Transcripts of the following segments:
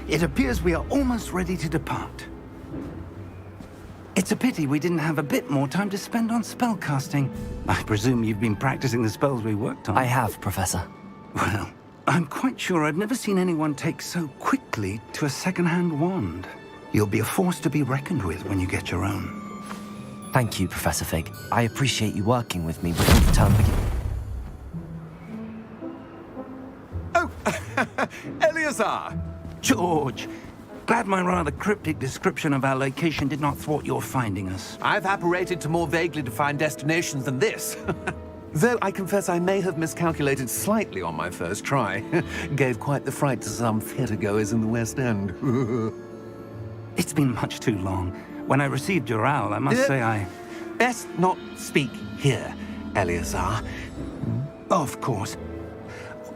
It appears we are almost ready to depart. It's a pity we didn't have a bit more time to spend on spellcasting. I presume you've been practicing the spells we worked on. I have, Professor. Well, I'm quite sure I've never seen anyone take so quickly to a second-hand wand. You'll be a force to be reckoned with when you get your own. Thank you, Professor Fig. I appreciate you working with me before the term begins. Oh, Eleazar! George! Glad my rather cryptic description of our location did not thwart your finding us. I've apparated to more vaguely defined destinations than this. Though I confess I may have miscalculated slightly on my first try. Gave quite the fright to some theatergoers in the West End. It's been much too long. When I received your owl, I must say I... Best not speak here, Eleazar. Of course.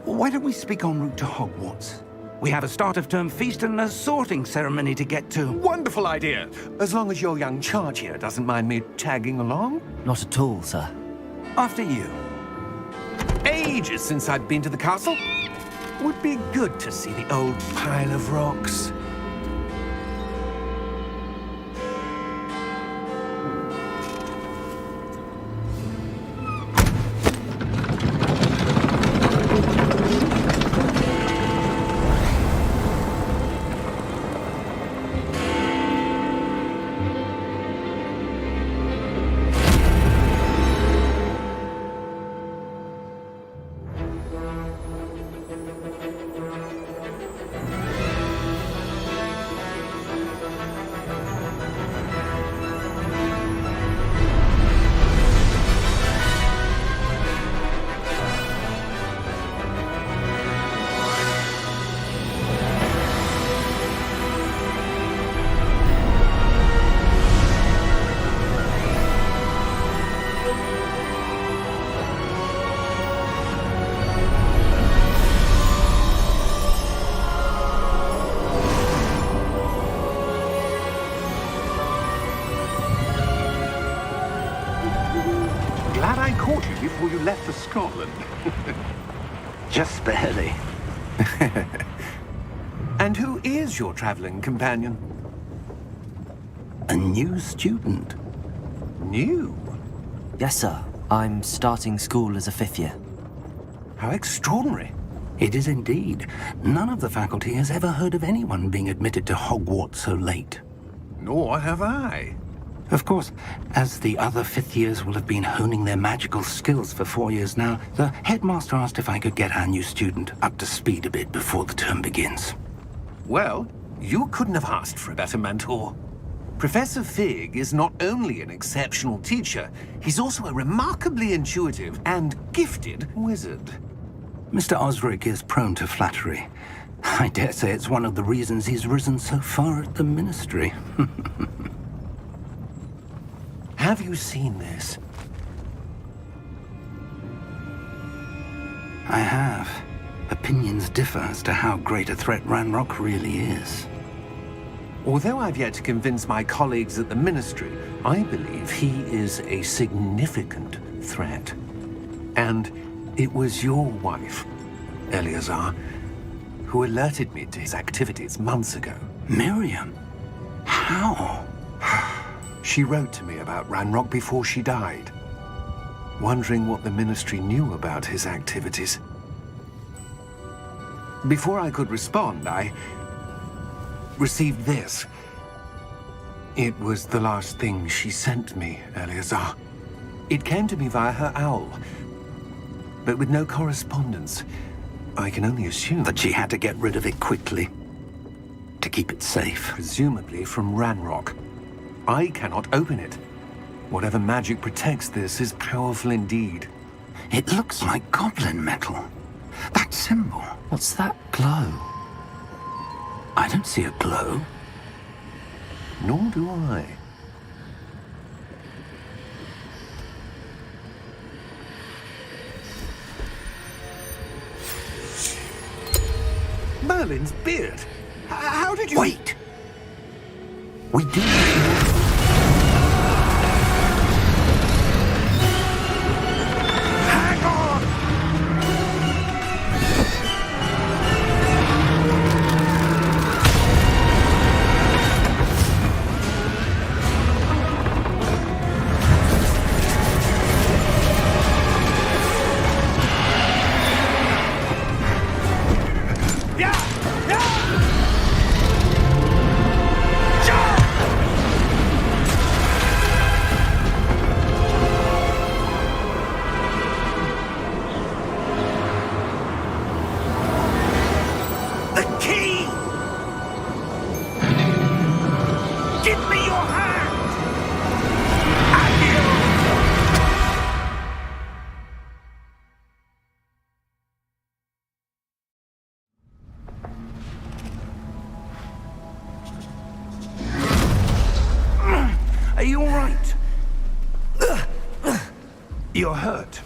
Why don't we speak en route to Hogwarts? We have a start-of-term feast and a sorting ceremony to get to. Wonderful idea! As long as your young charge here doesn't mind me tagging along. Not at all, sir. After you. Ages since I'd been to the castle. Would be good to see the old pile of rocks. Glad I caught you before you left for Scotland. Just barely. And who is your traveling companion? A new student. New? Yes, sir. I'm starting school as a 5th year. How extraordinary. It is indeed. None of the faculty has ever heard of anyone being admitted to Hogwarts so late. Nor have I. Of course, as the other 5th years will have been honing their magical skills for 4 years now, the headmaster asked if I could get our new student up to speed a bit before the term begins. Well, you couldn't have asked for a better mentor. Professor Fig is not only an exceptional teacher, he's also a remarkably intuitive and gifted wizard. Mr. Osric is prone to flattery. I dare say it's one of the reasons he's risen so far at the Ministry. Have you seen this? I have. Opinions differ as to how great a threat Ranrock really is. Although I've yet to convince my colleagues at the Ministry, I believe he is a significant threat. And it was your wife, Eleazar, who alerted me to his activities months ago. Miriam? How? She wrote to me about Ranrock before she died, wondering what the Ministry knew about his activities. Before I could respond, I received this. It was the last thing she sent me, Eleazar. It came to me via her owl, but with no correspondence. I can only assume That she had to get rid of it quickly, to keep it safe. presumably from Ranrock. I cannot open it. Whatever magic protects this is powerful indeed. It looks like goblin metal. That symbol. What's that glow? I don't see a glow. Nor do I. Merlin's beard. How did you... Wait! We do need more. Hang on! Are you all right? You're hurt.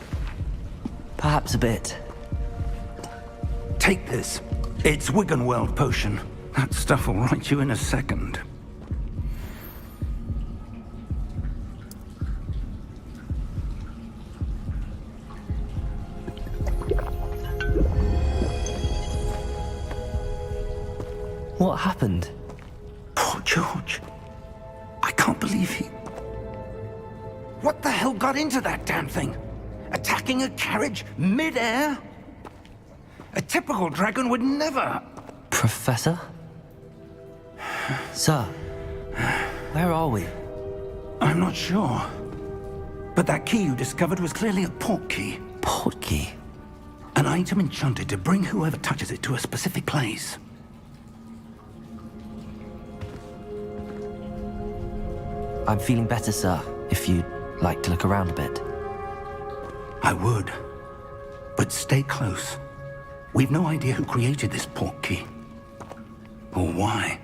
Perhaps a bit. Take this. It's Wiggenweld potion. That stuff will right you in a second. What happened? Poor George. I can't believe he... What the hell got into that damn thing? Attacking a carriage mid-air? A typical dragon would never... Professor? Sir, where are we? I'm not sure. But that key you discovered was clearly a port key. Port key? An item enchanted to bring whoever touches it to a specific place. I'm feeling better, sir, if you'd like to look around a bit. I would. But stay close. We've no idea who created this port key. Or why.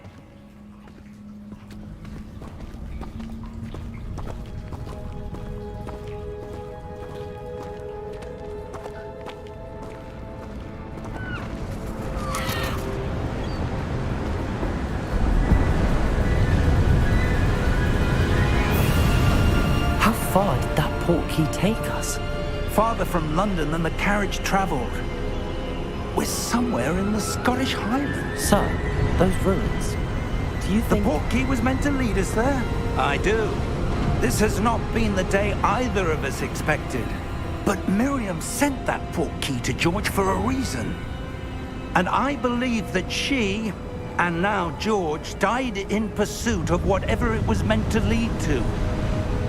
How far did that port key take us? Farther from London than the carriage traveled. We're somewhere in the Scottish Highlands. Sir, those ruins. Do you The think... port key was meant to lead us there? I do. This has not been the day either of us expected. But Miriam sent that port key to George for a reason. And I believe that she, and now George, died in pursuit of whatever it was meant to lead to.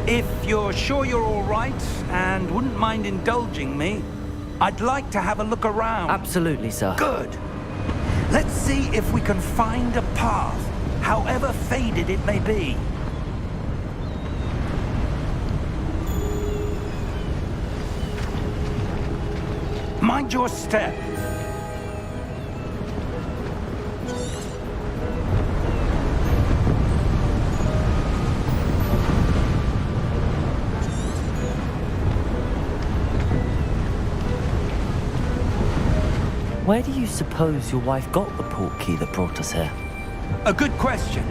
If you're sure you're all right, and wouldn't mind indulging me, I'd like to have a look around. Absolutely, sir. Good. Let's see if we can find a path, however faded it may be. Mind your step. Where do you suppose your wife got the port key that brought us here? A good question.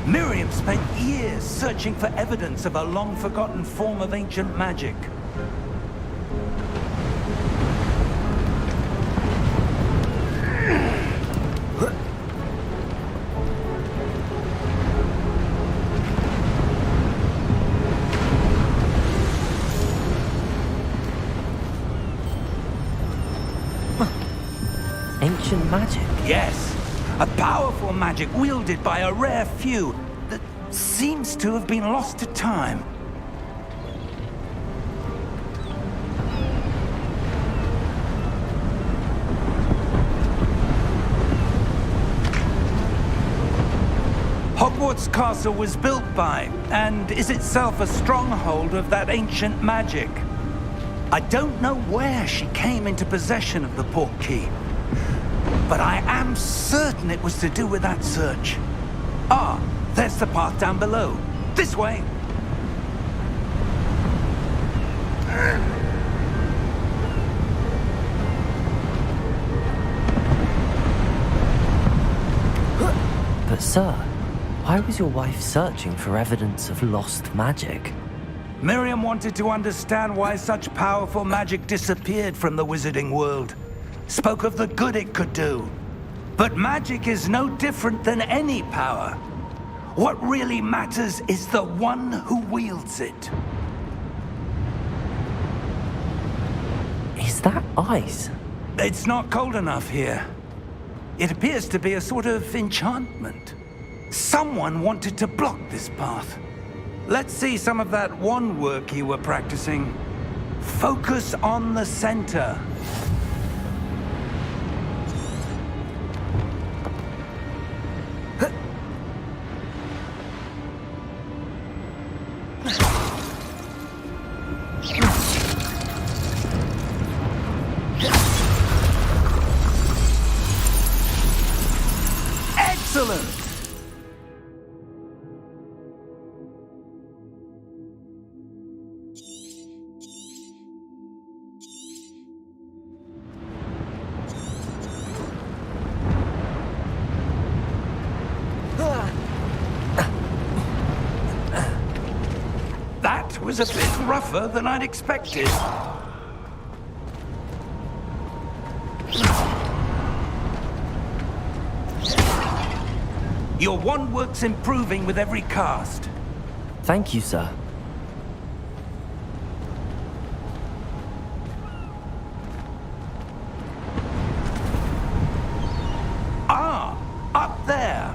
Miriam spent years searching for evidence of a long-forgotten form of ancient magic. Ancient magic? Yes, a powerful magic wielded by a rare few that seems to have been lost to time. Hogwarts Castle was built by, and is itself a stronghold of that ancient magic. I don't know where she came into possession of the port key, but I am certain it was to do with that search. Ah, there's the path down below. This way. But sir, why was your wife searching for evidence of lost magic? Miriam wanted to understand why such powerful magic disappeared from the wizarding world. Spoke of the good it could do. But magic is no different than any power. What really matters is the one who wields it. Is that ice? It's not cold enough here. It appears to be a sort of enchantment. Someone wanted to block this path. Let's see some of that wand work you were practicing. Focus on the center. Excellent! That was a bit rougher than I'd expected. Your wand work's improving with every cast. Thank you, sir. Ah, up there.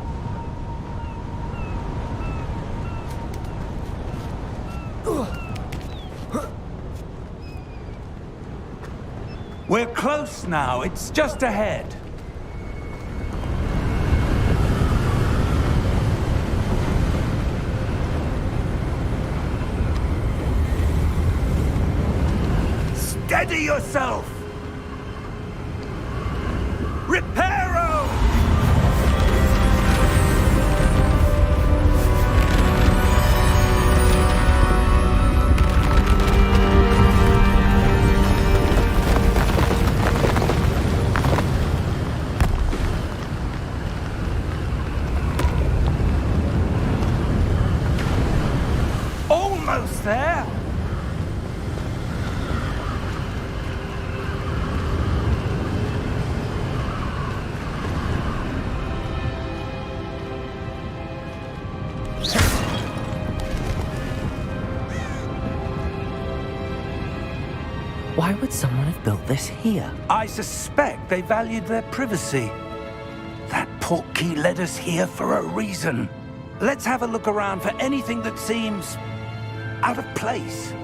We're close now. It's just ahead. Steady yourself! Reparo! Almost there! Why would someone have built this here? I suspect they valued their privacy. That portkey led us here for a reason. Let's have a look around for anything that seems out of place.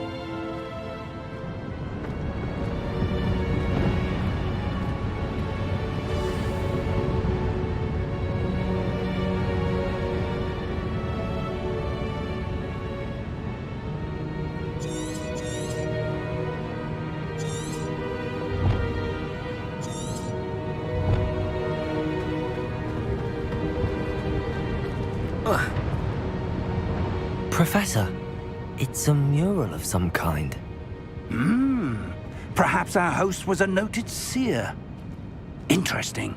Professor, it's a mural of some kind. Perhaps our host was a noted seer. Interesting.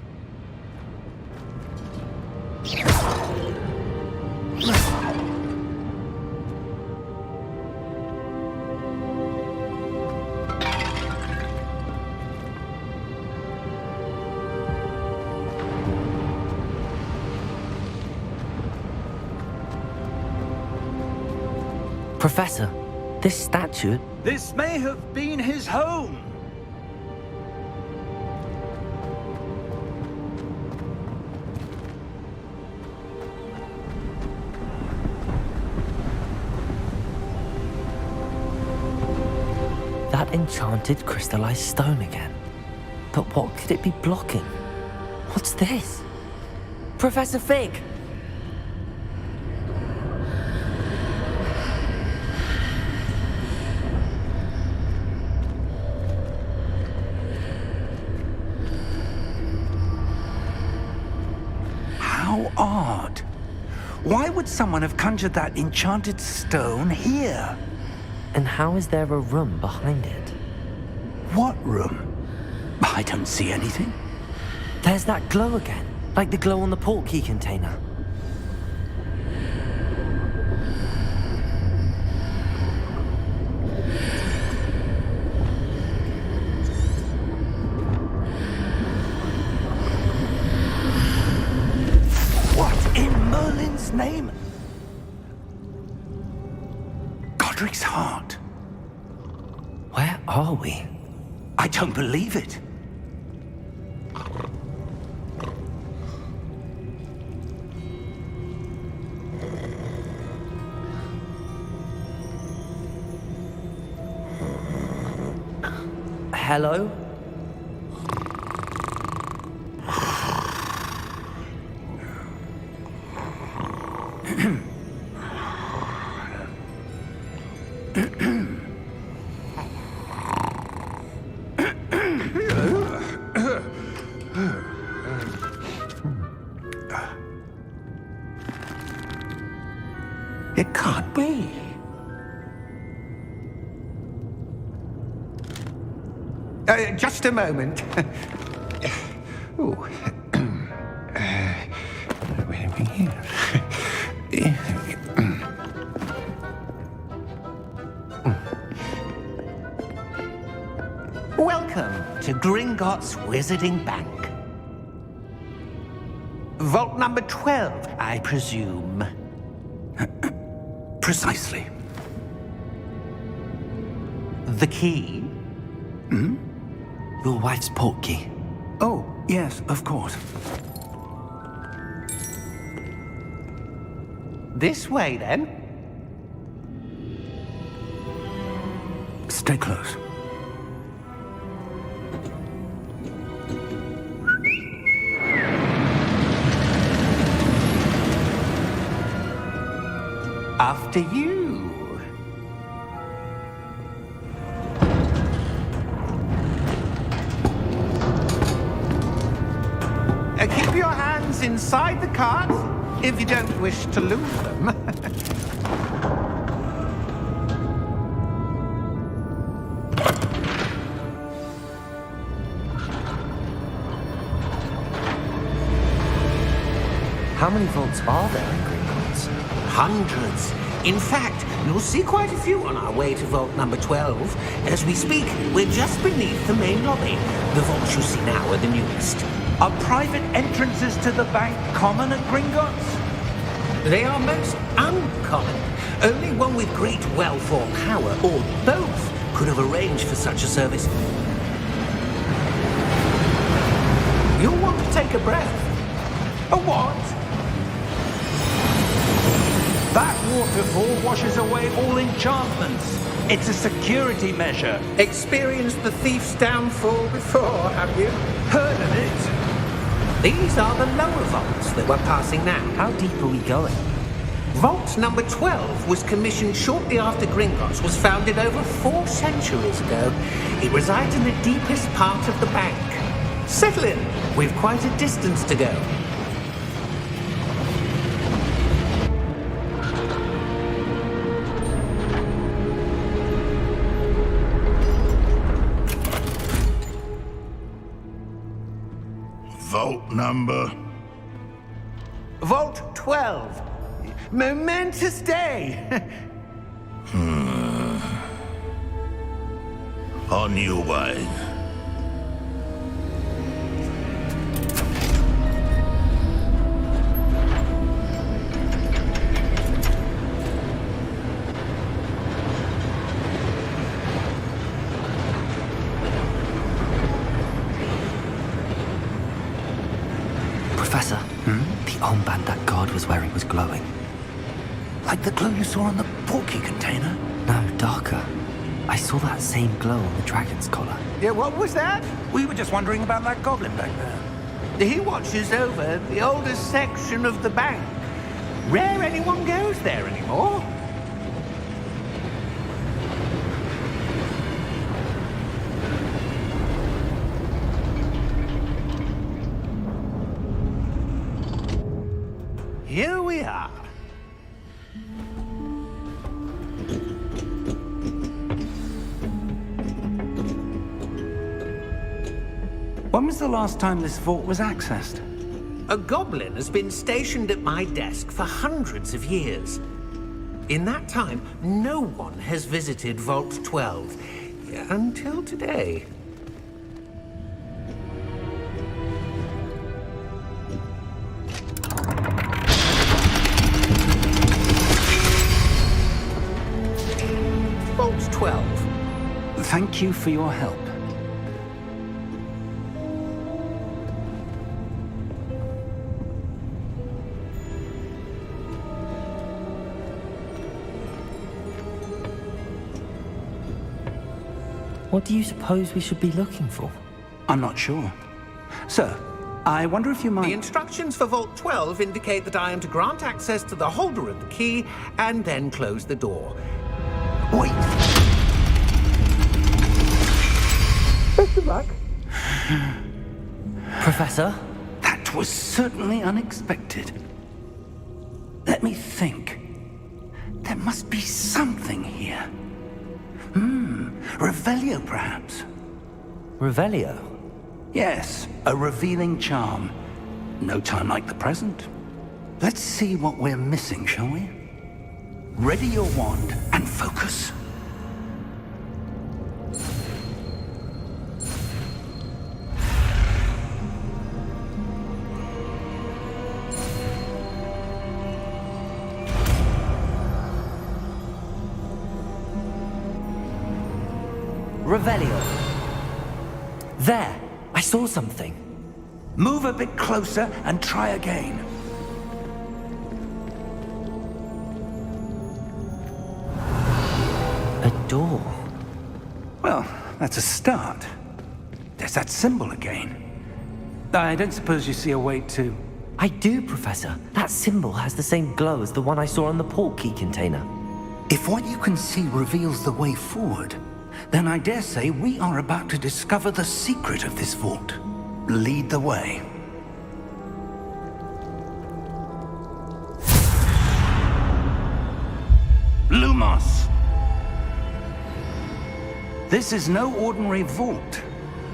Professor, this statue... This may have been his home. That enchanted crystallized stone again. But what could it be blocking? What's this? Professor Fig! How odd. Why would someone have conjured that enchanted stone here? And how is there a room behind it? What room? I don't see anything. There's that glow again, like the glow on the portkey container. What in Merlin's name? Godric's heart. Where are we? I don't believe it. Hello? It can't be. Just a moment. Ooh. Where are we here? Welcome to Gringotts Wizarding Bank. Vault number 12, I presume. Precisely. The key? Your wife's portkey. Oh, yes, of course. This way, then. Stay close. After you. Keep your hands inside the cart if you don't wish to lose them. How many vaults are there in Gringotts? Hundreds. In fact, you'll see quite a few on our way to vault number 12. As we speak, we're just beneath the main lobby. The vaults you see now are the newest. Are private entrances to the bank common at Gringotts? They are most uncommon. Only one with great wealth or power, or both, could have arranged for such a service. You'll want to take a breath. A what? That waterfall washes away all enchantments. It's a security measure. Experienced the thief's downfall before, have you? Heard of it? These are the lower vaults that we're passing now. How deep are we going? Vault number 12 was commissioned shortly after Gringotts was founded over 4 centuries ago. It resides in the deepest part of the bank. Settle in. We've quite a distance to go. Vault number? Vault 12. Momentous day. On your way. Professor, the armband that guard was wearing was glowing. Like the glow you saw on the portkey container? No, darker. I saw that same glow on the dragon's collar. Yeah, what was that? We were just wondering about that goblin back there. He watches over the oldest section of the bank. Rare anyone goes there anymore. Here we are. When was the last time this vault was accessed? A goblin has been stationed at my desk for hundreds of years. In that time, no one has visited Vault 12 until today. Vault 12. Thank you for your help. What do you suppose we should be looking for? I'm not sure. Sir, I wonder if you The might... instructions for Vault 12 indicate that I am to grant access to the holder of the key and then close the door. Wait! Best of luck. Professor? That was certainly unexpected. Let me think. There must be something here. Revelio, perhaps. Revelio? Yes, a revealing charm. No time like the present. Let's see what we're missing, shall we? Ready your wand and focus. Revelio. There! I saw something. Move a bit closer and try again. A door. Well, that's a start. There's that symbol again. I don't suppose you see a way to... I do, Professor. That symbol has the same glow as the one I saw on the port key container. If what you can see reveals the way forward, then I dare say we are about to discover the secret of this vault. Lead the way. Lumos! This is no ordinary vault.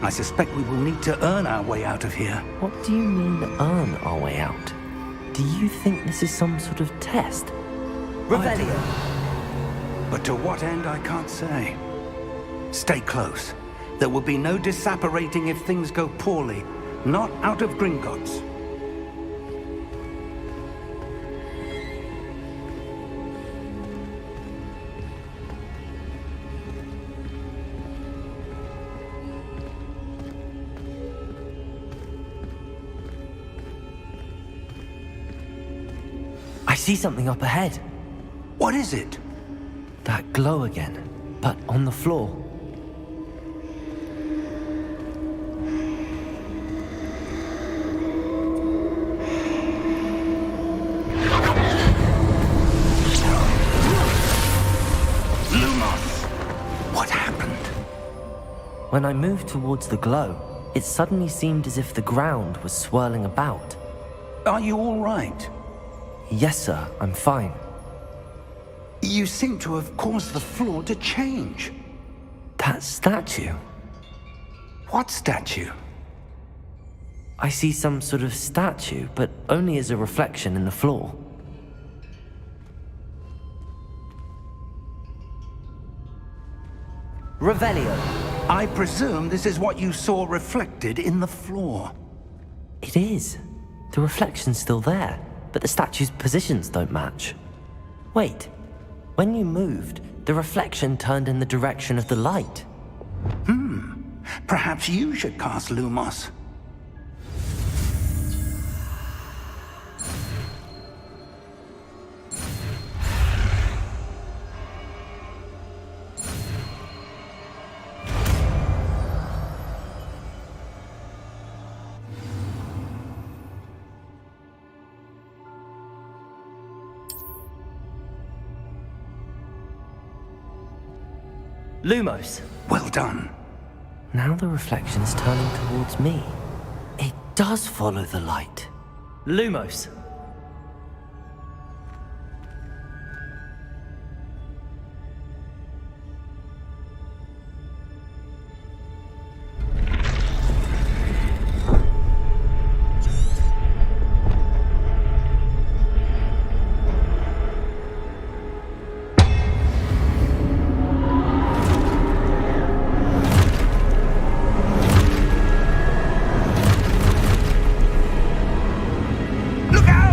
I suspect we will need to earn our way out of here. What do you mean, earn our way out? Do you think this is some sort of test? Revelio! But to what end, I can't say. Stay close. There will be no disapparating if things go poorly. Not out of Gringotts. I see something up ahead. What is it? That glow again, but on the floor. What happened? When I moved towards the glow, it suddenly seemed as if the ground was swirling about. Are you all right? Yes, sir, I'm fine. You seem to have caused the floor to change. That statue? What statue? I see some sort of statue, but only as a reflection in the floor. Revelio. I presume this is what you saw reflected in the floor. It is. The reflection's still there, but the statue's positions don't match. Wait. When you moved, the reflection turned in the direction of the light. Perhaps you should cast Lumos. Lumos. Well done. Now the reflection is turning towards me. It does follow the light. Lumos. Look out!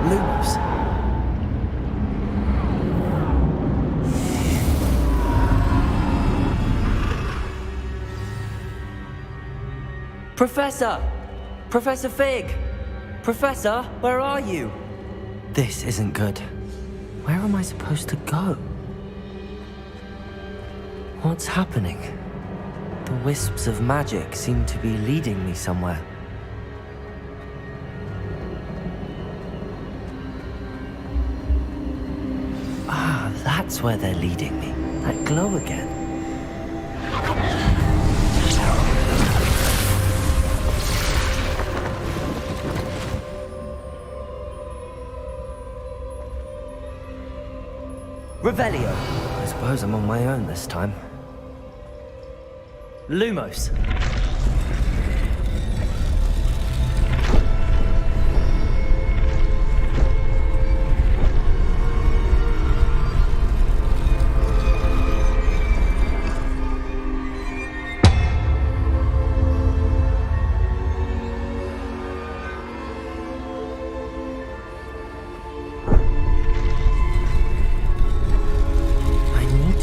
Lumos. Professor! Professor Fig! Professor, where are you? This isn't good. Where am I supposed to go? What's happening? The wisps of magic seem to be leading me somewhere. Ah, that's where they're leading me. That glow again. Revelio. I suppose I'm on my own this time. Lumos.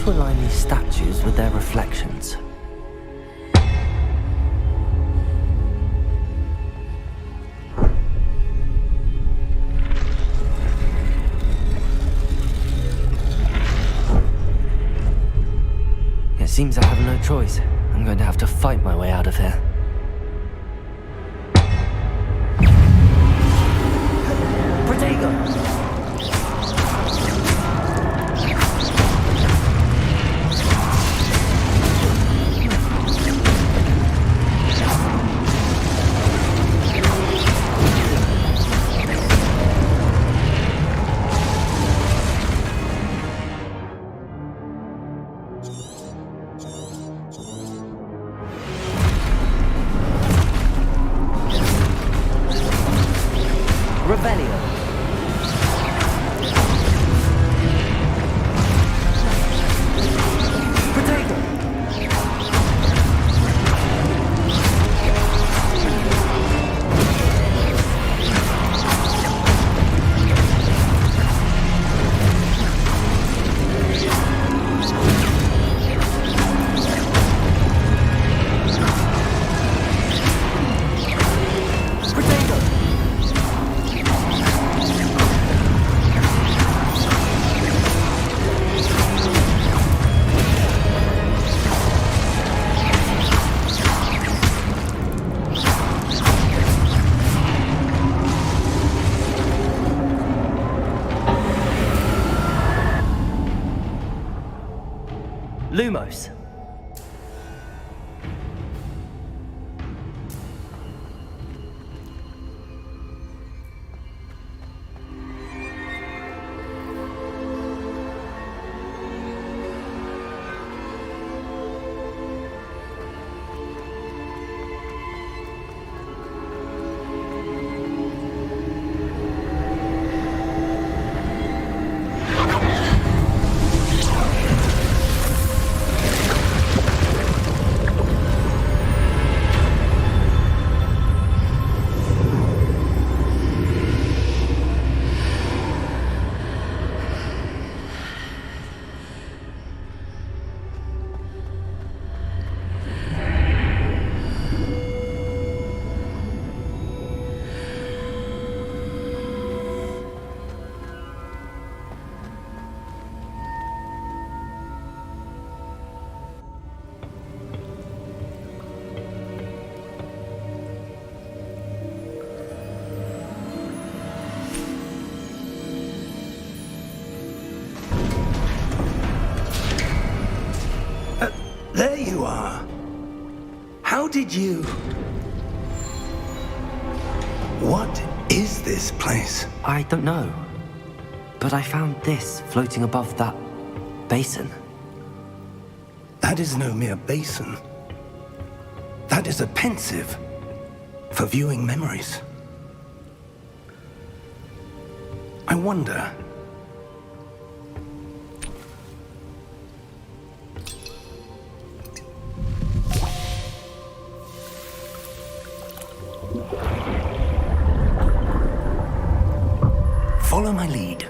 To align these statues with their reflections. It seems I have no choice. I'm going to have to fight my way out of here. Protego! Lumos. There you are. How did you... What is this place? I don't know. But I found this floating above that basin. That is no mere basin. That is a pensive for viewing memories. I wonder... Follow my lead.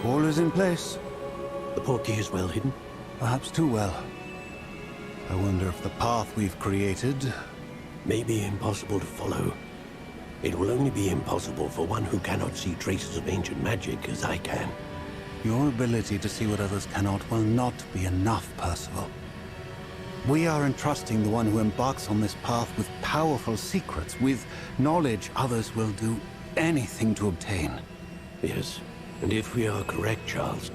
All is in place. The portkey is well hidden. Perhaps too well. I wonder if the path we've created... May be impossible to follow. It will only be impossible for one who cannot see traces of ancient magic as I can. Your ability to see what others cannot will not be enough, Percival. We are entrusting the one who embarks on this path with powerful secrets, with knowledge others will do anything to obtain. Yes, and if we are correct, Charles,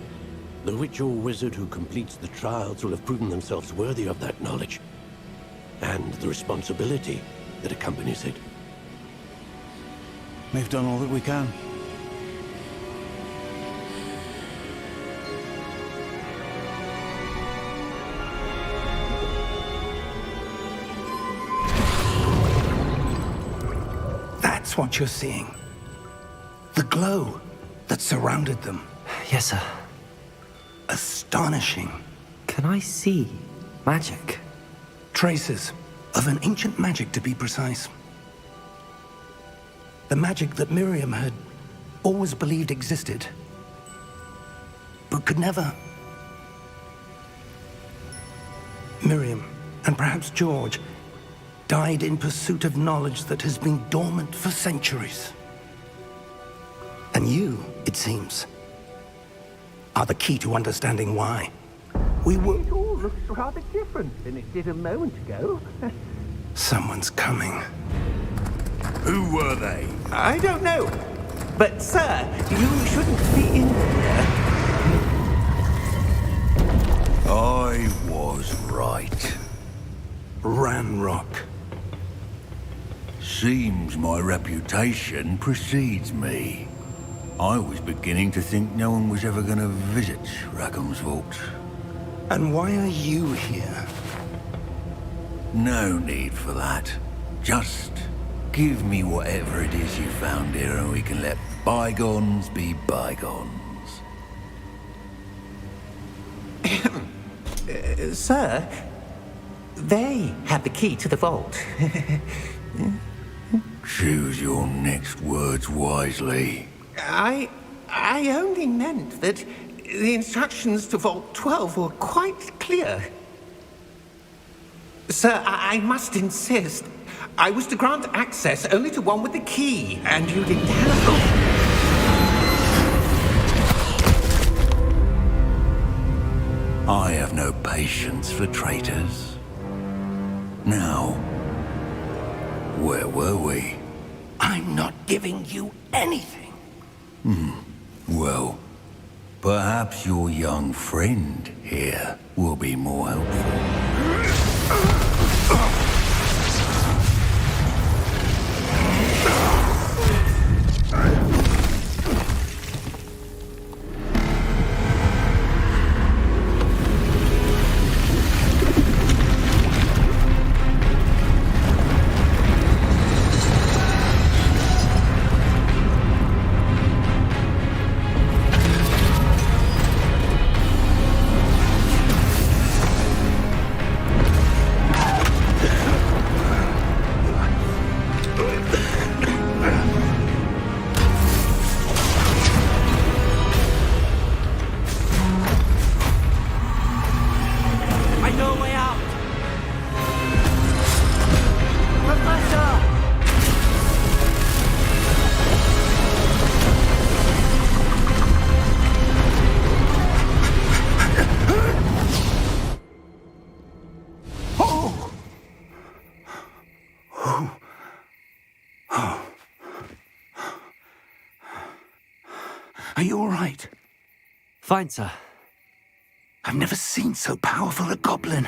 the witch or wizard who completes the trials will have proven themselves worthy of that knowledge, and the responsibility that accompanies it. We've done all that we can. That's what you're seeing. The glow that surrounded them. Yes, sir. Astonishing. Can I see magic? Traces of an ancient magic, to be precise. The magic that Miriam had always believed existed, but could never. Miriam, and perhaps George, died in pursuit of knowledge that has been dormant for centuries. And you, it seems, are the key to understanding why. We were... It all looks rather different than it did a moment ago. Someone's coming. Who were they? I don't know. But, sir, you shouldn't be in here. I was right. Ranrock. Seems my reputation precedes me. I was beginning to think no one was ever going to visit Rackham's vault. And why are you here? No need for that. Just give me whatever it is you found here and we can let bygones be bygones. Sir, they have the key to the vault. Choose your next words wisely. I only meant that the instructions to Vault 12 were quite clear. Sir, I must insist. I was to grant access only to one with the key, and you didn't have... I have no patience for traitors. Now, where were we? I'm not giving you anything. Well, perhaps your young friend here will be more helpful. Are you all right? Fine, sir. I've never seen so powerful a goblin.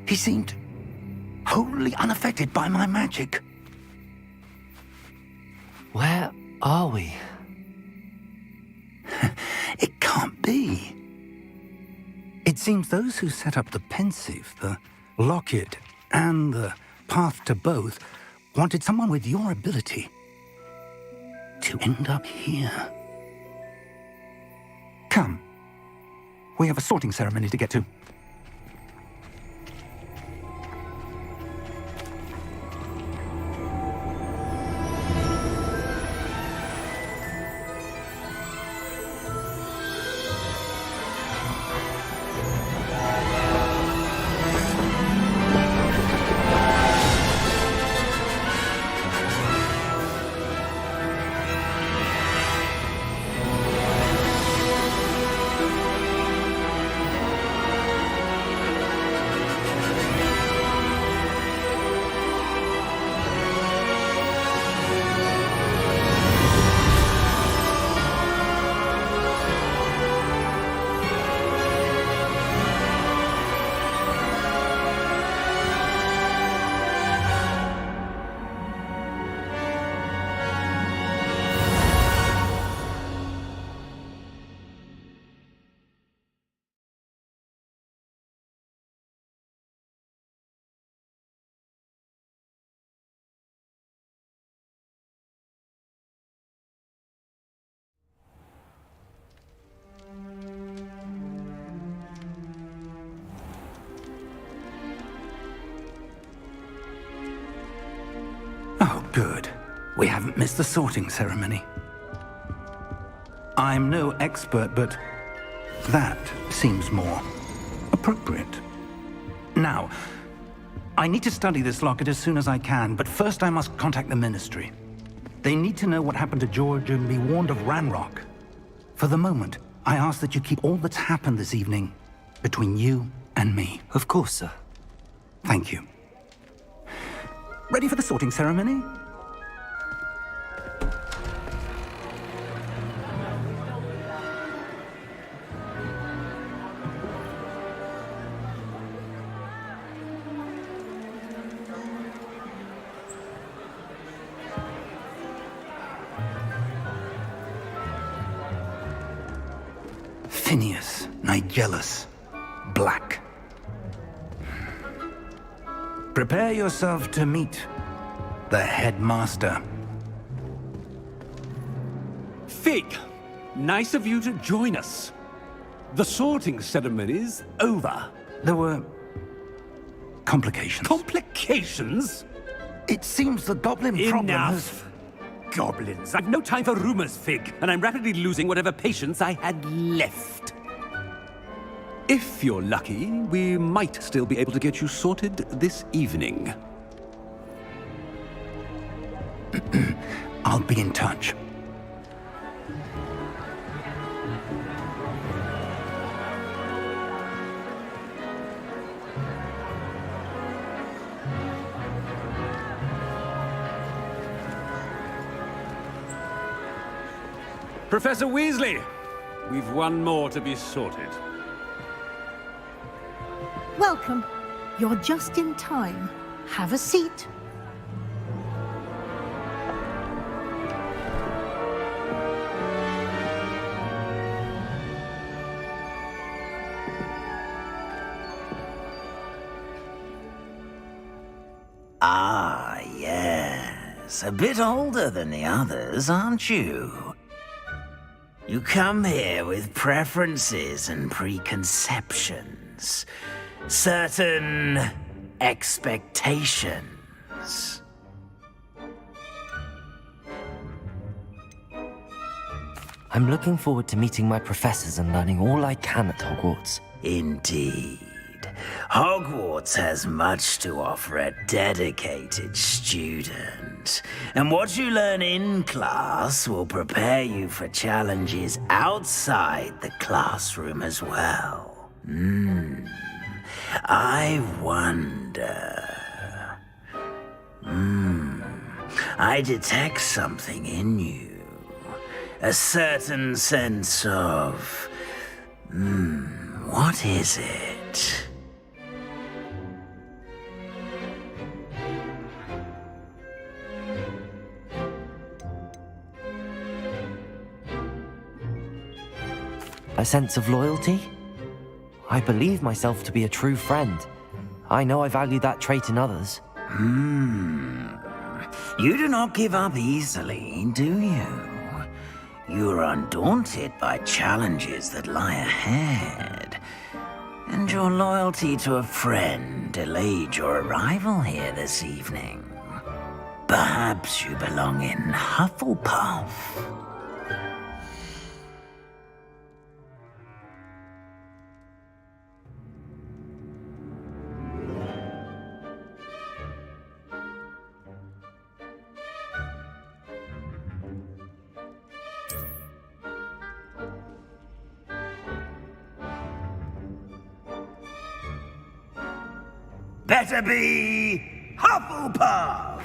He seemed wholly unaffected by my magic. Where are we? It can't be. It seems those who set up the pensive, the locket, and the path to both wanted someone with your ability to end up here. Come. We have a sorting ceremony to get to. Oh, good. We haven't missed the sorting ceremony. I'm no expert, but that seems more appropriate. Now, I need to study this locket as soon as I can, but first I must contact the Ministry. They need to know what happened to George and be warned of Ranrock. For the moment, I ask that you keep all that's happened this evening between you and me. Of course, sir. Thank you. Ready for the sorting ceremony? Phineas, Nigellus, Black. Prepare yourself to meet the headmaster. Fig, nice of you to join us. The sorting ceremony's over. There were complications. Complications? It seems the goblin problem has... Enough! Goblins. I've no time for rumors, Fig, and I'm rapidly losing whatever patience I had left. If you're lucky, we might still be able to get you sorted this evening. I'll be in touch. Professor Weasley, we've one more to be sorted. Welcome. You're just in time. Have a seat. Ah, yes. A bit older than the others, aren't you? You come here with preferences and preconceptions. Certain expectations. I'm looking forward to meeting my professors and learning all I can at Hogwarts. Indeed. Hogwarts has much to offer a dedicated student. And what you learn in class will prepare you for challenges outside the classroom as well. I wonder... I detect something in you. A certain sense of... what is it? A sense of loyalty? I believe myself to be a true friend. I know I value that trait in others. You do not give up easily, do you? You are undaunted by challenges that lie ahead. And your loyalty to a friend delayed your arrival here this evening. Perhaps you belong in Hufflepuff. Better be Hufflepuff!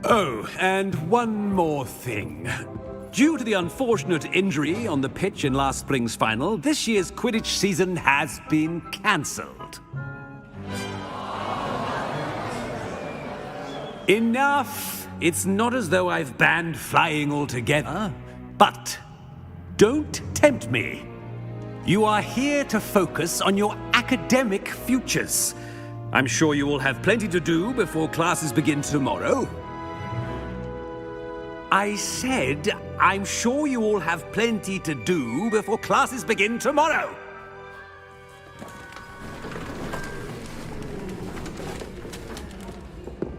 Oh, and one more thing. Due to the unfortunate injury on the pitch in last spring's final, this year's Quidditch season has been cancelled. Enough! It's not as though I've banned flying altogether, but don't tempt me. You are here to focus on your academic futures. I'm sure you will have plenty to do before classes begin tomorrow. I said, I'm sure you all have plenty to do before classes begin tomorrow.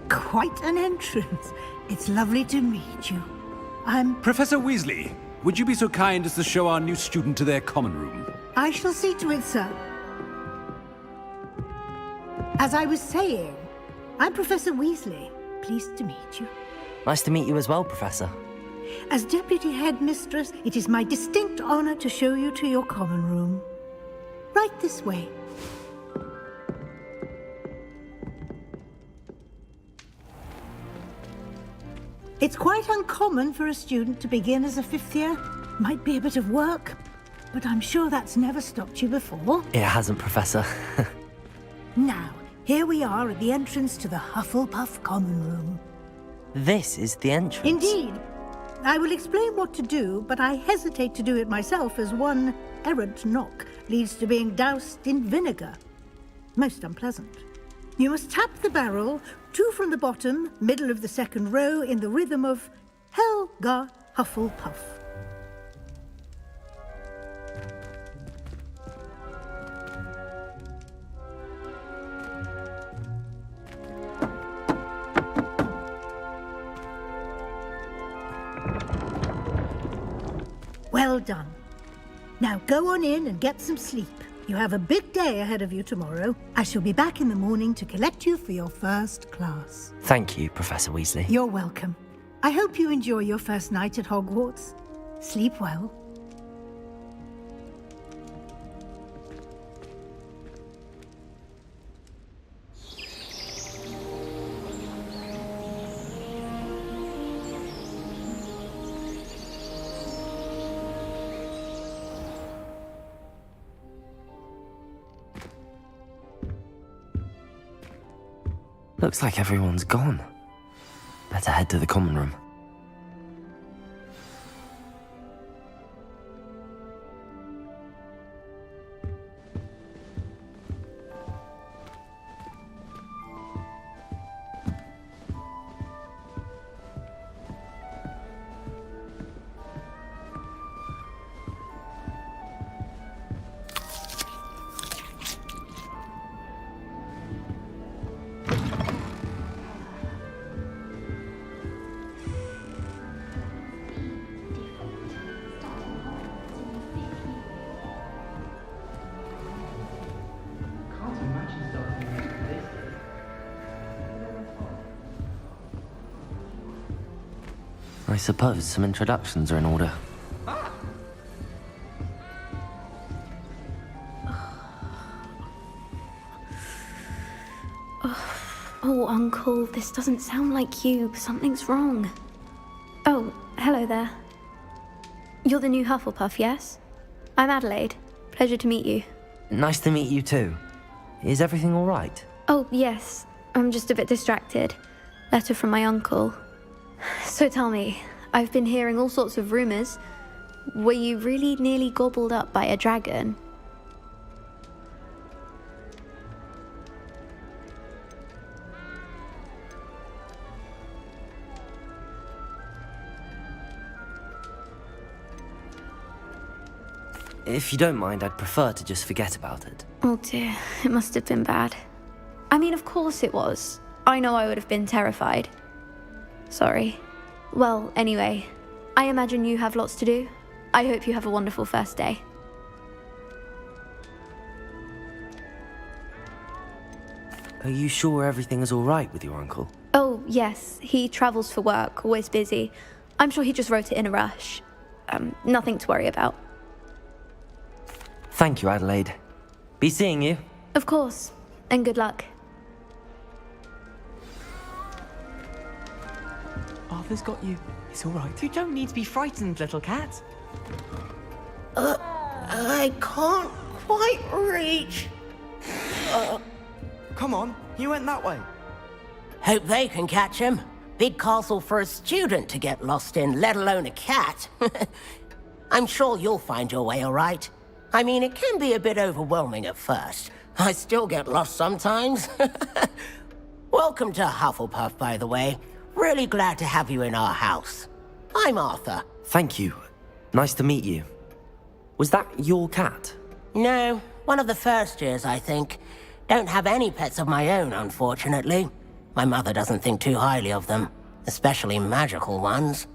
Quite an entrance. It's lovely to meet you. Professor Weasley, would you be so kind as to show our new student to their common room? I shall see to it, sir. As I was saying, I'm Professor Weasley. Pleased to meet you. Nice to meet you as well, Professor. As Deputy Headmistress, it is my distinct honor to show you to your common room. Right this way. It's quite uncommon for a student to begin as a fifth year. Might be a bit of work, but I'm sure that's never stopped you before. It hasn't, Professor. Now, here we are at the entrance to the Hufflepuff common room. This is the entrance. Indeed. I will explain what to do, but I hesitate to do it myself as one errant knock leads to being doused in vinegar. Most unpleasant. You must tap the barrel, 2 from the bottom, middle of the second row, in the rhythm of Helga Hufflepuff. Well done. Now go on in and get some sleep. You have a big day ahead of you tomorrow. I shall be back in the morning to collect you for your first class. Thank you, Professor Weasley. You're welcome. I hope you enjoy your first night at Hogwarts. Sleep well. Looks like everyone's gone. Better head to the common room. I suppose some introductions are in order. Oh, Uncle, this doesn't sound like you. Something's wrong. Oh, hello there. You're the new Hufflepuff, yes? I'm Adelaide. Pleasure to meet you. Nice to meet you too. Is everything all right? Oh, yes. I'm just a bit distracted. Letter from my uncle. So tell me, I've been hearing all sorts of rumors. Were you really nearly gobbled up by a dragon? If you don't mind, I'd prefer to just forget about it. Oh dear, it must have been bad. I mean, of course it was. I know I would have been terrified. Sorry. Well, anyway, I imagine you have lots to do. I hope you have a wonderful first day. Are you sure everything is all right with your uncle? Oh, yes, he travels for work, always busy. I'm sure he just wrote it in a rush. Nothing to worry about. Thank you, Adelaide. Be seeing you. Of course, and good luck. Arthur's got you. It's all right. You don't need to be frightened, little cat. I can't quite reach. Come on, you went that way. Hope they can catch him. Big castle for a student to get lost in, let alone a cat. I'm sure you'll find your way all right. I mean, it can be a bit overwhelming at first. I still get lost sometimes. Welcome to Hufflepuff, by the way. Really glad to have you in our house. I'm Arthur. Thank you. Nice to meet you. Was that your cat? No, one of the first years, I think. Don't have any pets of my own, unfortunately. My mother doesn't think too highly of them, especially magical ones.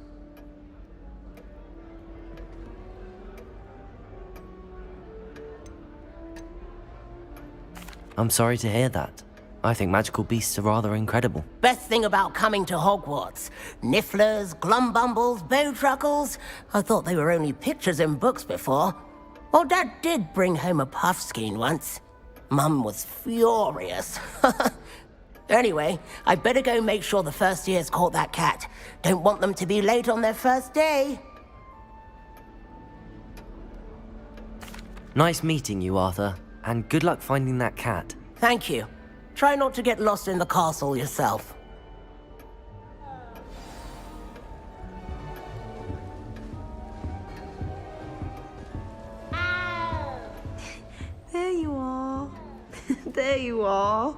I'm sorry to hear that. I think magical beasts are rather incredible. Best thing about coming to Hogwarts. Nifflers, glumbumbles, bowtruckles. I thought they were only pictures in books before. Well, Dad did bring home a puffskein once. Mum was furious. Anyway, I better go make sure the first years caught that cat. Don't want them to be late on their first day. Nice meeting you, Arthur. And good luck finding that cat. Thank you. Try not to get lost in the castle yourself. There you are. There you are.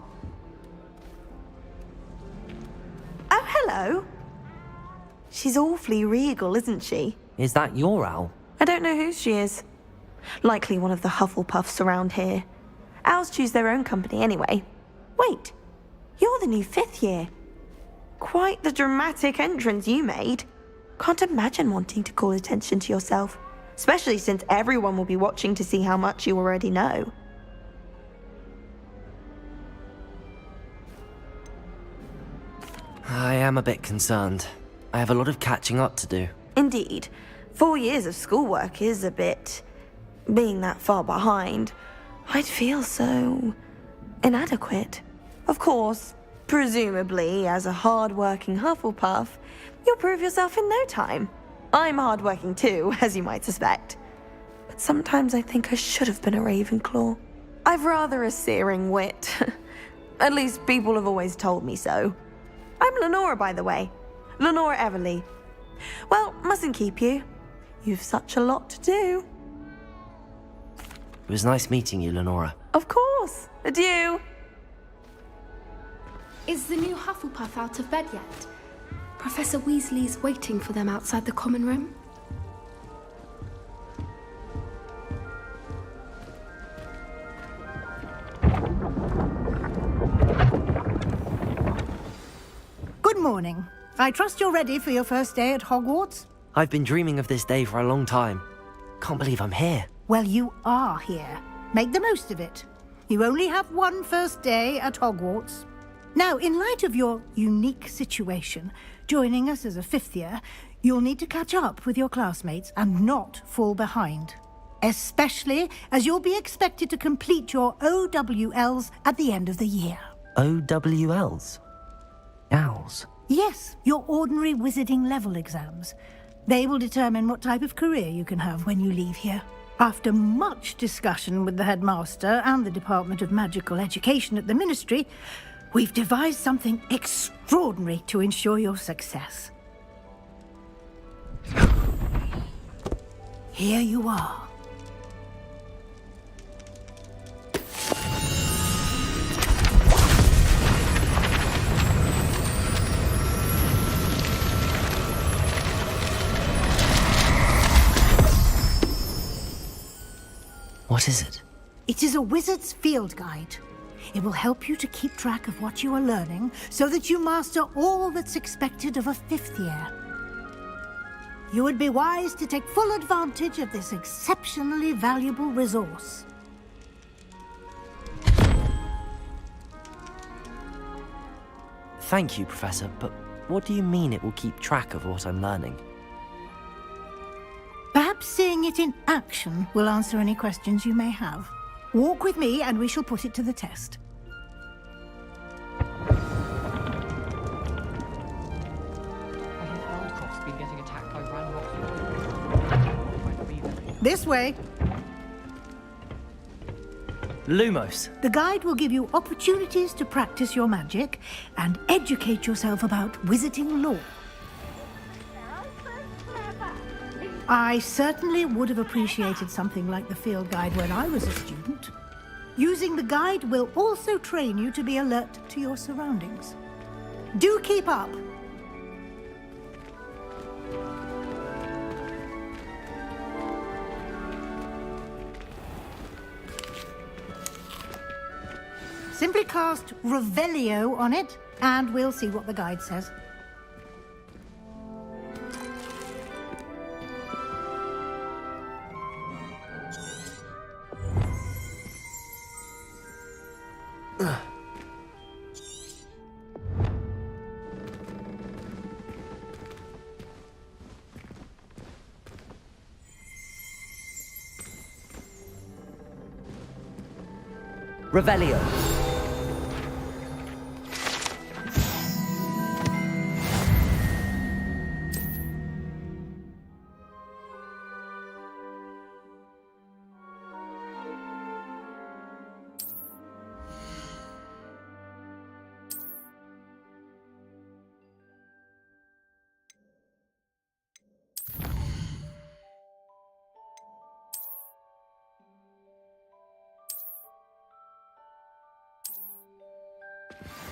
Oh, hello. She's awfully regal, isn't she? Is that your owl? I don't know who she is. Likely one of the Hufflepuffs around here. Owls choose their own company anyway. Wait, you're the new 5th year. Quite the dramatic entrance you made. Can't imagine wanting to call attention to yourself, especially since everyone will be watching to see how much you already know. I am a bit concerned. I have a lot of catching up to do. Indeed. 4 years of schoolwork is a bit... Being that far behind, I'd feel so... inadequate. Of course, presumably, as a hard-working Hufflepuff, you'll prove yourself in no time. I'm hard-working too, as you might suspect. But sometimes I think I should have been a Ravenclaw. I've rather a searing wit. At least people have always told me so. I'm Lenora, by the way. Lenora Everly. Well, mustn't keep you. You've such a lot to do. It was nice meeting you, Lenora. Of course. Adieu. Is the new Hufflepuff out of bed yet? Professor Weasley's waiting for them outside the common room. Good morning. I trust you're ready for your first day at Hogwarts? I've been dreaming of this day for a long time. Can't believe I'm here. Well, you are here. Make the most of it. You only have one first day at Hogwarts. Now, in light of your unique situation, joining us as a 5th year, you'll need to catch up with your classmates and not fall behind. Especially as you'll be expected to complete your OWLs at the end of the year. OWLs? Owls? Yes, your ordinary wizarding level exams. They will determine what type of career you can have when you leave here. After much discussion with the headmaster and the Department of Magical Education at the Ministry, we've devised something extraordinary to ensure your success. Here you are. What is it? It is a wizard's field guide. It will help you to keep track of what you are learning so that you master all that's expected of a 5th year. You would be wise to take full advantage of this exceptionally valuable resource. Thank you, Professor, but what do you mean it will keep track of what I'm learning? Perhaps seeing it in action will answer any questions you may have. Walk with me and we shall put it to the test. Been getting attacked by Ranrock's. This way. Lumos. The guide will give you opportunities to practice your magic and educate yourself about wizarding lore. I certainly would have appreciated something like the field guide when I was a student. Using the guide will also train you to be alert to your surroundings. Do keep up! Simply cast Revelio on it, and we'll see what the guide says. Revelio.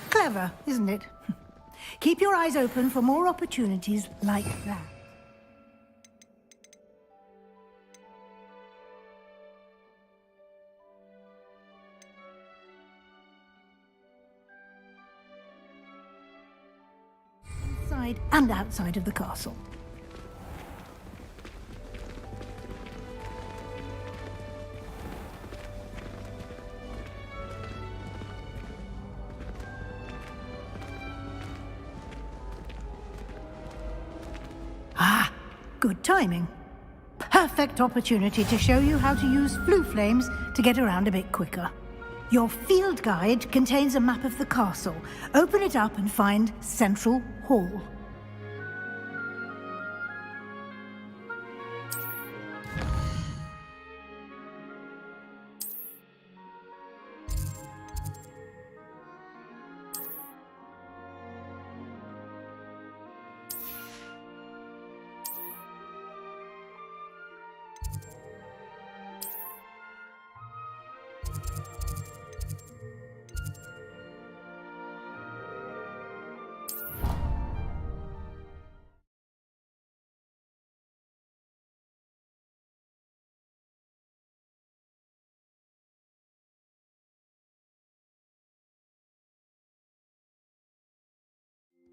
Clever, isn't it? Keep your eyes open for more opportunities like that. Inside and outside of the castle. Good timing. Perfect opportunity to show you how to use flue flames to get around a bit quicker. Your field guide contains a map of the castle. Open it up and find Central Hall.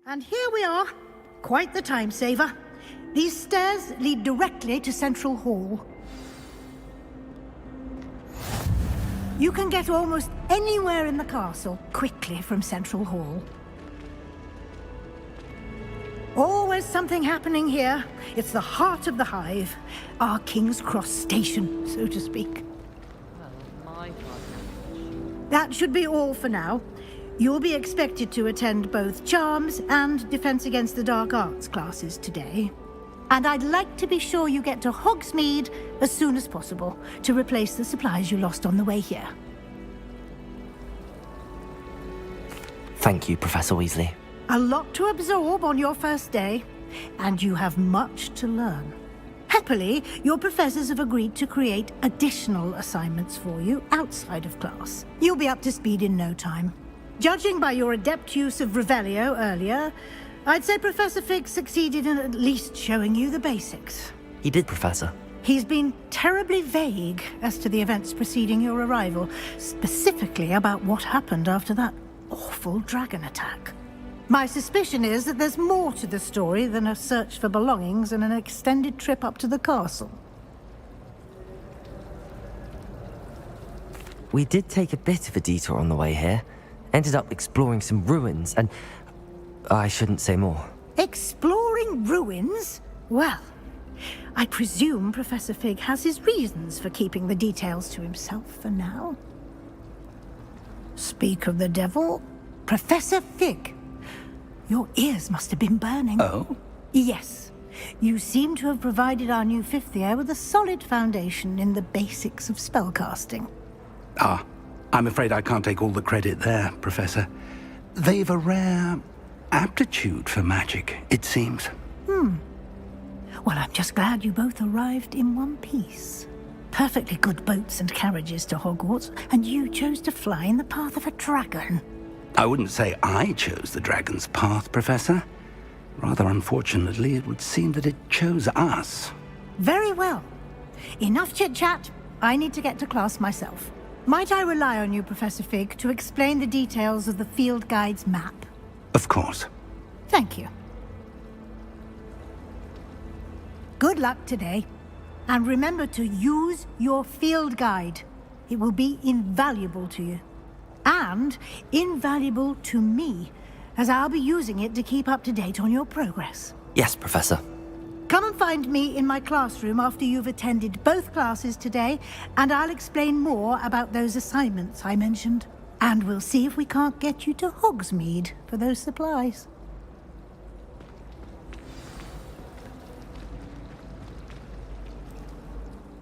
And here we are. Quite the time saver. These stairs lead directly to Central Hall. You can get almost anywhere in the castle quickly from Central Hall. Always something happening here. It's the heart of the hive. Our King's Cross station, so to speak. That should be all for now. You'll be expected to attend both Charms and Defense Against the Dark Arts classes today. And I'd like to be sure you get to Hogsmeade as soon as possible to replace the supplies you lost on the way here. Thank you, Professor Weasley. A lot to absorb on your first day, and you have much to learn. Happily, your professors have agreed to create additional assignments for you outside of class. You'll be up to speed in no time. Judging by your adept use of Revelio earlier, I'd say Professor Fig succeeded in at least showing you the basics. He did, Professor. He's been terribly vague as to the events preceding your arrival, specifically about what happened after that awful dragon attack. My suspicion is that there's more to the story than a search for belongings and an extended trip up to the castle. We did take a bit of a detour on the way here. Ended up exploring some ruins and... I shouldn't say more. Exploring ruins? Well, I presume Professor Fig has his reasons for keeping the details to himself for now. Speak of the devil, Professor Fig. Your ears must have been burning. Oh? Yes. You seem to have provided our new fifth year with a solid foundation in the basics of spellcasting. Ah, I'm afraid I can't take all the credit there, Professor. They've a rare aptitude for magic, it seems. Well, I'm just glad you both arrived in one piece. Perfectly good boats and carriages to Hogwarts, and you chose to fly in the path of a dragon. I wouldn't say I chose the dragon's path, Professor. Rather unfortunately, it would seem that it chose us. Very well. Enough chit-chat. I need to get to class myself. Might I rely on you, Professor Fig, to explain the details of the field guide's map? Of course. Thank you. Good luck today. And remember to use your field guide. It will be invaluable to you. And invaluable to me, as I'll be using it to keep up to date on your progress. Yes, Professor. Come and find me in my classroom after you've attended both classes today, and I'll explain more about those assignments I mentioned. And we'll see if we can't get you to Hogsmeade for those supplies.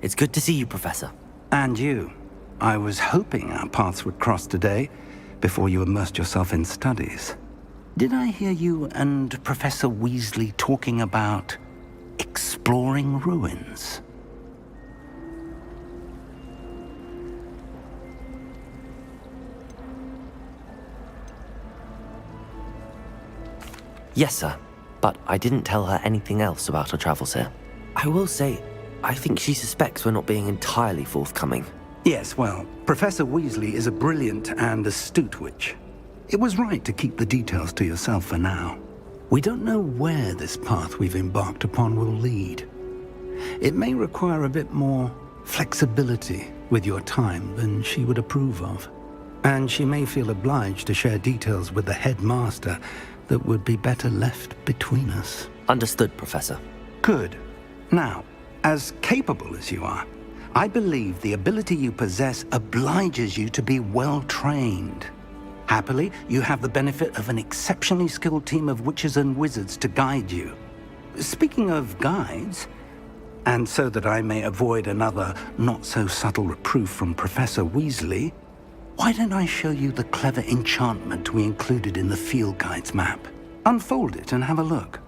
It's good to see you, Professor. And you. I was hoping our paths would cross today, before you immersed yourself in studies. Did I hear you and Professor Weasley talking about exploring ruins? Yes, sir. But I didn't tell her anything else about our travels here. I will say, I think she suspects we're not being entirely forthcoming. Yes, well, Professor Weasley is a brilliant and astute witch. It was right to keep the details to yourself for now. We don't know where this path we've embarked upon will lead. It may require a bit more flexibility with your time than she would approve of. And she may feel obliged to share details with the headmaster that would be better left between us. Understood, Professor. Good. Now, as capable as you are, I believe the ability you possess obliges you to be well-trained. Happily, you have the benefit of an exceptionally skilled team of witches and wizards to guide you. Speaking of guides, and so that I may avoid another not-so-subtle reproof from Professor Weasley, why don't I show you the clever enchantment we included in the field guide's map? Unfold it and have a look.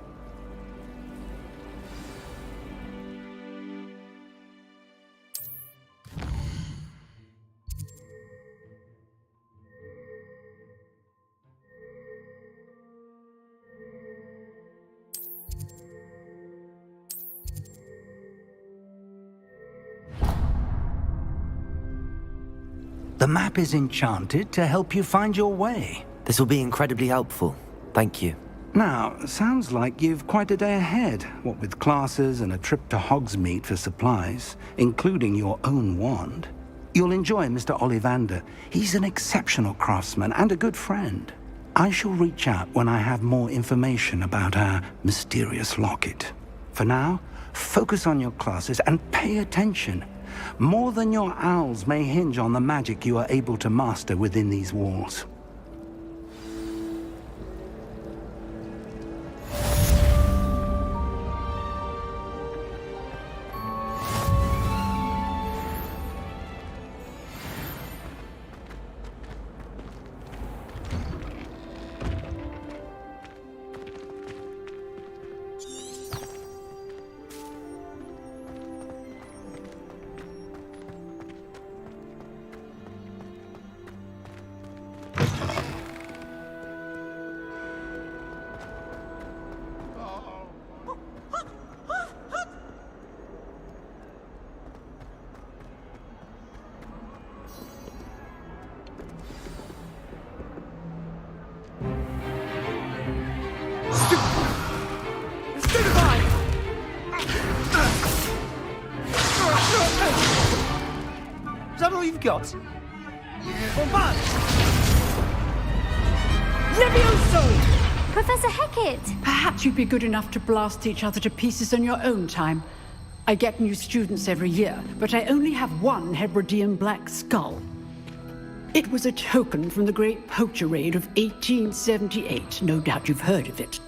The map is enchanted to help you find your way. This will be incredibly helpful. Thank you. Now, sounds like you've quite a day ahead, what with classes and a trip to Hogsmeade for supplies, including your own wand. You'll enjoy Mr. Ollivander. He's an exceptional craftsman and a good friend. I shall reach out when I have more information about our mysterious locket. For now, focus on your classes and pay attention. More than your owls may hinge on the magic you are able to master within these walls. that all you've got? Well, but... Levioso! Professor Hecat! Perhaps you'd be good enough to blast each other to pieces on your own time. I get new students every year, but I only have one Hebridean black skull. It was a token from the Great Poacher Raid of 1878. No doubt you've heard of it.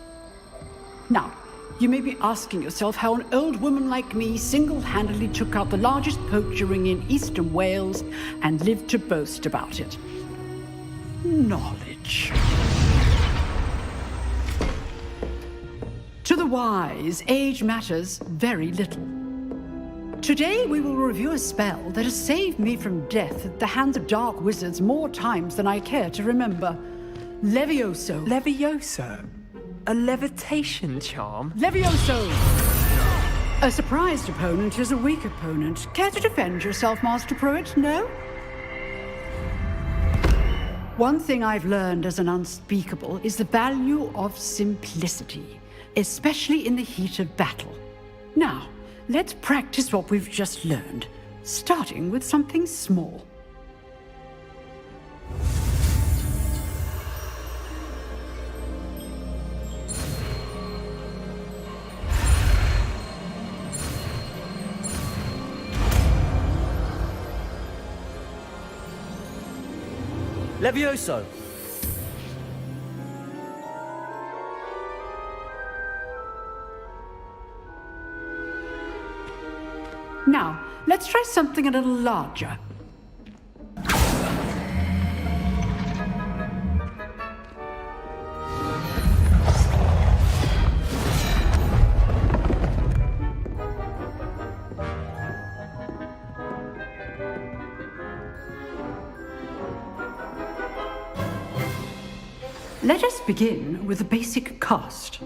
Now, you may be asking yourself how an old woman like me single-handedly took out the largest poacher ring in eastern Wales and lived to boast about it. Knowledge. To the wise, age matters very little. Today we will review a spell that has saved me from death at the hands of dark wizards more times than I care to remember. Levioso. Levioso? A levitation charm? Levioso! A surprised opponent is a weak opponent. Care to defend yourself, Master Pruitt? No? One thing I've learned as an unspeakable is the value of simplicity, especially in the heat of battle. Now, let's practice what we've just learned, starting with something small. Levioso! Now, let's try something a little larger. Let us begin with the basic cast.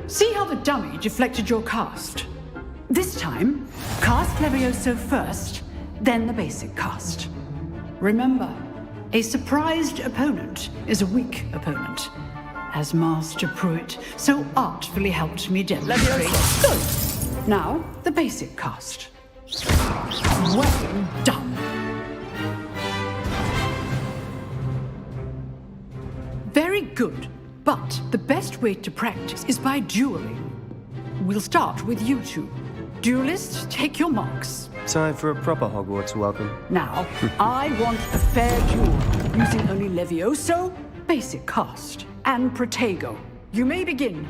See how the dummy deflected your cast? This time, cast Levioso first, then the basic cast. Remember, a surprised opponent is a weak opponent, as Master Pruitt so artfully helped me demonstrate. Good. Now, the basic cast. Well done. Very good, but the best way to practice is by dueling. We'll start with you two. Duelists, take your marks. Time for a proper Hogwarts welcome. Now, I want a fair duel, using only Levioso, basic cast, and Protego. You may begin.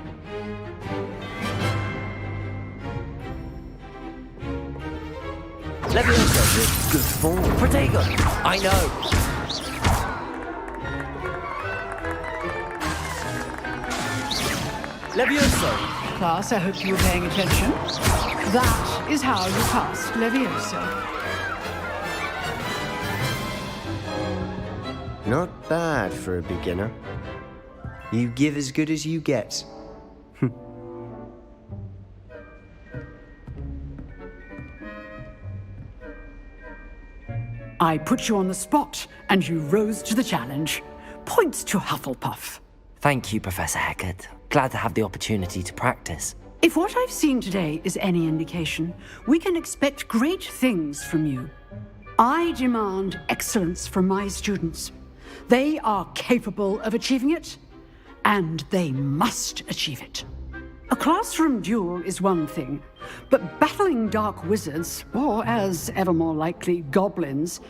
Levioso, good form. Protego, I know. Levioso. Class, I hope you were paying attention. That is how you cast Levioso. Not bad for a beginner. You give as good as you get. I put you on the spot, and you rose to the challenge. Points to Hufflepuff. Thank you, Professor Hecat. Glad to have the opportunity to practice. If what I've seen today is any indication, we can expect great things from you. I demand excellence from my students. They are capable of achieving it, and they must achieve it. A classroom duel is one thing, but battling dark wizards, or as ever more likely, goblins,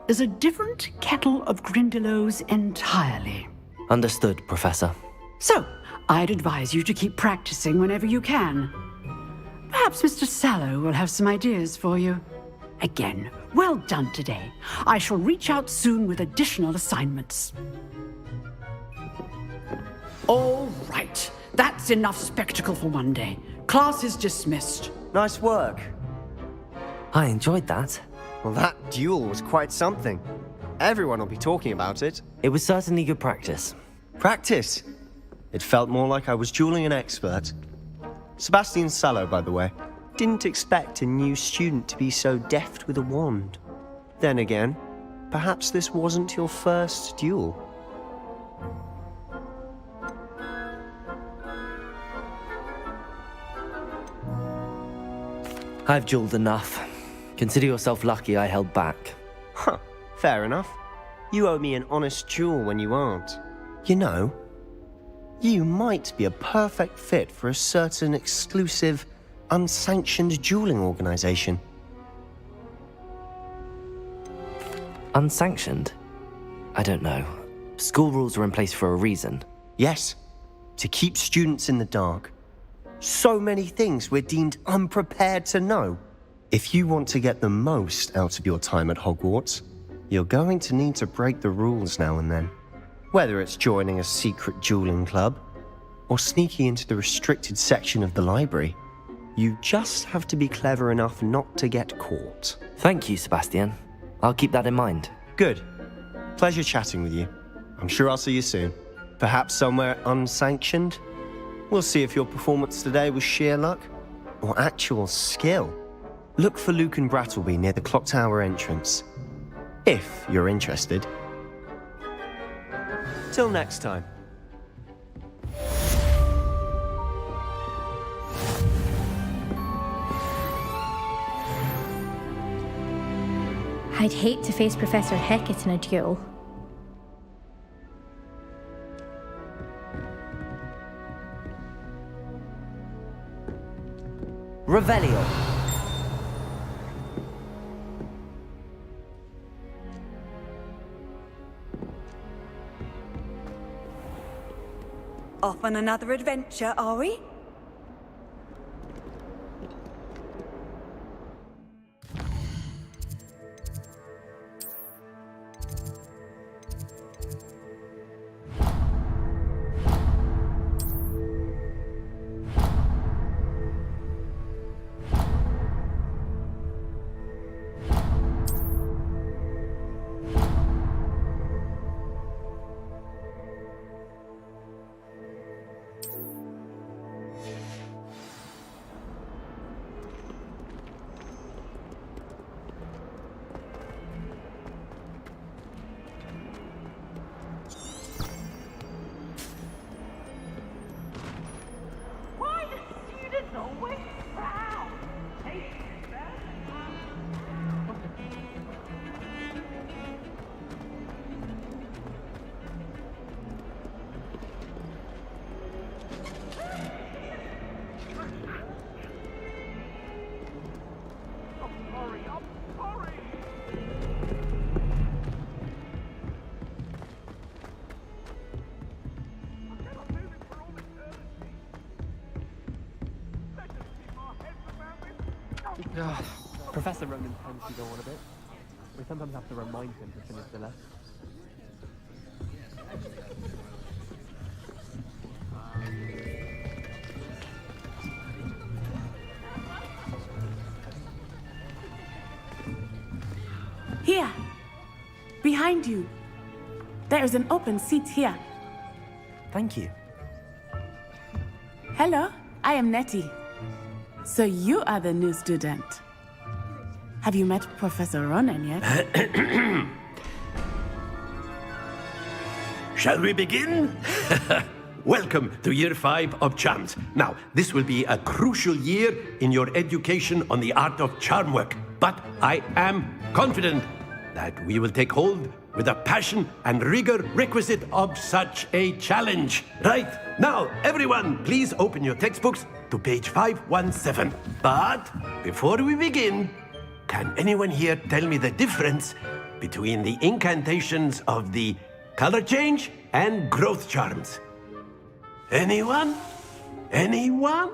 is a different kettle of Grindylows entirely. Understood, Professor. So, I'd advise you to keep practicing whenever you can. Perhaps Mr. Sallow will have some ideas for you. Again, well done today. I shall reach out soon with additional assignments. All right. That's enough spectacle for one day. Class is dismissed. Nice work. I enjoyed that. Well, that duel was quite something. Everyone will be talking about it. It was certainly good practice. Practice? It felt more like I was dueling an expert. Sebastian Sallow, by the way. Didn't expect a new student to be so deft with a wand. Then again, perhaps this wasn't your first duel. I've jeweled enough. Consider yourself lucky I held back. Huh, fair enough. You owe me an honest jewel when you aren't. You know, you might be a perfect fit for a certain exclusive, unsanctioned dueling organization. Unsanctioned? I don't know. School rules are in place for a reason. Yes, to keep students in the dark. So many things we're deemed unprepared to know. If you want to get the most out of your time at Hogwarts, you're going to need to break the rules now and then. Whether it's joining a secret dueling club, or sneaking into the restricted section of the library, you just have to be clever enough not to get caught. Thank you, Sebastian. I'll keep that in mind. Good. Pleasure chatting with you. I'm sure I'll see you soon. Perhaps somewhere unsanctioned? We'll see if your performance today was sheer luck or actual skill. Look for Luke and Brattleby near the clock tower entrance, if you're interested. Till next time. I'd hate to face Professor Hecat in a duel. Revelio. Off on another adventure, are we? Professor Ronan tends to go on a bit. We sometimes have to remind him to finish the lesson. Here! Behind you! There is an open seat here. Thank you. Hello, I am Nettie. So you are the new student. Have you met Professor Ronan yet? Shall we begin? Welcome to Year 5 of Charms. Now, this will be a crucial year in your education on the art of charm work. But I am confident that we will take hold with the passion and rigor requisite of such a challenge. Right, now, everyone, please open your textbooks to page 517. But before we begin, can anyone here tell me the difference between the incantations of the color change and growth charms? Anyone? Anyone?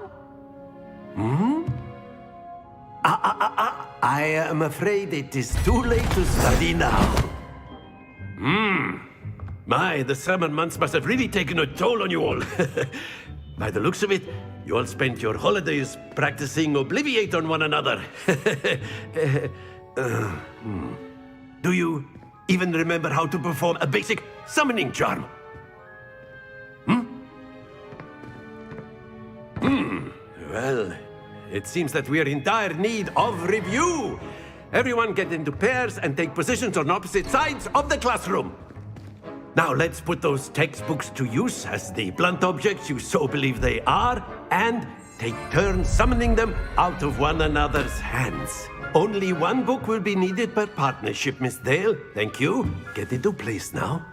I am afraid it is too late to study now. My, the summer months must have really taken a toll on you all. By the looks of it, you all spent your holidays practicing Obliviate on one another. Do you even remember how to perform a basic summoning charm? Well, it seems that we are in dire need of review. Everyone get into pairs and take positions on opposite sides of the classroom. Now let's put those textbooks to use as the blunt objects you so believe they are, and take turns summoning them out of one another's hands. Only one book will be needed per partnership, Miss Dale. Thank you. Get into place now.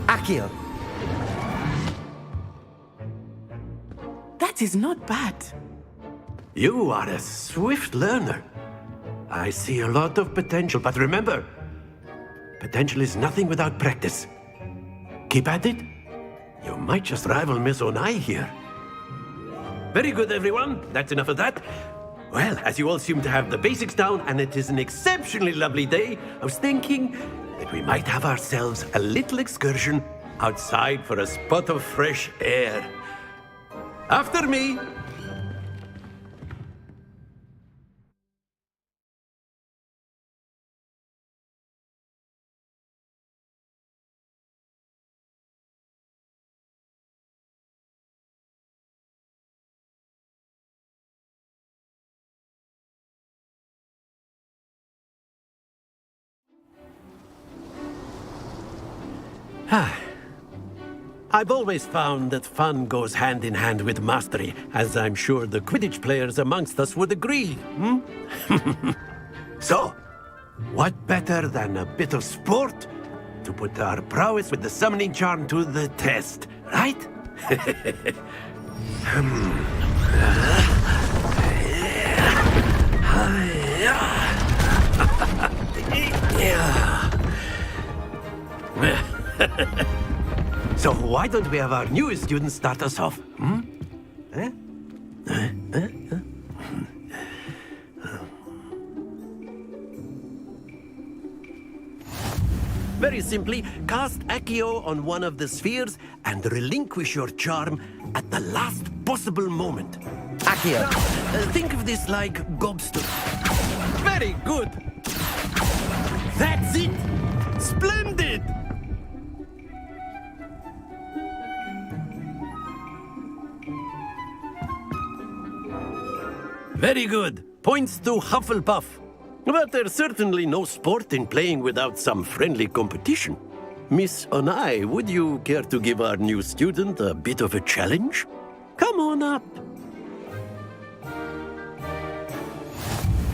Accio! That is not bad. You are a swift learner. I see a lot of potential, but remember, potential is nothing without practice. Keep at it. You might just rival Miss Onai here. Very good, everyone. That's enough of that. Well, as you all seem to have the basics down, and it is an exceptionally lovely day, I was thinking that we might have ourselves a little excursion outside for a spot of fresh air. After me. I've always found that fun goes hand in hand with mastery, as I'm sure the Quidditch players amongst us would agree, So, what better than a bit of sport to put our prowess with the summoning charm to the test, right? So why don't we have our newest student start us off? Very simply, cast Accio on one of the spheres and relinquish your charm at the last possible moment. Accio! Think of this like gobstone. Very good! That's it! Splendid! Very good. Points to Hufflepuff. But there's certainly no sport in playing without some friendly competition. Miss Onai, would you care to give our new student a bit of a challenge? Come on up.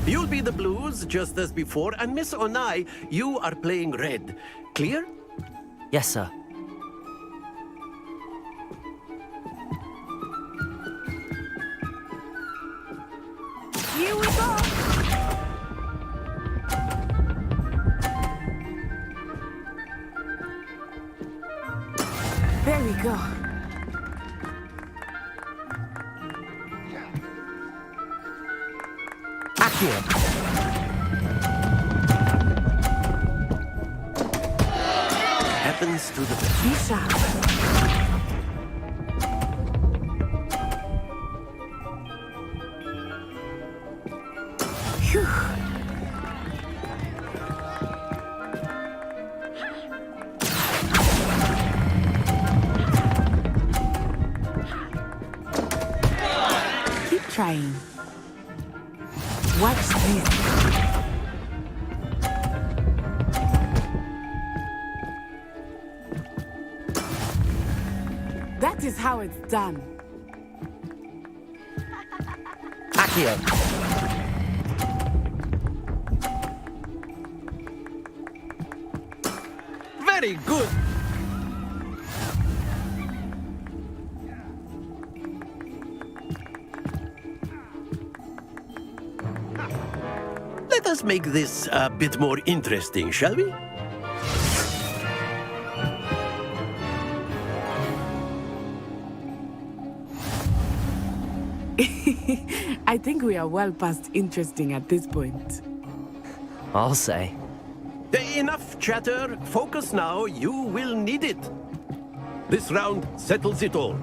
You'll be the blues, just as before, and Miss Onai, you are playing red. Clear? Yes, sir. Here we go! There we go. Accio! Happens to the best. Be sharp. Phew. Keep trying. Watch this. That is how it's done. Accio! Very good. Let us make this a bit more interesting, shall we? I think we are well past interesting at this point. I'll say. Enough chatter. Focus now. You will need it. This round settles it all.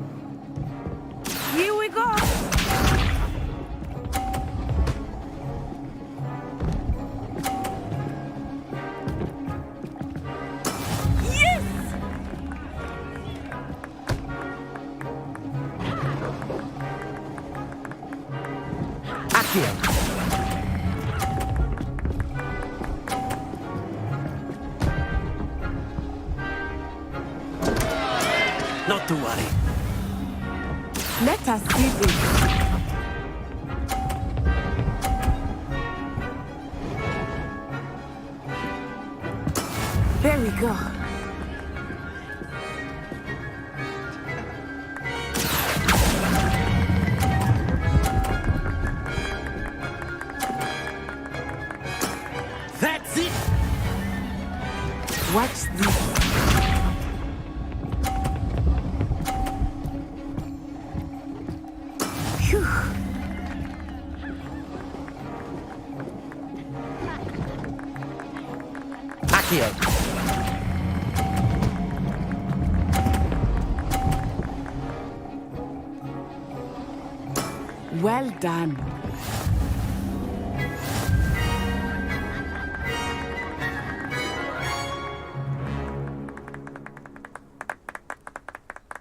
Here we go! Yes! Accio. Not to worry. Let us see this. There we go. That's it! Watch this. Phew. Accio. Well done.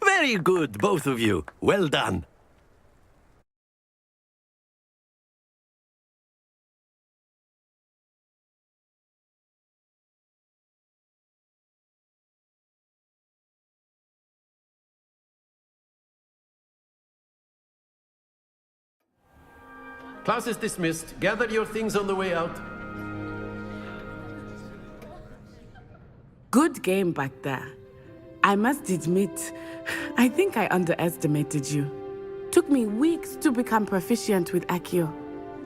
Very good, both of you. Well done. Class is dismissed. Gather your things on the way out. Good game back there. I must admit, I think I underestimated you. Took me weeks to become proficient with Accio.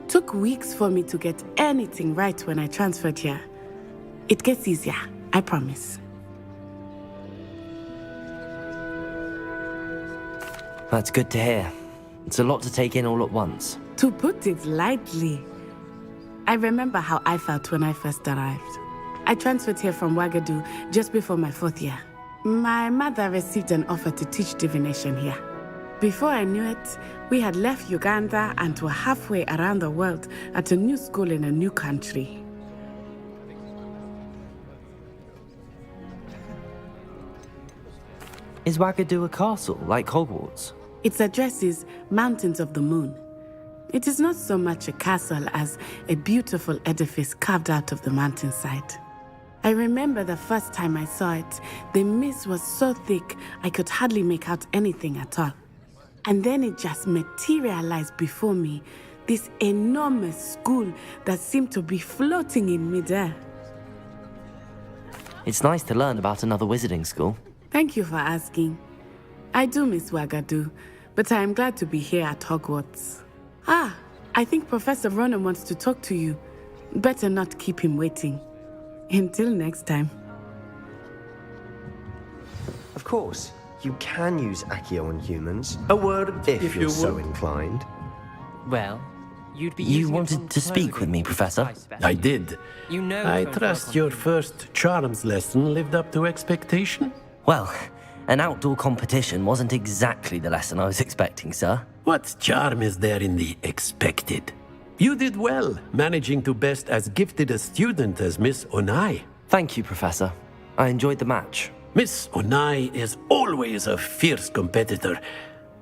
Took weeks for me to get anything right when I transferred here. It gets easier, I promise. That's good to hear. It's a lot to take in all at once. To put it lightly, I remember how I felt when I first arrived. I transferred here from Wagadu just before my 4th year. My mother received an offer to teach divination here. Before I knew it, we had left Uganda and were halfway around the world at a new school in a new country. Is Wagadu a castle, like Hogwarts? Its address is Mountains of the Moon. It is not so much a castle as a beautiful edifice carved out of the mountainside. I remember the first time I saw it, the mist was so thick I could hardly make out anything at all. And then it just materialized before me, this enormous school that seemed to be floating in midair. It's nice to learn about another wizarding school. Thank you for asking. I do miss Wagadu, but I am glad to be here at Hogwarts. Ah, I think Professor Ronan wants to talk to you. Better not keep him waiting. Until next time. Of course, you can use Accio on humans. A word, if you're you so would. inclined. Well, you'd be You using it wanted on to speak with clothing, me, Professor? I did. You know I don't trust work on your humans. first charms lesson lived up to expectation. Well, an outdoor competition wasn't exactly the lesson I was expecting, sir. What charm is there in the expected? You did well, managing to best as gifted a student as Miss Onai. Thank you, Professor. I enjoyed the match. Miss Onai is always a fierce competitor,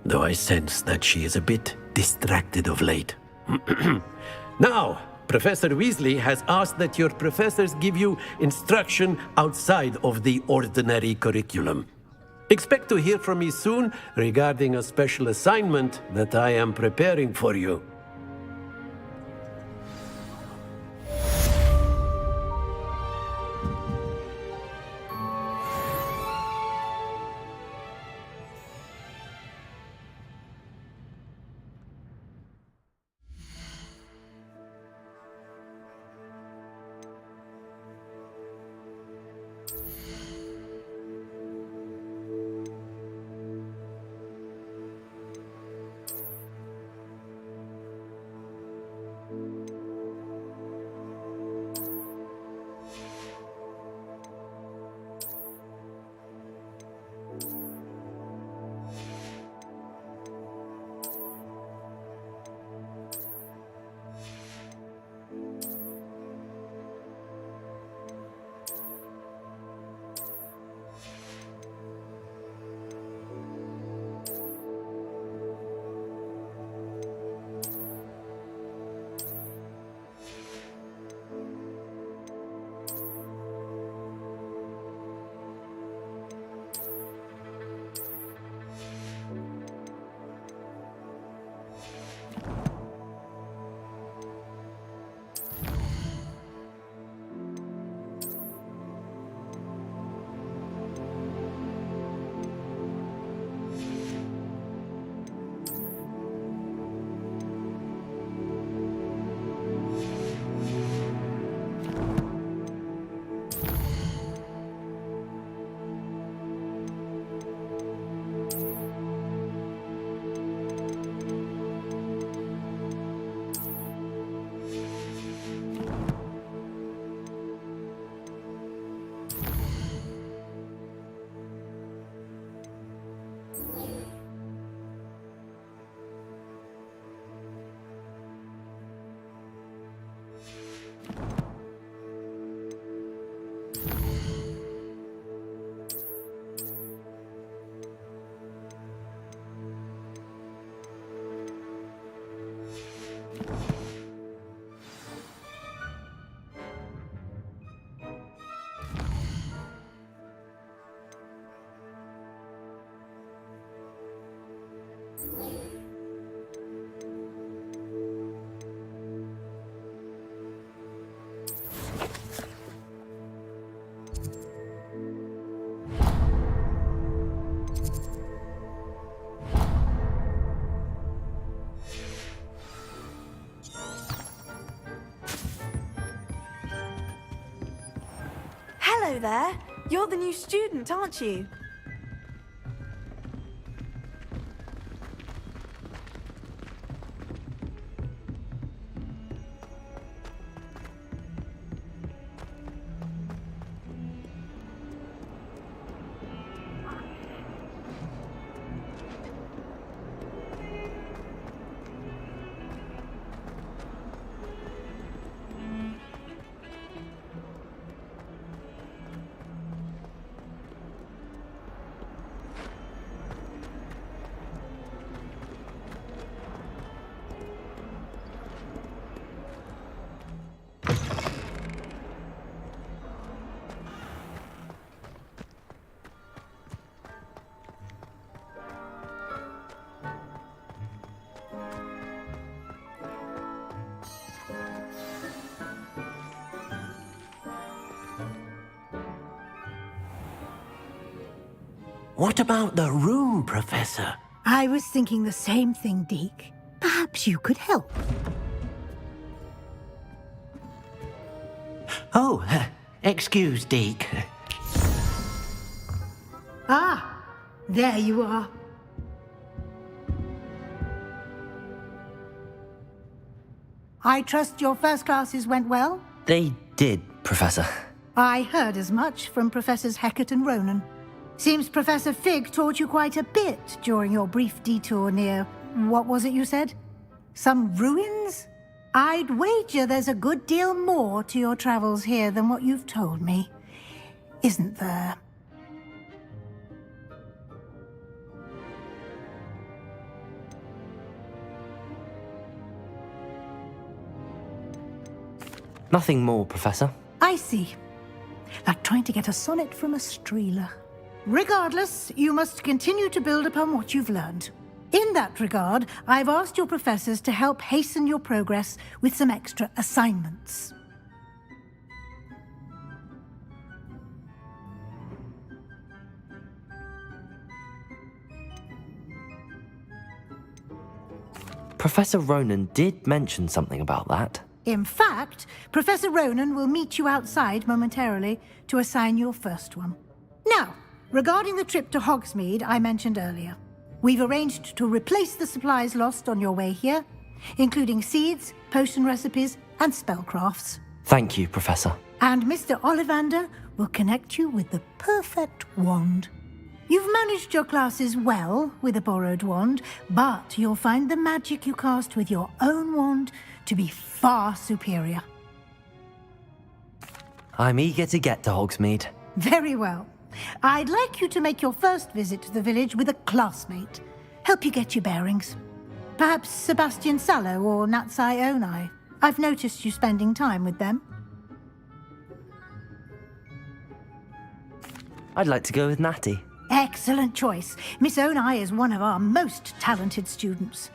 though I sense that she is a bit distracted of late. Now, Professor Weasley has asked that your professors give you instruction outside of the ordinary curriculum. Expect to hear from me soon regarding a special assignment that I am preparing for you. Hello there. You're the new student, aren't you? What about the room, Professor? I was thinking the same thing, Deke. Perhaps you could help. Oh, excuse, Deke. Ah, there you are. I trust your first classes went well? They did, Professor. I heard as much from Professors Hecat and Ronan. Seems Professor Fig taught you quite a bit during your brief detour near... what was it you said? Some ruins? I'd wager there's a good deal more to your travels here than what you've told me. Isn't there? Nothing more, Professor. I see. Like trying to get a sonnet from a streeler. Regardless, you must continue to build upon what you've learned. In that regard, I've asked your professors to help hasten your progress with some extra assignments. Professor Ronan did mention something about that. In fact, Professor Ronan will meet you outside momentarily to assign your first one. Now, regarding the trip to Hogsmeade I mentioned earlier, we've arranged to replace the supplies lost on your way here, including seeds, potion recipes, and spellcrafts. Thank you, Professor. And Mr. Ollivander will connect you with the perfect wand. You've managed your classes well with a borrowed wand, but you'll find the magic you cast with your own wand to be far superior. I'm eager to get to Hogsmeade. Very well. I'd like you to make your first visit to the village with a classmate. Help you get your bearings. Perhaps Sebastian Sallow or Natsai Onai. I've noticed you spending time with them. I'd like to go with Natty. Excellent choice. Miss Onai is one of our most talented students.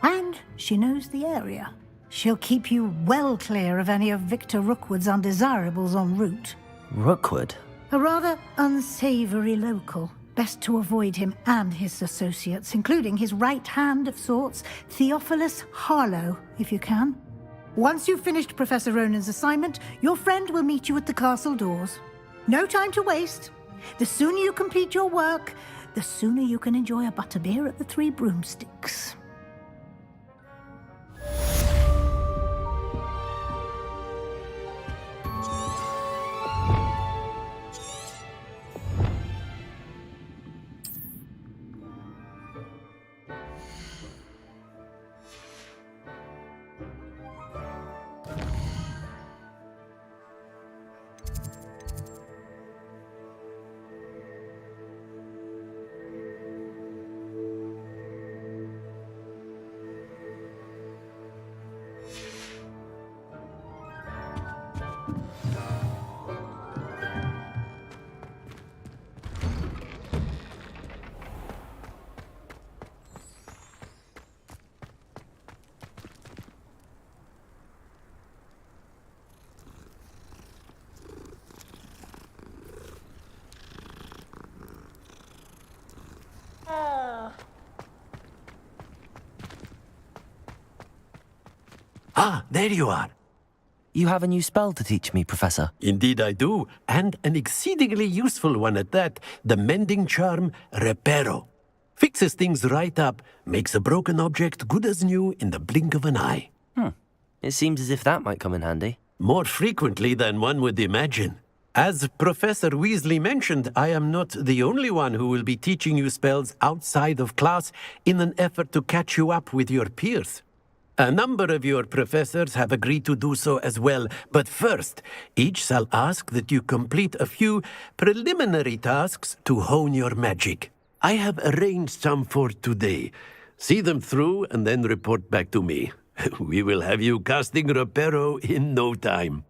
And she knows the area. She'll keep you well clear of any of Victor Rookwood's undesirables en route. Rookwood? A rather unsavory local. Best to avoid him and his associates, including his right hand of sorts, Theophilus Harlow, if you can. Once you've finished Professor Ronan's assignment, your friend will meet you at the castle doors. No time to waste. The sooner you complete your work, the sooner you can enjoy a butterbeer at the Three Broomsticks. Ah, there you are. You have a new spell to teach me, Professor. Indeed I do, and an exceedingly useful one at that. The mending charm, Reparo. Fixes things right up, makes a broken object good as new in the blink of an eye. It seems as if that might come in handy. More frequently than one would imagine. As Professor Weasley mentioned, I am not the only one who will be teaching you spells outside of class in an effort to catch you up with your peers. A number of your professors have agreed to do so as well, but first, each shall ask that you complete a few preliminary tasks to hone your magic. I have arranged some for today. See them through and then report back to me. We will have you casting Reparo in no time.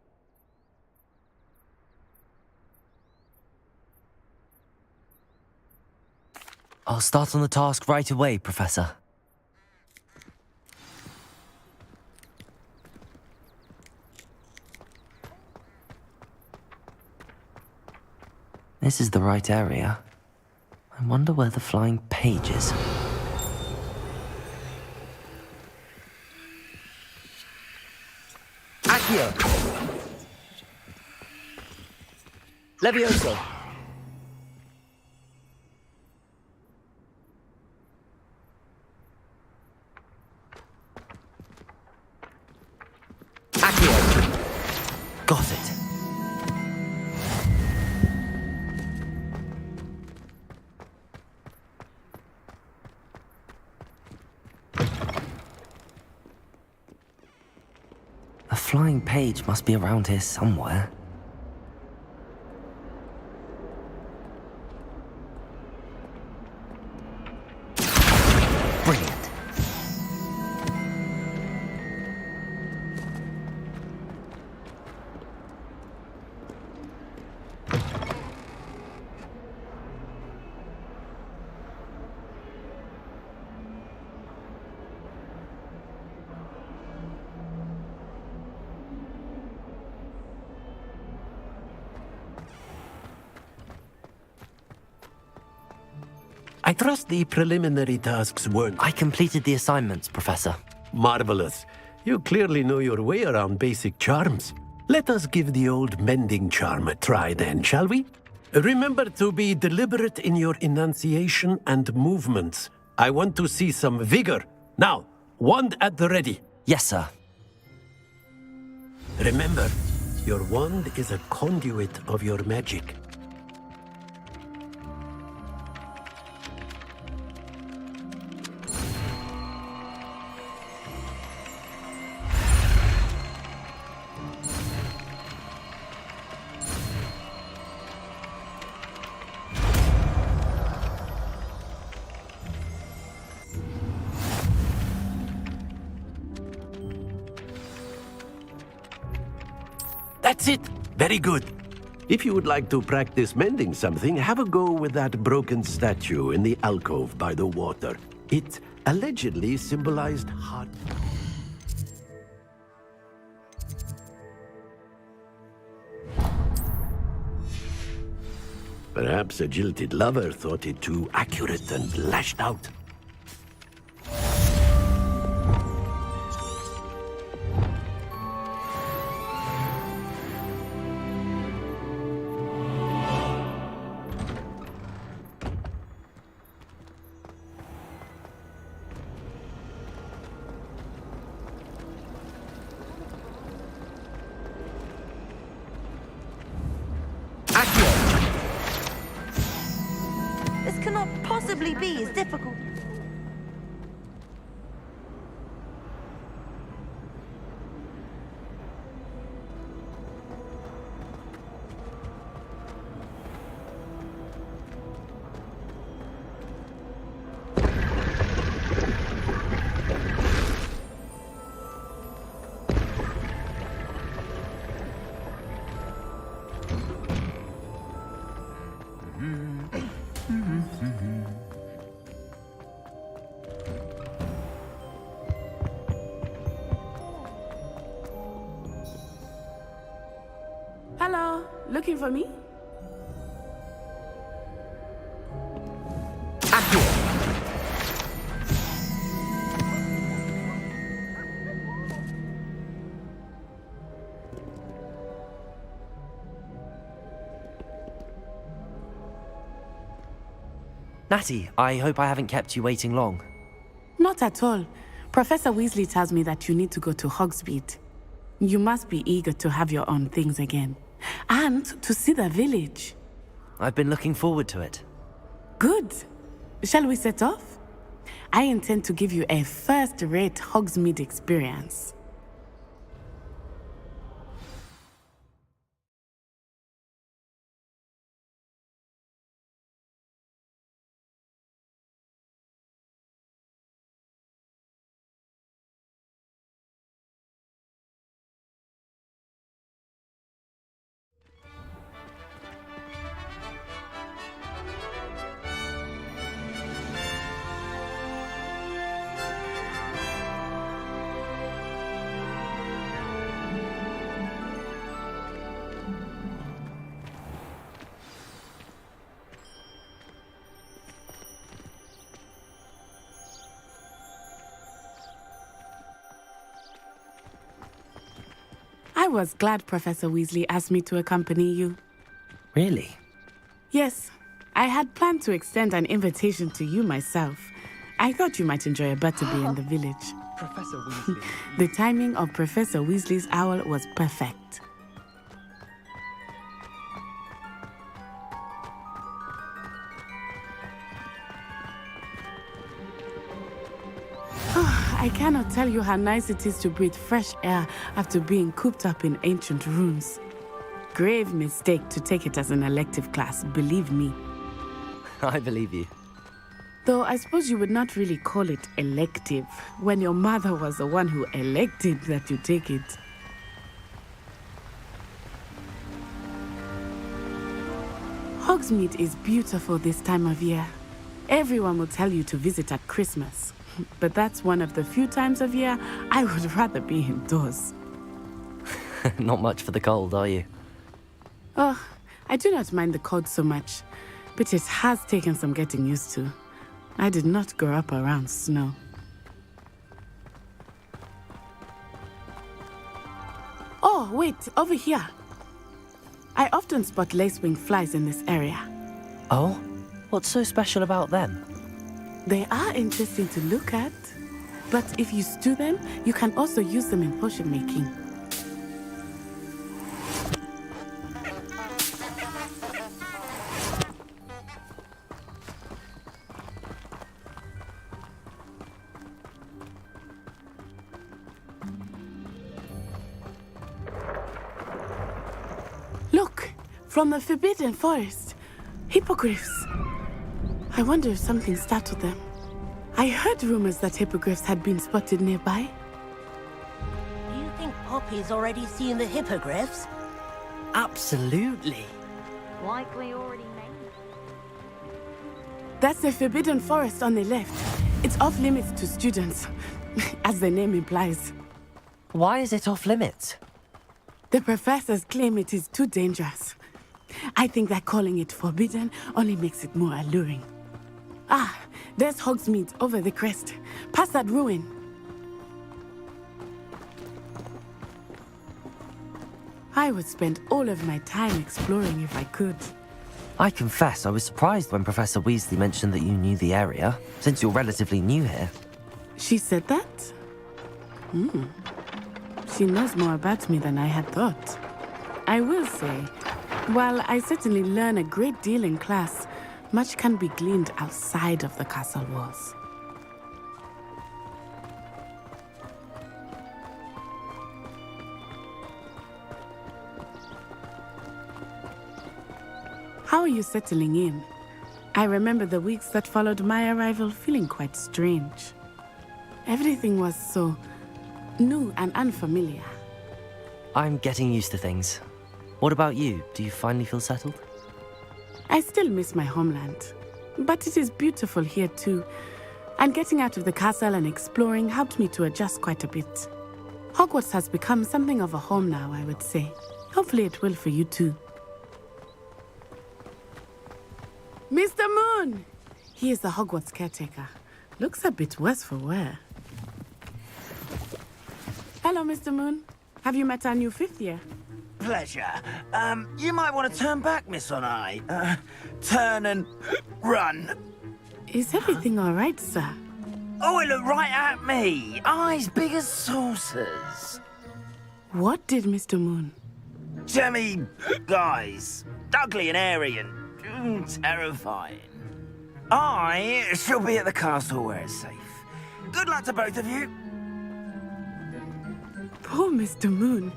I'll start on the task right away, Professor. This is the right area. I wonder where the flying page is. Accio! Levioso! Accio! Got it. A flying page must be around here somewhere. Brilliant. I trust the preliminary tasks weren't... I completed the assignments, Professor. Marvelous. You clearly know your way around basic charms. Let us give the old mending charm a try then, shall we? Remember to be deliberate in your enunciation and movements. I want to see some vigor. Now, wand at the ready. Yes, sir. Remember, your wand is a conduit of your magic. That's it! Very good. If you would like to practice mending something, have a go with that broken statue in the alcove by the water. It allegedly symbolized heart. Perhaps a jilted lover thought it too accurate and lashed out. This cannot possibly be as difficult. Hello, looking for me? Natty, I hope I haven't kept you waiting long. Not at all. Professor Weasley tells me that you need to go to Hogsmeade. You must be eager to have your own things again. And to see the village. I've been looking forward to it. Good. Shall we set off? I intend to give you a first-rate Hogsmeade experience. I was glad Professor Weasley asked me to accompany you. Really? Yes, I had planned to extend an invitation to you myself. I thought you might enjoy a butterbeer in the village. Professor Weasley. The timing of Professor Weasley's owl was perfect. I cannot tell you how nice it is to breathe fresh air after being cooped up in ancient rooms. Grave mistake to take it as an elective class, believe me. I believe you. Though I suppose you would not really call it elective when your mother was the one who elected that you take it. Hogsmeade is beautiful this time of year. Everyone will tell you to visit at Christmas. But that's one of the few times of year I would rather be indoors. Not much for the cold, are you? Oh, I do not mind the cold so much, but it has taken some getting used to. I did not grow up around snow. Oh, wait, over here. I often spot lacewing flies in this area. Oh? What's so special about them? They are interesting to look at, but if you stew them, you can also use them in potion making. Look, from the Forbidden Forest, hippogriffs. I wonder if something startled them. I heard rumors that hippogriffs had been spotted nearby. Do you think Poppy's already seen the hippogriffs? Absolutely. Likely already made. That's the Forbidden Forest on the left. It's off limits to students, as the name implies. Why is it off limits? The professors claim it is too dangerous. I think that calling it forbidden only makes it more alluring. Ah, there's Hogsmeade over the crest, past that ruin. I would spend all of my time exploring if I could. I confess I was surprised when Professor Weasley mentioned that you knew the area, since you're relatively new here. She said that? She knows more about me than I had thought. I will say, while I certainly learn a great deal in class, much can be gleaned outside of the castle walls. How are you settling in? I remember the weeks that followed my arrival feeling quite strange. Everything was so new and unfamiliar. I'm getting used to things. What about you? Do you finally feel settled? I still miss my homeland, but it is beautiful here too. And getting out of the castle and exploring helped me to adjust quite a bit. Hogwarts has become something of a home now, I would say. Hopefully it will for you too. Mr. Moon! He is the Hogwarts caretaker. Looks a bit worse for wear. Hello, Mr. Moon. Have you met our new fifth year? Pleasure. You might want to turn back, Miss Onai. Turn and run. Is everything all right, sir? Oh, it looked right at me. Eyes big as saucers. What did Mr. Moon? Jemmy, guys. Ugly and airy and terrifying. I shall be at the castle where it's safe. Good luck to both of you. Poor Mr. Moon.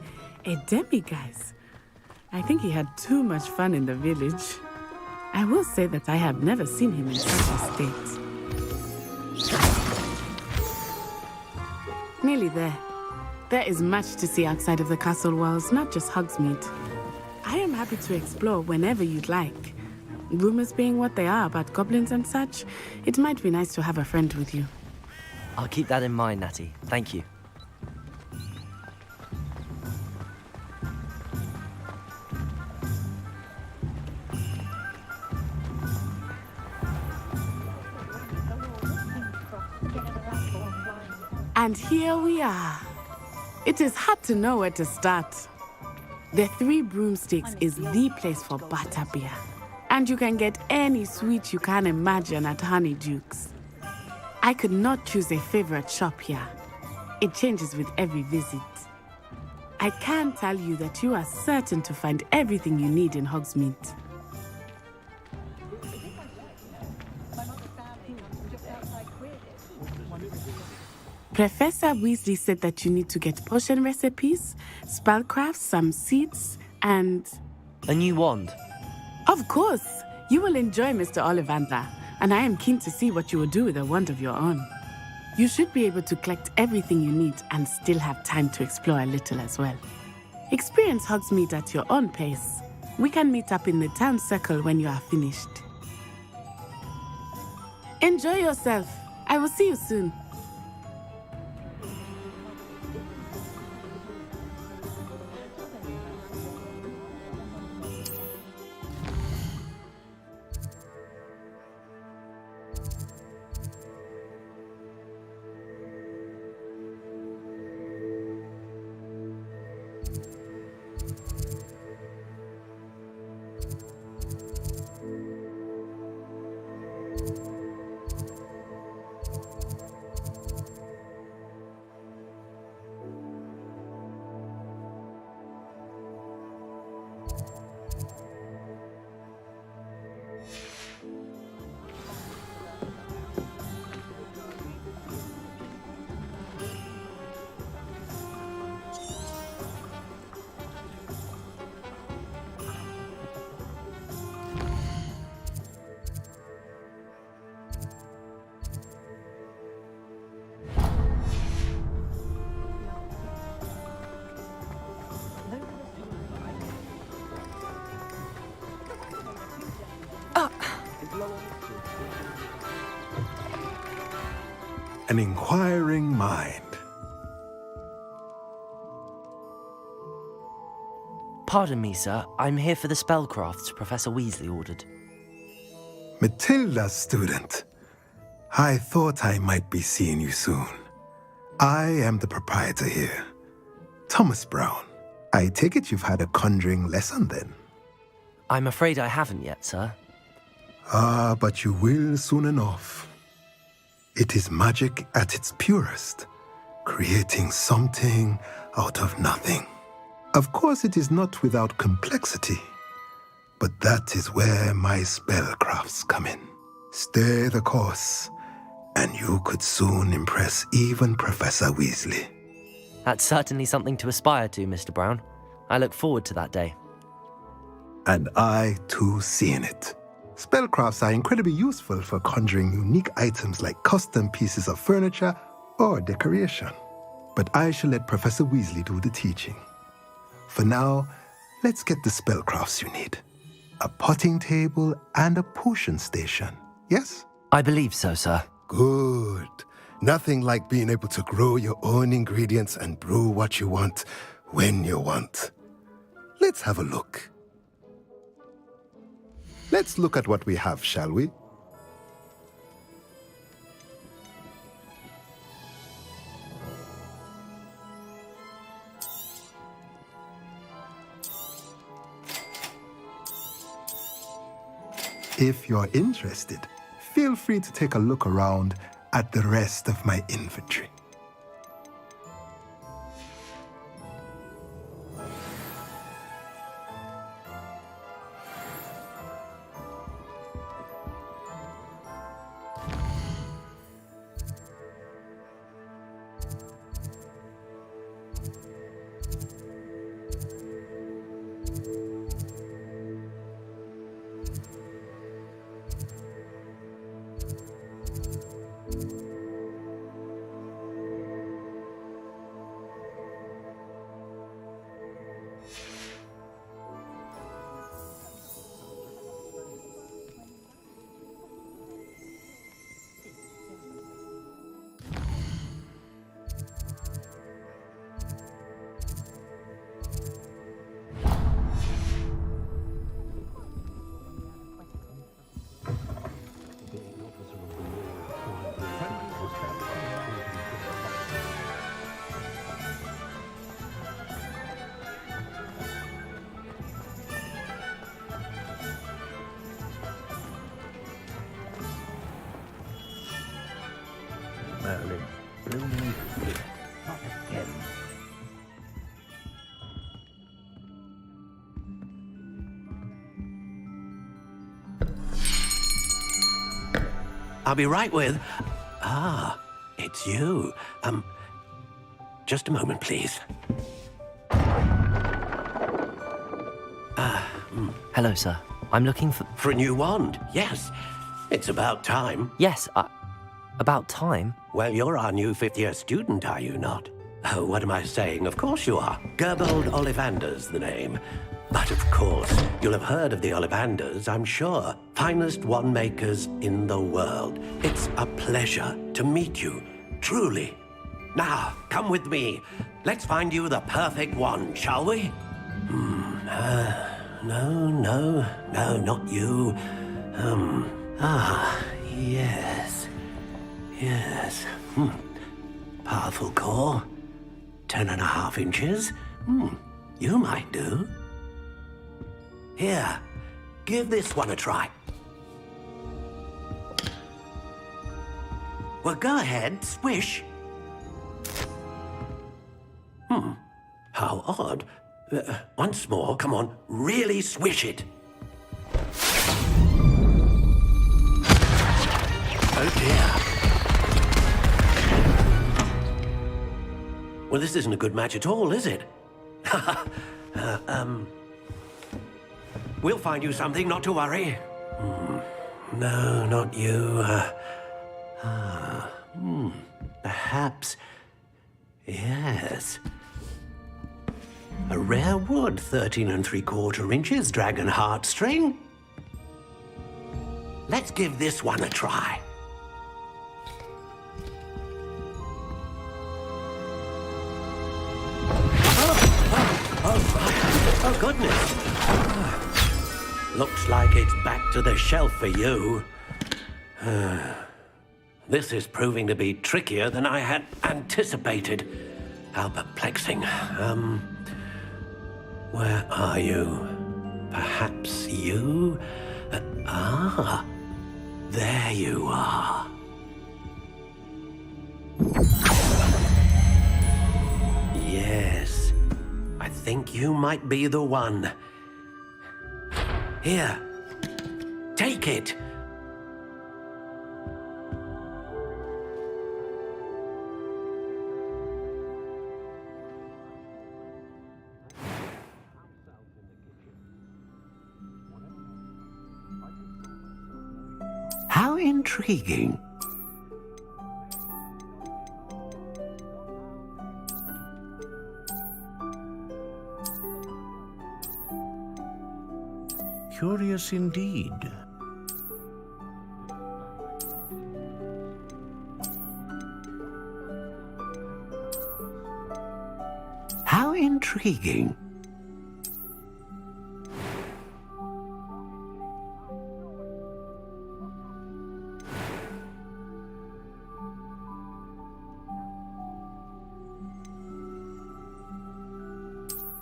A demiguise. I think he had too much fun in the village. I will say that I have never seen him in such a state. Nearly there. There is much to see outside of the castle walls, not just Hogsmeade. I am happy to explore whenever you'd like. Rumors being what they are about goblins and such, it might be nice to have a friend with you. I'll keep that in mind, Natty. Thank you. And here we are. It is hard to know where to start. The Three Broomsticks is the place for butterbeer. And you can get any sweet you can imagine at Honeydukes. I could not choose a favorite shop here. It changes with every visit. I can tell you that you are certain to find everything you need in Hogsmeade. Professor Weasley said that you need to get potion recipes, spellcrafts, some seeds, and... A new wand. Of course! You will enjoy Mr. Ollivander, and I am keen to see what you will do with a wand of your own. You should be able to collect everything you need and still have time to explore a little as well. Experience Hogsmeade at your own pace. We can meet up in the town circle when you are finished. Enjoy yourself. I will see you soon. An inquiring mind. Pardon me, sir. I'm here for the spellcrafts Professor Weasley ordered. Matilda's student. I thought I might be seeing you soon. I am the proprietor here, Thomas Brown. I take it you've had a conjuring lesson then? I'm afraid I haven't yet, sir. Ah, but you will soon enough. It is magic at its purest, creating something out of nothing. Of course, it is not without complexity, but that is where my spellcrafts come in. Stay the course, and you could soon impress even Professor Weasley. That's certainly something to aspire to, Mr. Brown. I look forward to that day. And I, too, seeing it. Spellcrafts are incredibly useful for conjuring unique items like custom pieces of furniture or decoration. But I shall let Professor Weasley do the teaching. For now, let's get the spellcrafts you need. A potting table and a potion station, yes? I believe so, sir. Good. Nothing like being able to grow your own ingredients and brew what you want when you want. Let's have a look. Let's look at what we have, shall we? If you're interested, feel free to take a look around at the rest of my inventory. Merlin, blooming feet, not again. I'll be right with... Ah, it's you. Just a moment, please. Hello, sir. I'm looking for... For a new wand, yes. It's about time. Yes, about time? Well, you're our new fifth-year student, are you not? Oh, what am I saying? Of course you are. Gerbold Ollivander's the name. But of course, you'll have heard of the Ollivanders, I'm sure. Finest wand makers in the world. It's a pleasure to meet you, truly. Now, come with me. Let's find you the perfect wand, shall we? No, not you. Yes. Powerful core. 10.5 inches. You might do. Here, give this one a try. Well, go ahead, swish. How odd. Once more, come on, really swish it. Oh dear. Well, this isn't a good match at all, is it? We'll find you something, not to worry. No, not you. Perhaps... Yes. A rare wood, 13 3/4 inches, dragon heartstring. Let's give this one a try. Oh, goodness. Looks like it's back to the shelf for you. This is proving to be trickier than I had anticipated. How perplexing. Where are you? Perhaps you? There you are. Yes, I think you might be the one. Here, take it. How intriguing. Curious indeed. How intriguing.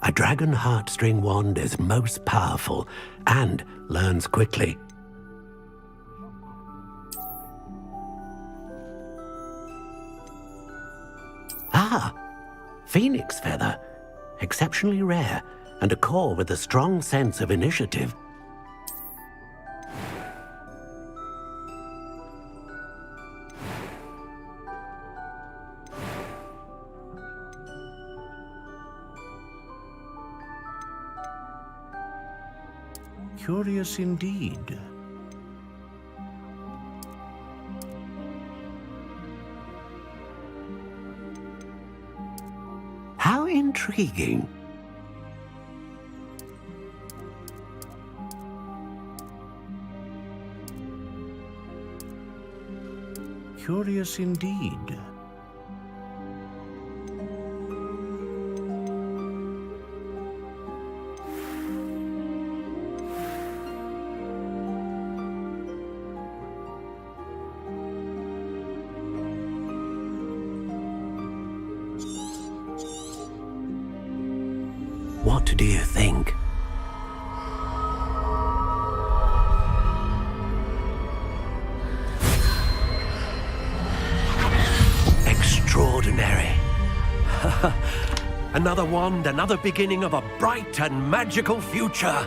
A dragon heartstring wand is most powerful and learns quickly. Ah, phoenix feather. Exceptionally rare, and a core with a strong sense of initiative. Curious indeed. How intriguing. Curious indeed. What do you think? Extraordinary. Another wand, another beginning of a bright and magical future.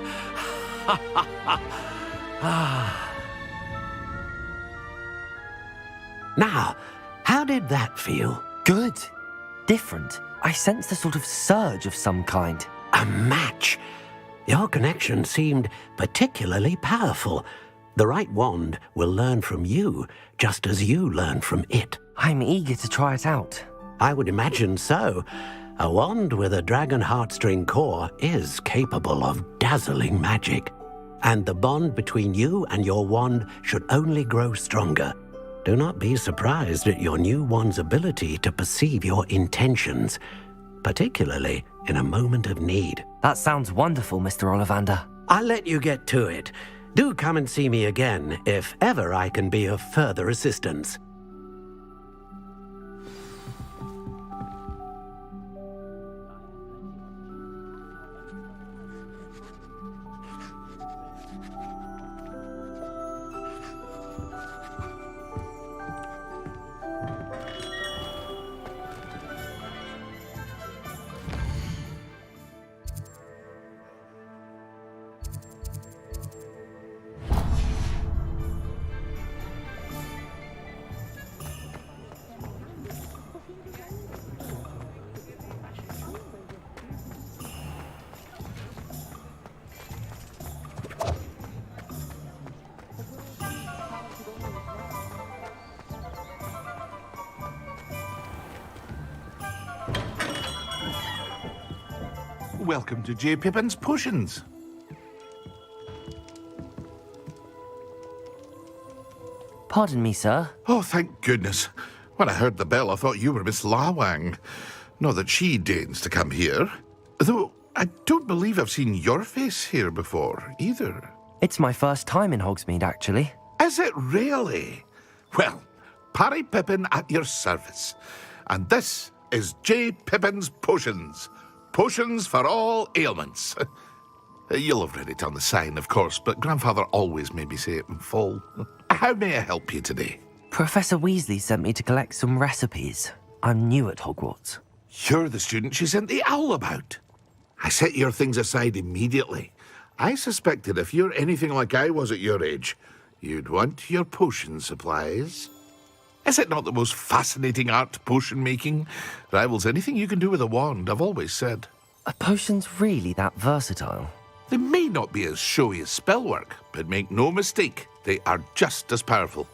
Now, how did that feel? Good. Different. I sensed a sort of surge of some kind. A match. Your connection seemed particularly powerful. The right wand will learn from you, just as you learn from it. I'm eager to try it out. I would imagine so. A wand with a dragon heartstring core is capable of dazzling magic. And the bond between you and your wand should only grow stronger. Do not be surprised at your new wand's ability to perceive your intentions, particularly in a moment of need. That sounds wonderful, Mr. Ollivander. I'll let you get to it. Do come and see me again if ever I can be of further assistance. Welcome to J. Pippin's Potions. Pardon me, sir. Oh, thank goodness. When I heard the bell, I thought you were Miss Lawang. Not that she deigns to come here. Though I don't believe I've seen your face here before, either. It's my first time in Hogsmeade, actually. Is it really? Well, Parry Pippin at your service. And this is J. Pippin's Potions. Potions for all ailments. You'll have read it on the sign, of course, but Grandfather always made me say it in full. How may I help you today? Professor Weasley sent me to collect some recipes. I'm new at Hogwarts. You're the student she sent the owl about. I set your things aside immediately. I suspected if you're anything like I was at your age, you'd want your potion supplies. Is it not the most fascinating art, potion making? Rivals anything you can do with a wand, I've always said. Are potions really that versatile? They may not be as showy as spellwork, but make no mistake, they are just as powerful.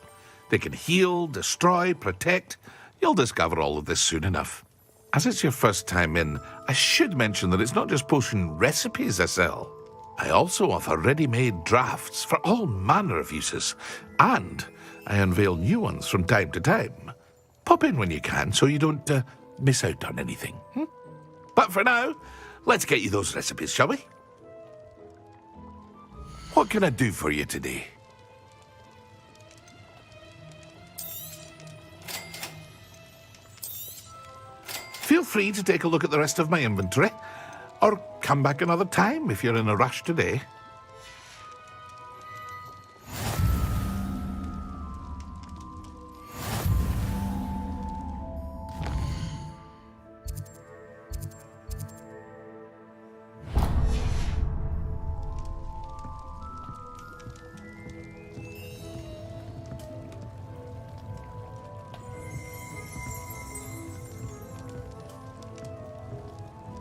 They can heal, destroy, protect. You'll discover all of this soon enough. As it's your first time in, I should mention that it's not just potion recipes I sell. I also offer ready-made drafts for all manner of uses, and I unveil new ones from time to time. Pop in when you can so you don't miss out on anything. But for now, let's get you those recipes, shall we? What can I do for you today? Feel free to take a look at the rest of my inventory, or come back another time if you're in a rush today.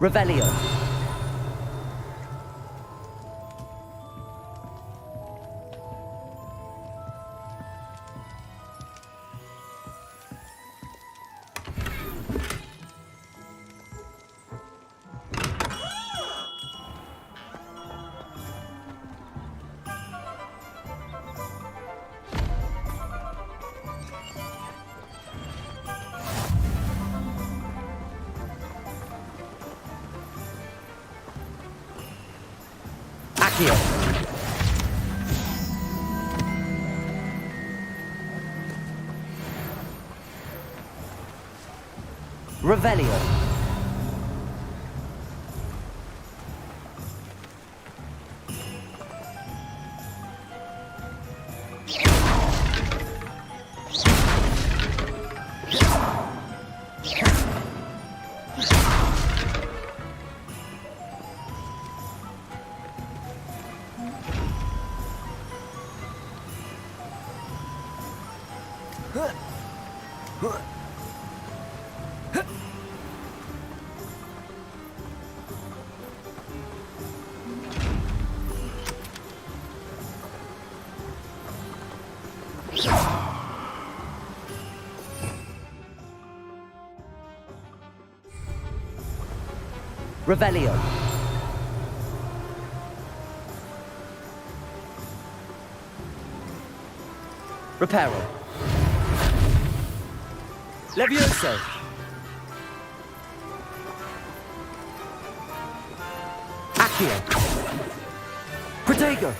Revelio. Accio. Revelio. Revelio. Reparo. Levioso. Accio. Protego.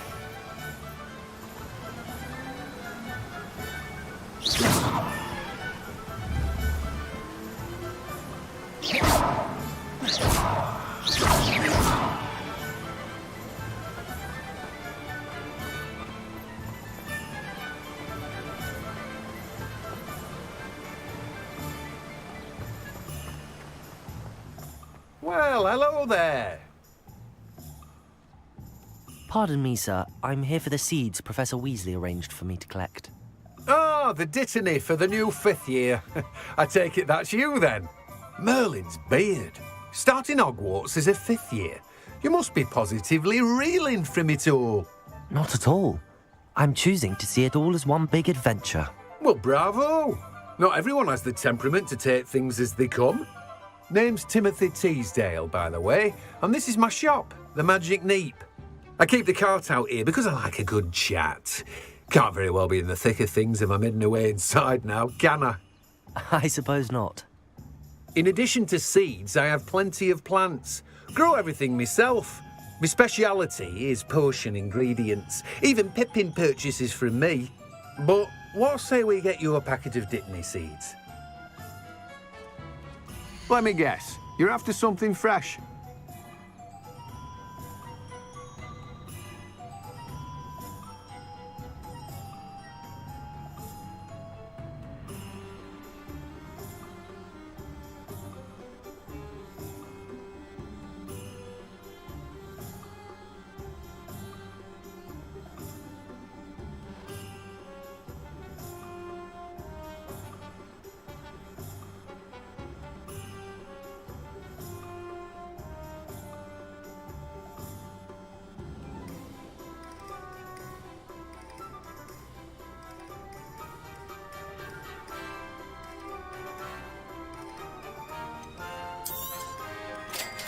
Well, hello there. Pardon me, sir. I'm here for the seeds Professor Weasley arranged for me to collect. Oh, the dittany for the new 5th year. I take it that's you, then. Merlin's beard. Starting Hogwarts as a 5th year. You must be positively reeling from it all. Not at all. I'm choosing to see it all as one big adventure. Well, bravo. Not everyone has the temperament to take things as they come. Name's Timothy Teasdale, by the way, and this is my shop, the Magic Neep. I keep the cart out here because I like a good chat. Can't very well be in the thick of things if I'm hidden away inside now, can I? I suppose not. In addition to seeds, I have plenty of plants. Grow everything myself. My speciality is potion ingredients. Even Pippin purchases from me. But what say we get you a packet of Dittany seeds? Let me guess. You're after something fresh.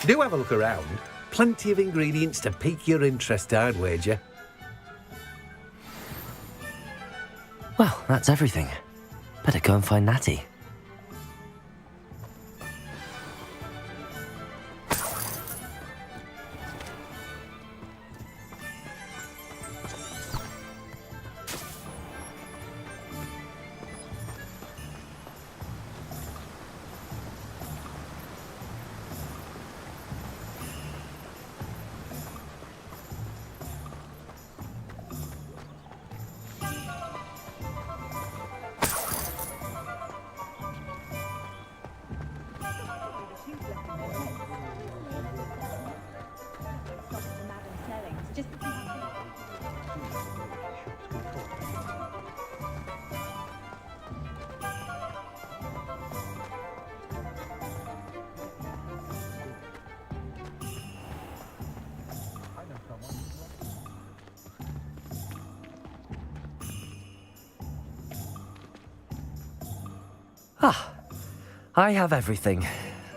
Do have a look around. Plenty of ingredients to pique your interest, I'd wager. Well, that's everything. Better go and find Natty. I have everything.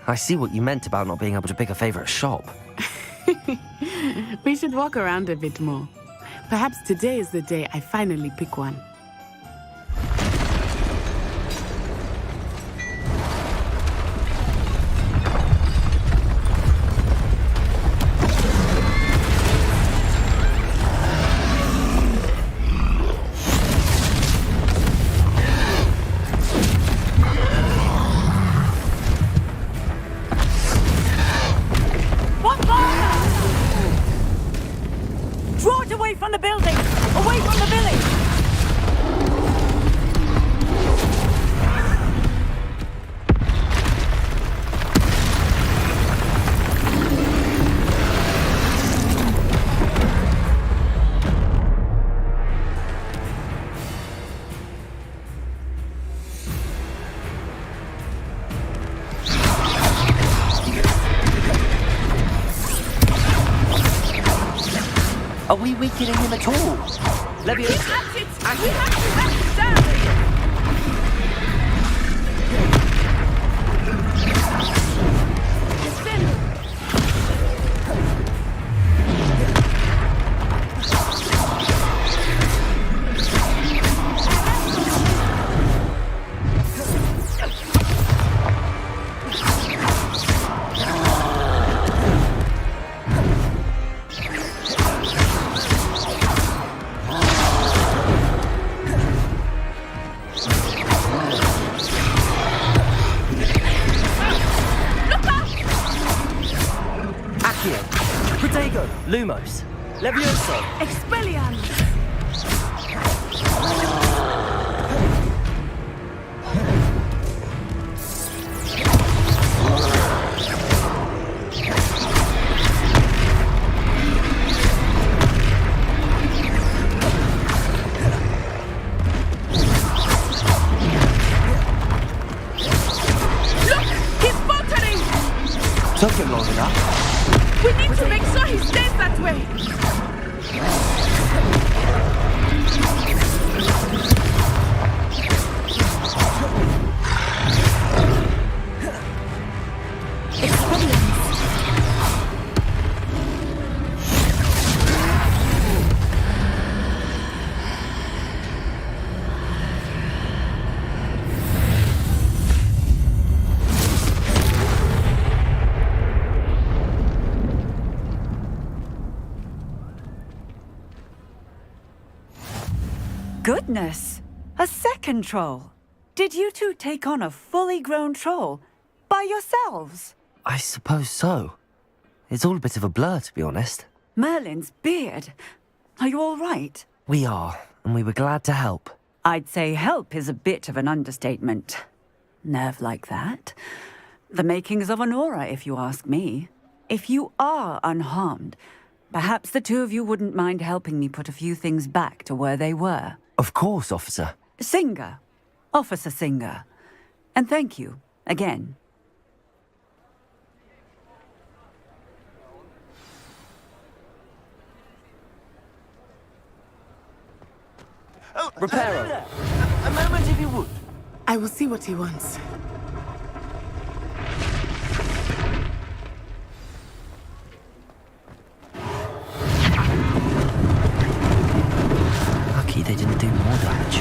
I see what you meant about not being able to pick a favorite shop. We should walk around a bit more. Perhaps today is the day I finally pick one. Draw it away from the building! Away from the village! Are we weakening him at all? Leviosa! Lumos! Levioso! Expelliarmus! Look! He's faltering! Took him long enough. We need to make sure he stays that way! Goodness! A second troll! Did you two take on a fully grown troll by yourselves? I suppose so. It's all a bit of a blur, to be honest. Merlin's beard. Are you all right? We are, and we were glad to help. I'd say help is a bit of an understatement. Nerve like that. The makings of an aura, if you ask me. If you are unharmed, perhaps the two of you wouldn't mind helping me put a few things back to where they were. Of course, officer. Singer. Officer Singer. And thank you, again. Oh, Reparo! A moment if you would. I will see what he wants. Lucky they didn't do more damage.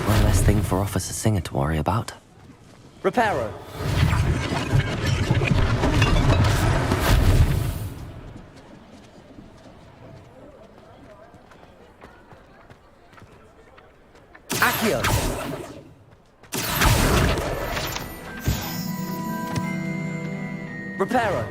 One less thing for Officer Singer to worry about. Reparo. Accio. Reparo.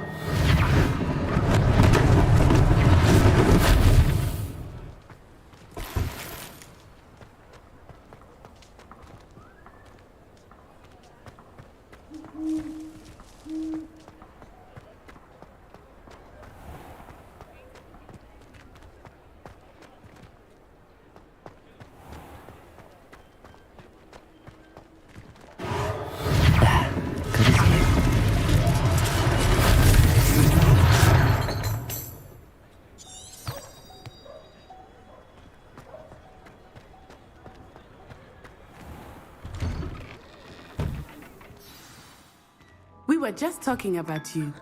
were just talking about you.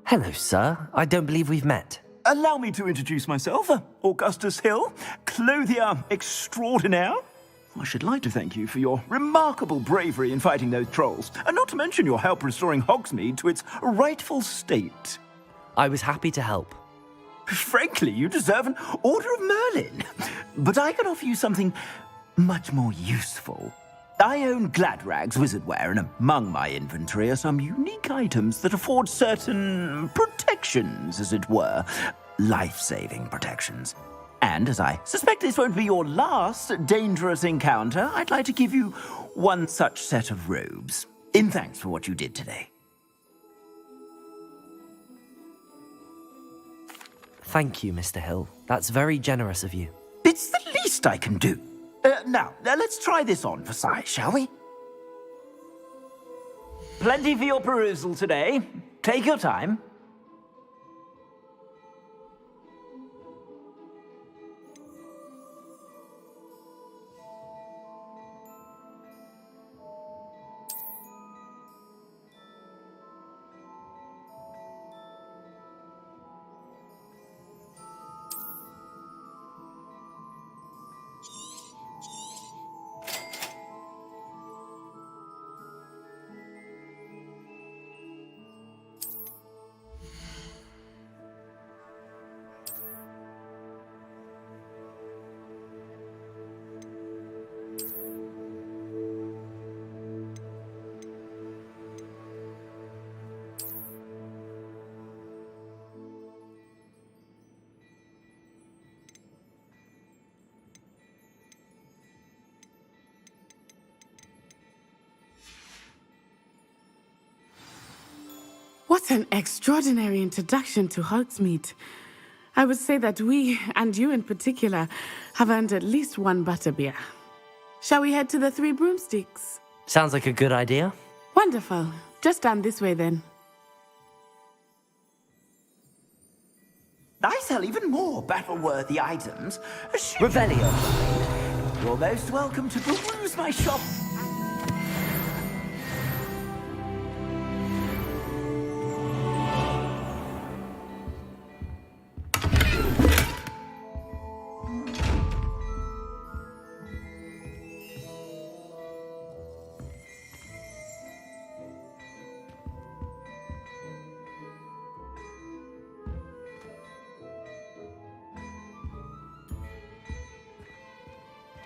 Hello, sir. I don't believe we've met. Allow me to introduce myself, Augustus Hill, clothier extraordinaire. I should like to thank you for your remarkable bravery in fighting those trolls, and not to mention your help restoring Hogsmeade to its rightful state. I was happy to help. Frankly, you deserve an Order of Merlin. But I can offer you something much more useful. I own Gladrag's wizardware, and among my inventory are some unique items that afford certain protections, as it were. Life-saving protections. And as I suspect this won't be your last dangerous encounter, I'd like to give you one such set of robes, in thanks for what you did today. Thank you, Mr. Hill. That's very generous of you. It's the least I can do. Now, let's try this on for size, shall we? Plenty for your perusal today. Take your time. What an extraordinary introduction to Hogsmeade. I would say that we, and you in particular, have earned at least one butterbeer. Shall we head to the Three Broomsticks? Sounds like a good idea. Wonderful. Just down this way then. I sell even more battle-worthy items. Revelio. You're most welcome to peruse my shop.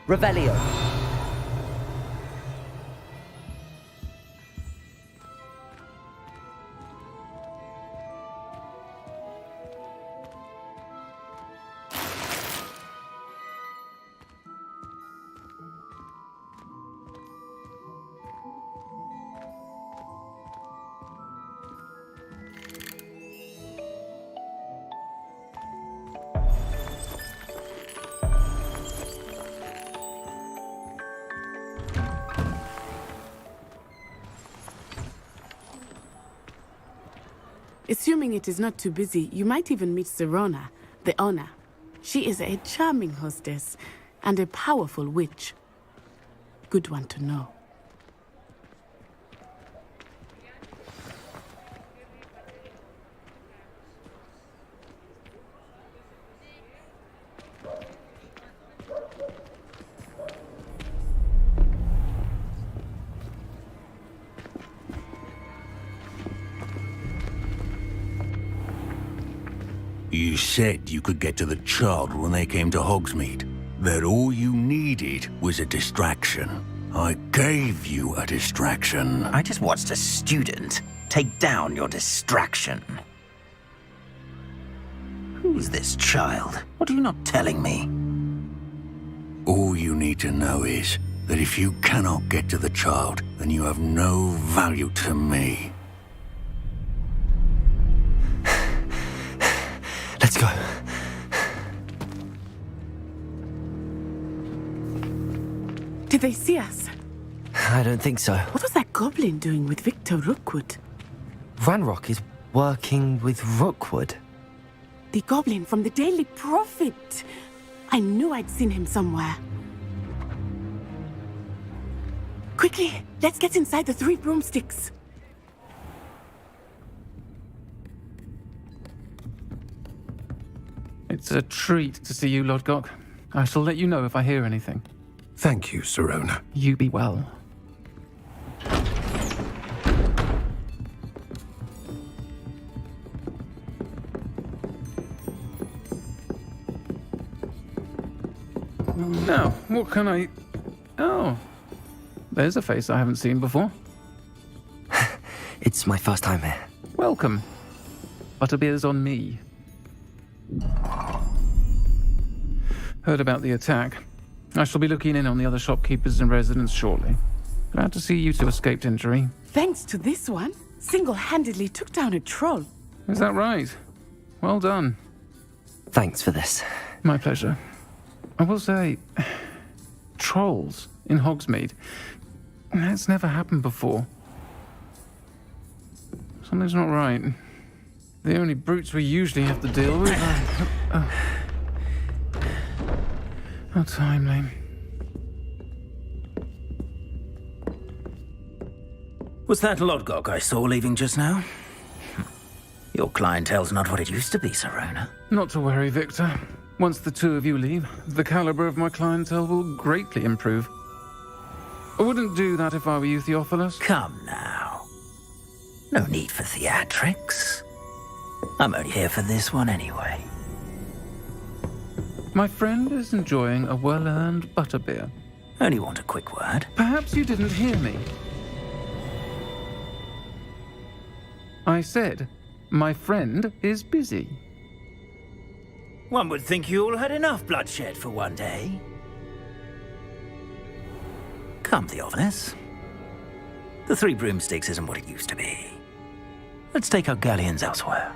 Revelio. Assuming it is not too busy, you might even meet Sirona, the owner. She is a charming hostess and a powerful witch. Good one to know. You said you could get to the child when they came to Hogsmeade. That all you needed was a distraction. I gave you a distraction. I just watched a student take down your distraction. Who's this child? What are you not telling me? All you need to know is that if you cannot get to the child, then you have no value to me. Let's go. Did they see us? I don't think so. What was that goblin doing with Victor Rookwood? Ranrock is working with Rookwood. The goblin from the Daily Prophet. I knew I'd seen him somewhere. Quickly, let's get inside the 3 broomsticks. It's a treat to see you, Lodgok. I shall let you know if I hear anything. Thank you, Sirona. You be well. Now, what can I... Oh, there's a face I haven't seen before. It's my first time here. Welcome. Butterbeer's on me. Heard about the attack. I shall be looking in on the other shopkeepers and residents shortly. Glad to see you two escaped injury. Thanks to this one, single-handedly took down a troll. Is that right? Well done. Thanks for this. My pleasure. I will say, trolls in Hogsmeade. That's never happened before. Something's not right. The only brutes we usually have to deal with are... How timely. Was that Lodgok I saw leaving just now? Your clientele's not what it used to be, Sirona. Not to worry, Victor. Once the two of you leave, the caliber of my clientele will greatly improve. I wouldn't do that if I were you, Theophilus. Come now. No need for theatrics. I'm only here for this one anyway. My friend is enjoying a well-earned butterbeer. Only want a quick word. Perhaps you didn't hear me. I said, my friend is busy. One would think you all had enough bloodshed for one day. Come, Theophilus. The 3 broomsticks isn't what it used to be. Let's take our galleons elsewhere.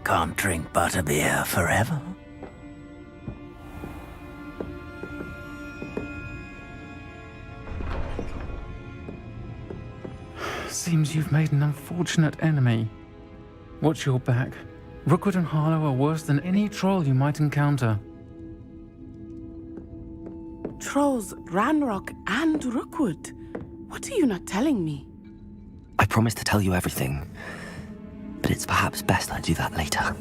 Can't drink butterbeer forever. Seems you've made an unfortunate enemy. Watch your back. Rookwood and Harlow are worse than any troll you might encounter. Trolls, Ranrock, and Rookwood. What are you not telling me? I promised to tell you everything, but it's perhaps best I do that later.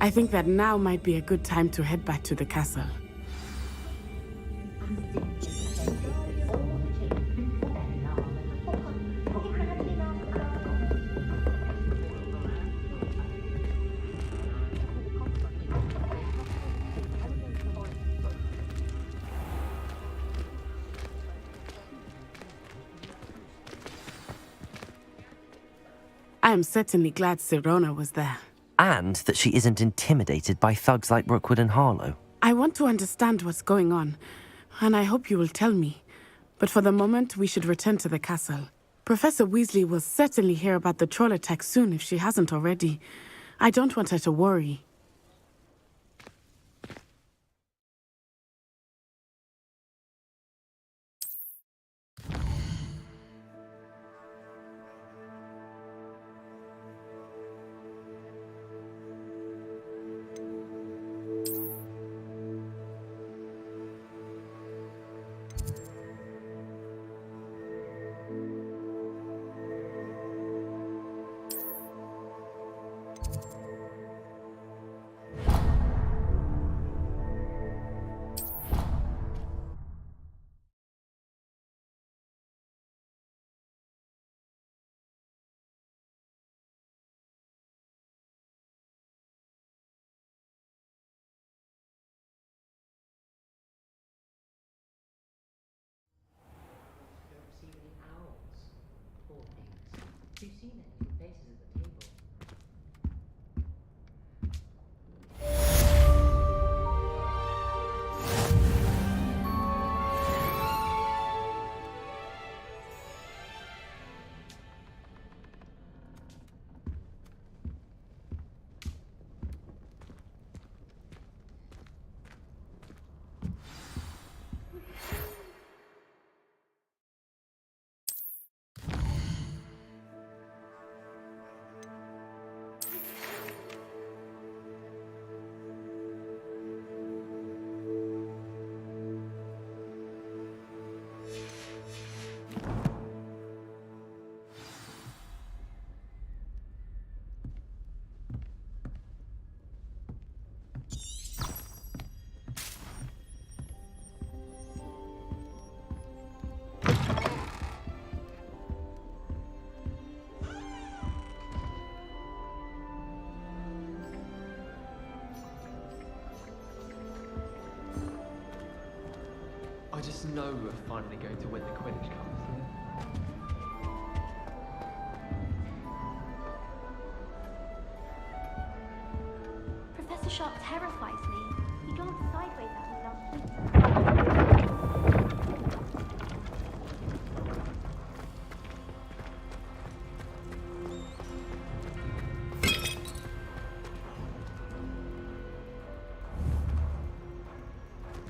I think that now might be a good time to head back to the castle. I am certainly glad Sirona was there. And that she isn't intimidated by thugs like Rookwood and Harlow. I want to understand what's going on, and I hope you will tell me. But for the moment, we should return to the castle. Professor Weasley will certainly hear about the troll attack soon if she hasn't already. I don't want her to worry. just know we're finally going to win the Quidditch Cup. Professor Sharp terrifies me. He glanced sideways at me last week.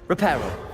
Reparo.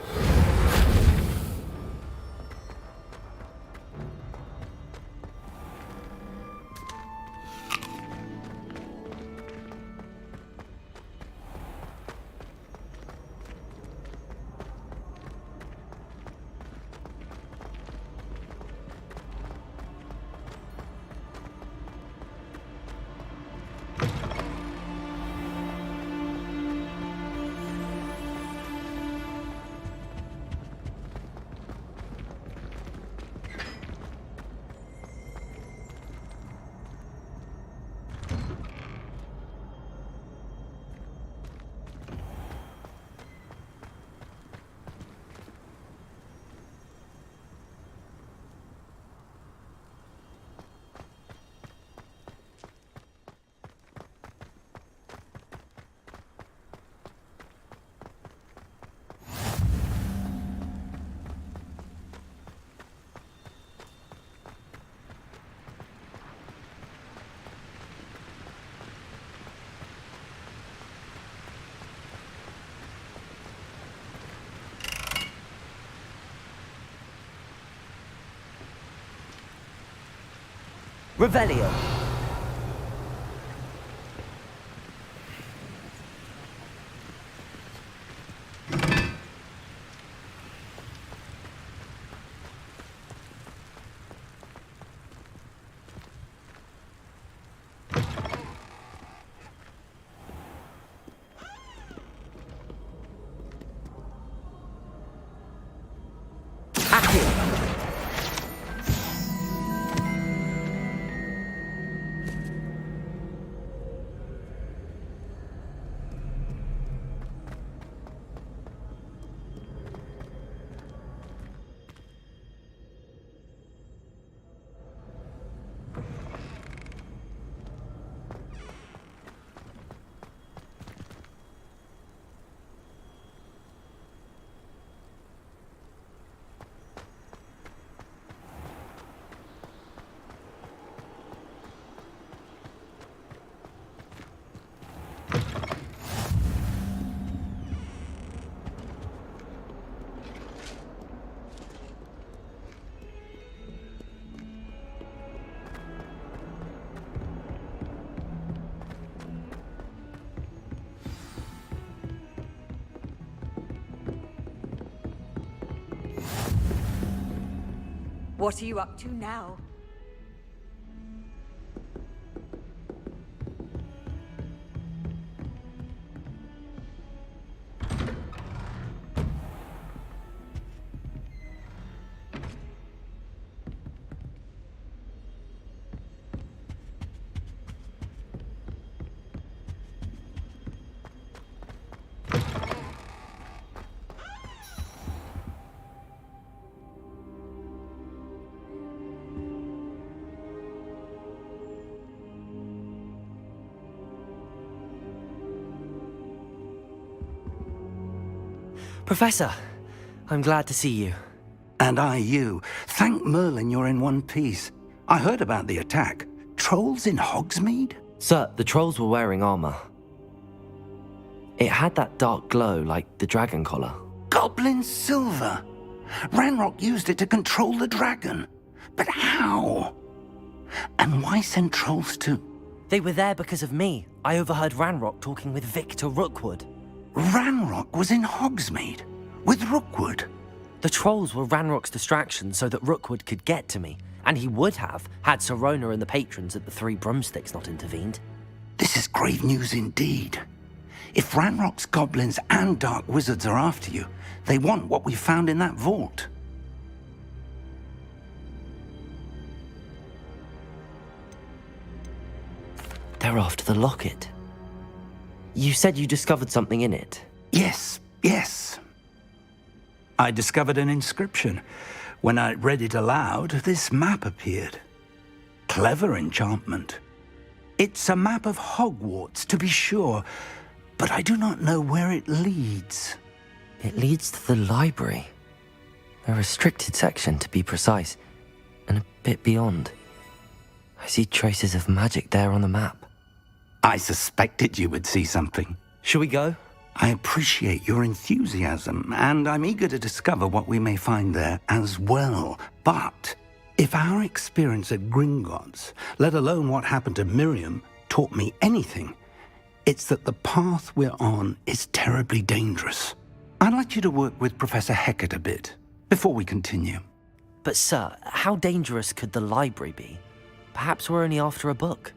Revelio. What are you up to now? Professor, I'm glad to see you. And I you. Thank Merlin you're in one piece. I heard about the attack. Trolls in Hogsmeade? Sir, the trolls were wearing armor. It had that dark glow like the dragon collar. Goblin silver! Ranrock used it to control the dragon. But how? And why send trolls to... They were there because of me. I overheard Ranrock talking with Victor Rookwood. Ranrock was in Hogsmeade? With Rookwood? The trolls were Ranrock's distraction so that Rookwood could get to me. And he would have, had Sirona and the patrons at the Three Broomsticks not intervened. This is grave news indeed. If Ranrock's goblins and dark wizards are after you, they want what we found in that vault. They're after the locket. You said you discovered something in it. Yes. I discovered an inscription. When I read it aloud, this map appeared. Clever enchantment. It's a map of Hogwarts, to be sure, but I do not know where it leads. It leads to the library. A restricted section, to be precise, and a bit beyond. I see traces of magic there on the map. I suspected you would see something. Shall we go? I appreciate your enthusiasm, and I'm eager to discover what we may find there as well. But if our experience at Gringotts, let alone what happened to Miriam, taught me anything, it's that the path we're on is terribly dangerous. I'd like you to work with Professor Hecat a bit before we continue. But sir, how dangerous could the library be? Perhaps we're only after a book.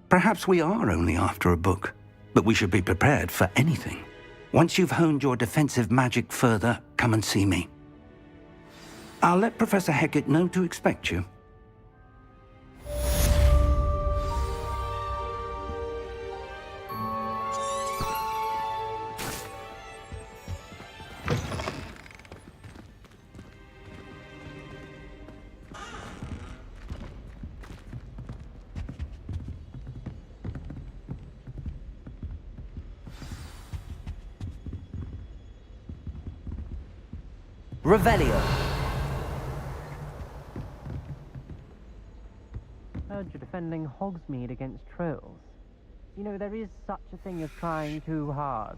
Perhaps we are only after a book, but we should be prepared for anything. Once you've honed your defensive magic further, come and see me. I'll let Professor Hecat know to expect you. Revelio. Heard you're defending Hogsmeade against trolls. You know, there is such a thing as trying too hard.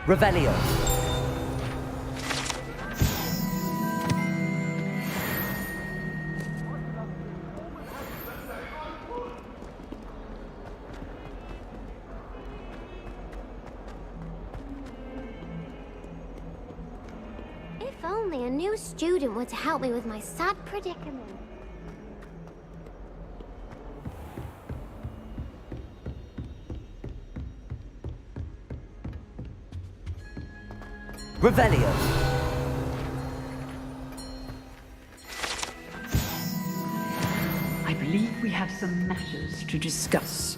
Revelio. If only a new student were to help me with my sad predicament. Revelio. I believe we have some matters to discuss.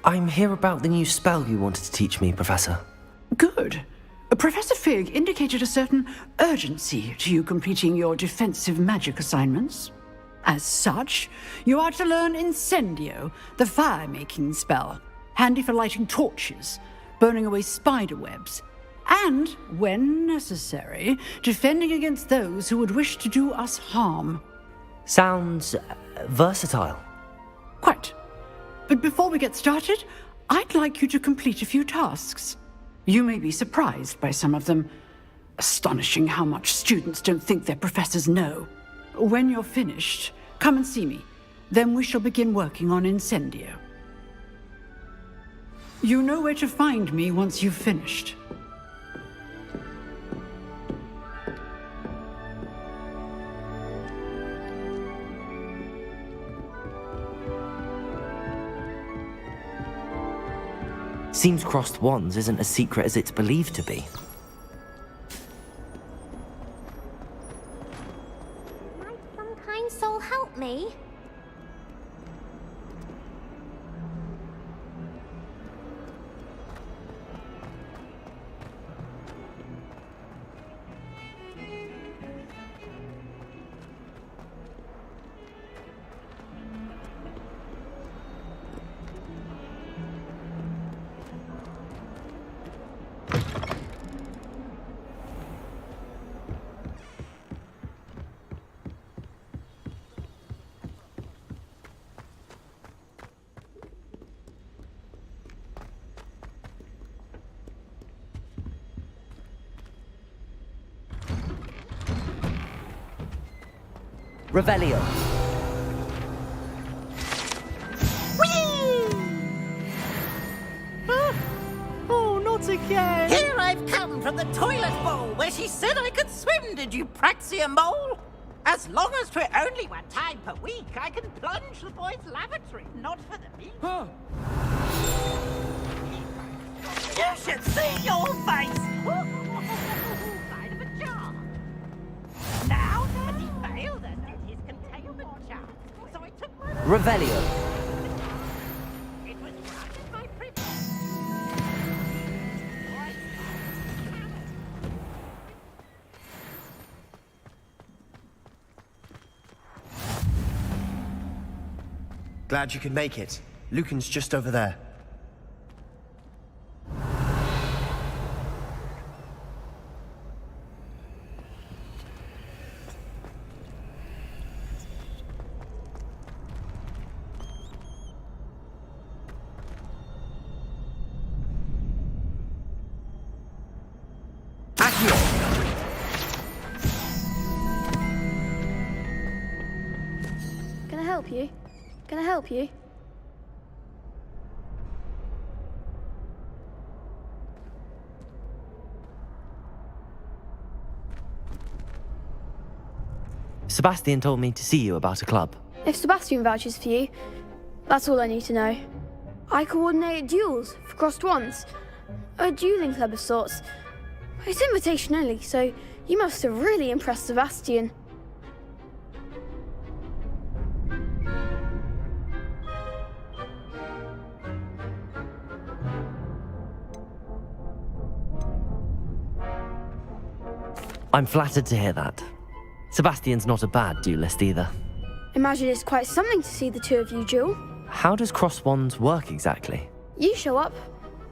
I'm here about the new spell you wanted to teach me, Professor. Good. Professor Fig indicated a certain urgency to you completing your defensive magic assignments. As such, you are to learn Incendio, the fire-making spell, handy for lighting torches, burning away spider webs, and, when necessary, defending against those who would wish to do us harm. Sounds versatile. Quite. But before we get started, I'd like you to complete a few tasks. You may be surprised by some of them. Astonishing how much students don't think their professors know. When you're finished, come and see me. Then we shall begin working on Incendio. You know where to find me once you've finished. Seems crossed wands isn't as secret as it's believed to be. Might some kind soul help me? Revelio. again! Here I've come from the toilet bowl where she said I could swim, did you praxia mole? As long as 'twere only 1 time per week, I can plunge the boys' lavatory, not for the meat. You should see your face! Side of a jar. Now, but he failed us at his containment chart, so I took my... Revelio. It was right in my privilege. Glad you could make it. Lucan's just over there. Can I help you? Can I help you? Sebastian told me to see you about a club. If Sebastian vouches for you, that's all I need to know. I coordinate duels for crossed wands. A dueling club of sorts. It's invitation only, so you must have really impressed Sebastian. I'm flattered to hear that. Sebastian's not a bad duelist either. Imagine it's quite something to see the two of you duel. How does cross wands work exactly? You show up,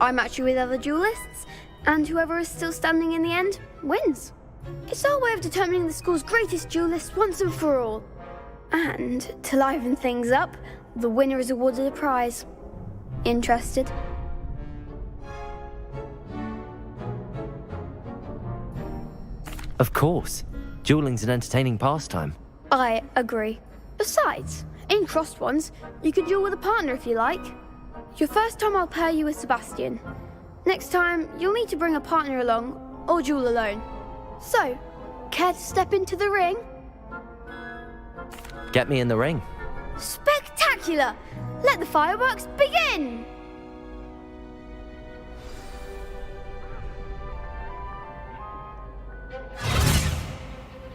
I match you with other duelists, and whoever is still standing in the end wins. It's our way of determining the school's greatest duelist once and for all. And to liven things up, the winner is awarded a prize. Interested? Of course. Dueling's an entertaining pastime. I agree. Besides, in crossed ones, you can duel with a partner if you like. Your first time I'll pair you with Sebastian. Next time, you'll need to bring a partner along, or duel alone. So, care to step into the ring? Get me in the ring. Spectacular! Let the fireworks begin!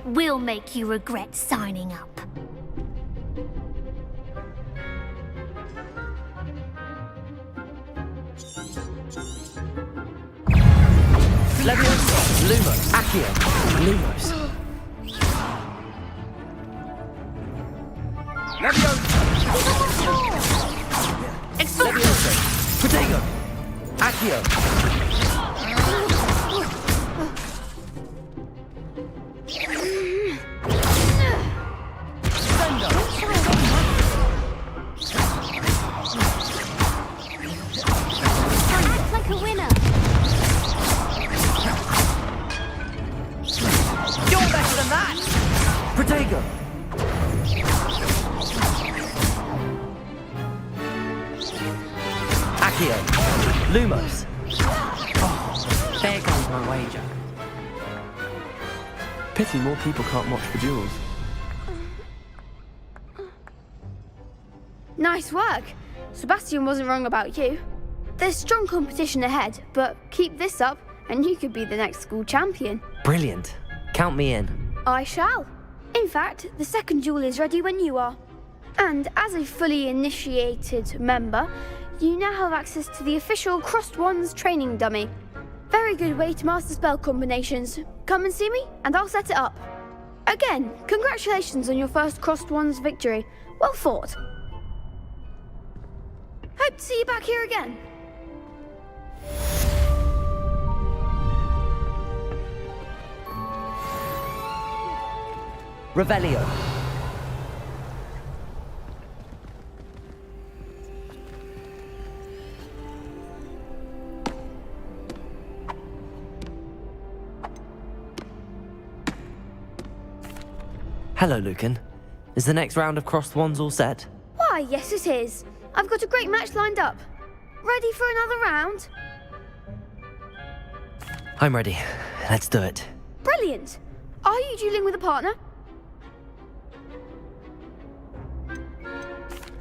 We'll make you regret signing up. Leviosa! Lumos! Accio! Lumos! Leviosa! Protego! Accio! Act like a winner. You're better than that! Protego! Accio! Lumos! Oh, there goes my wager. Pity more people can't watch the duels. Nice work. Sebastian wasn't wrong about you. There's strong competition ahead, but keep this up and you could be the next school champion. Brilliant. Count me in. I shall. In fact, the second duel is ready when you are. And as a fully initiated member, you now have access to the official Crossed Wands training dummy. Very good way to master spell combinations. Come and see me and I'll set it up. Again, congratulations on your first Crossed Wands victory. Well fought. Hope to see you back here again. Revelio. Hello, Lucan. Is the next round of crossed wands all set? Why, yes it is. I've got a great match lined up. Ready for another round? I'm ready. Let's do it. Brilliant! Are you dueling with a partner?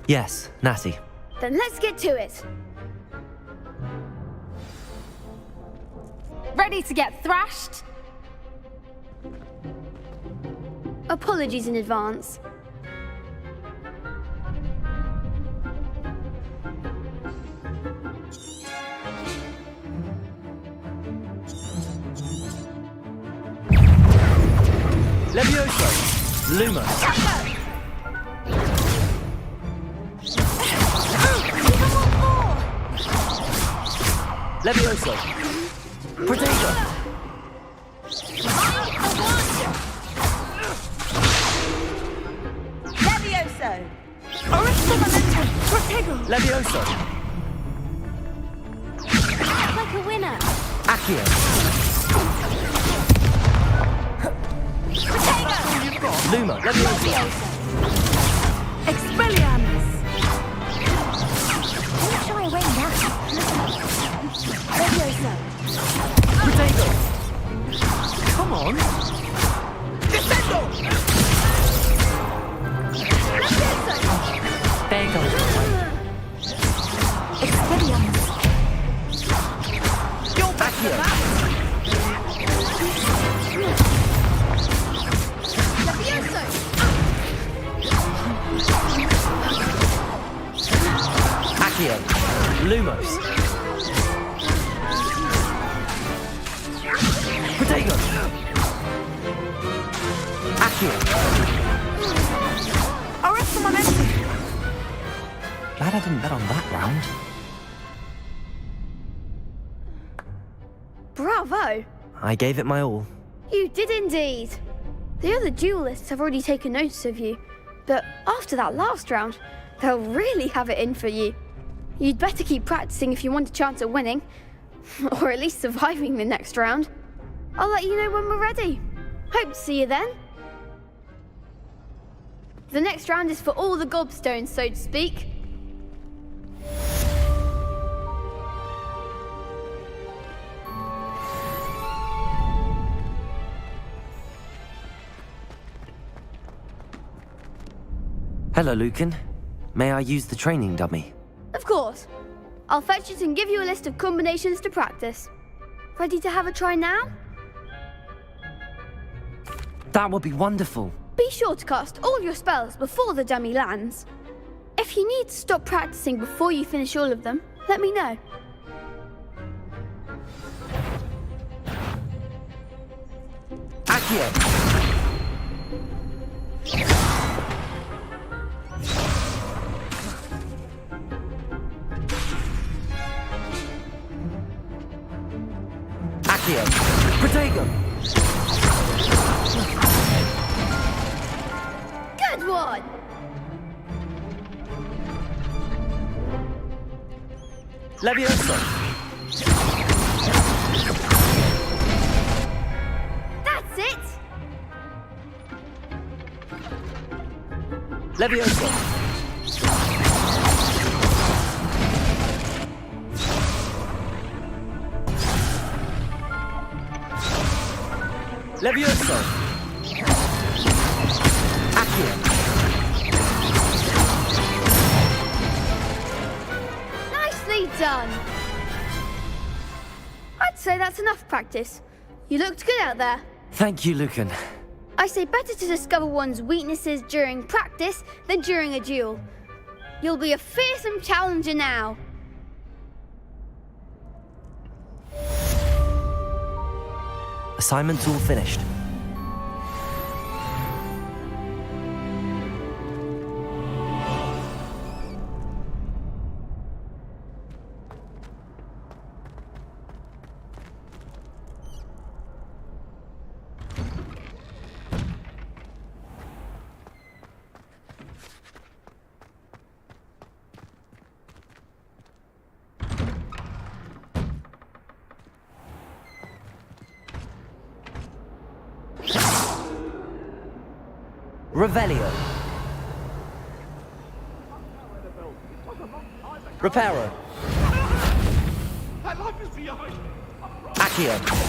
Yes, Natty. Then let's get to it. Ready to get thrashed? Apologies in advance. Levioso! Luma! Levioso! Protego! Levioso! Orista Momentum! Protego! Levioso! Like a winner. Accio! Protego! Luma! Levioso! Expelliarmus! Don't shy away now. Levioso! Protego! Come on! Descendo! There you go. Expelliarmus! You're back Accio! Levioso! Accio! Lumos! Protego! Accio! Orista Momentum! Glad I didn't bet on that round. Bravo! I gave it my all. You did indeed. The other duelists have already taken notice of you, but after that last round, they'll really have it in for you. You'd better keep practicing if you want a chance at winning, or at least surviving the next round. I'll let you know when we're ready. Hope to see you then. The next round is for all the gobstones, so to speak. Hello, Lucan. May I use the training dummy? Of course. I'll fetch it and give you a list of combinations to practice. Ready to have a try now? That would be wonderful. Be sure to cast all your spells before the dummy lands. If you need to stop practicing before you finish all of them, let me know. Accio! Accio! Protego! Good one! Levioso! That's it! Levioso! Levioso! Accio! Nicely done! I'd say that's enough practice. You looked good out there. Thank you, Lucan. I say better to discover one's weaknesses during practice than during a duel. You'll be a fearsome challenger now. Assignment's all finished. Revelio. Reparo. That life is behind. Accio.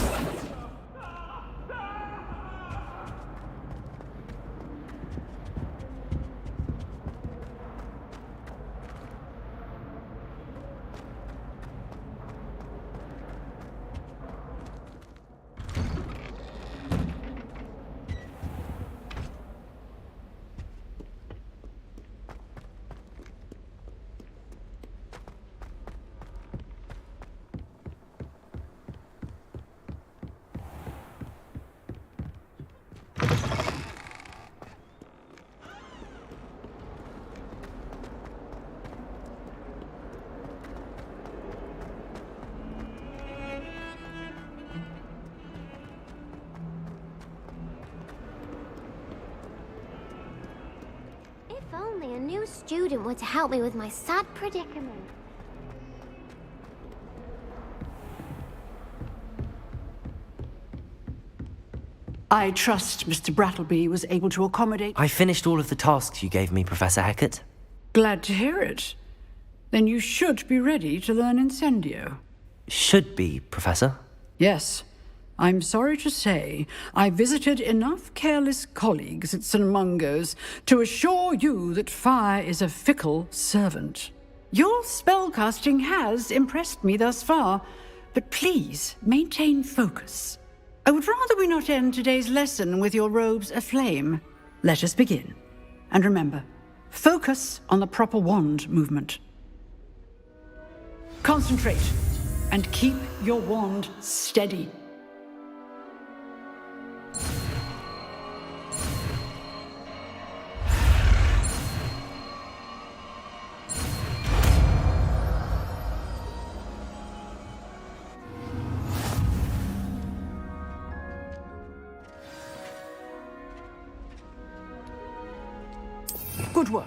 If only a new student were to help me with my sad predicament. I trust Mr. Brattleby was able to accommodate... I finished all of the tasks you gave me, Professor Hecat. Glad to hear it. Then you should be ready to learn Incendio. Should be, Professor. Yes. I'm sorry to say, I visited enough careless colleagues at St. Mungo's to assure you that fire is a fickle servant. Your spellcasting has impressed me thus far, but please maintain focus. I would rather we not end today's lesson with your robes aflame. Let us begin. And remember, focus on the proper wand movement. Concentrate, and keep your wand steady. Good work.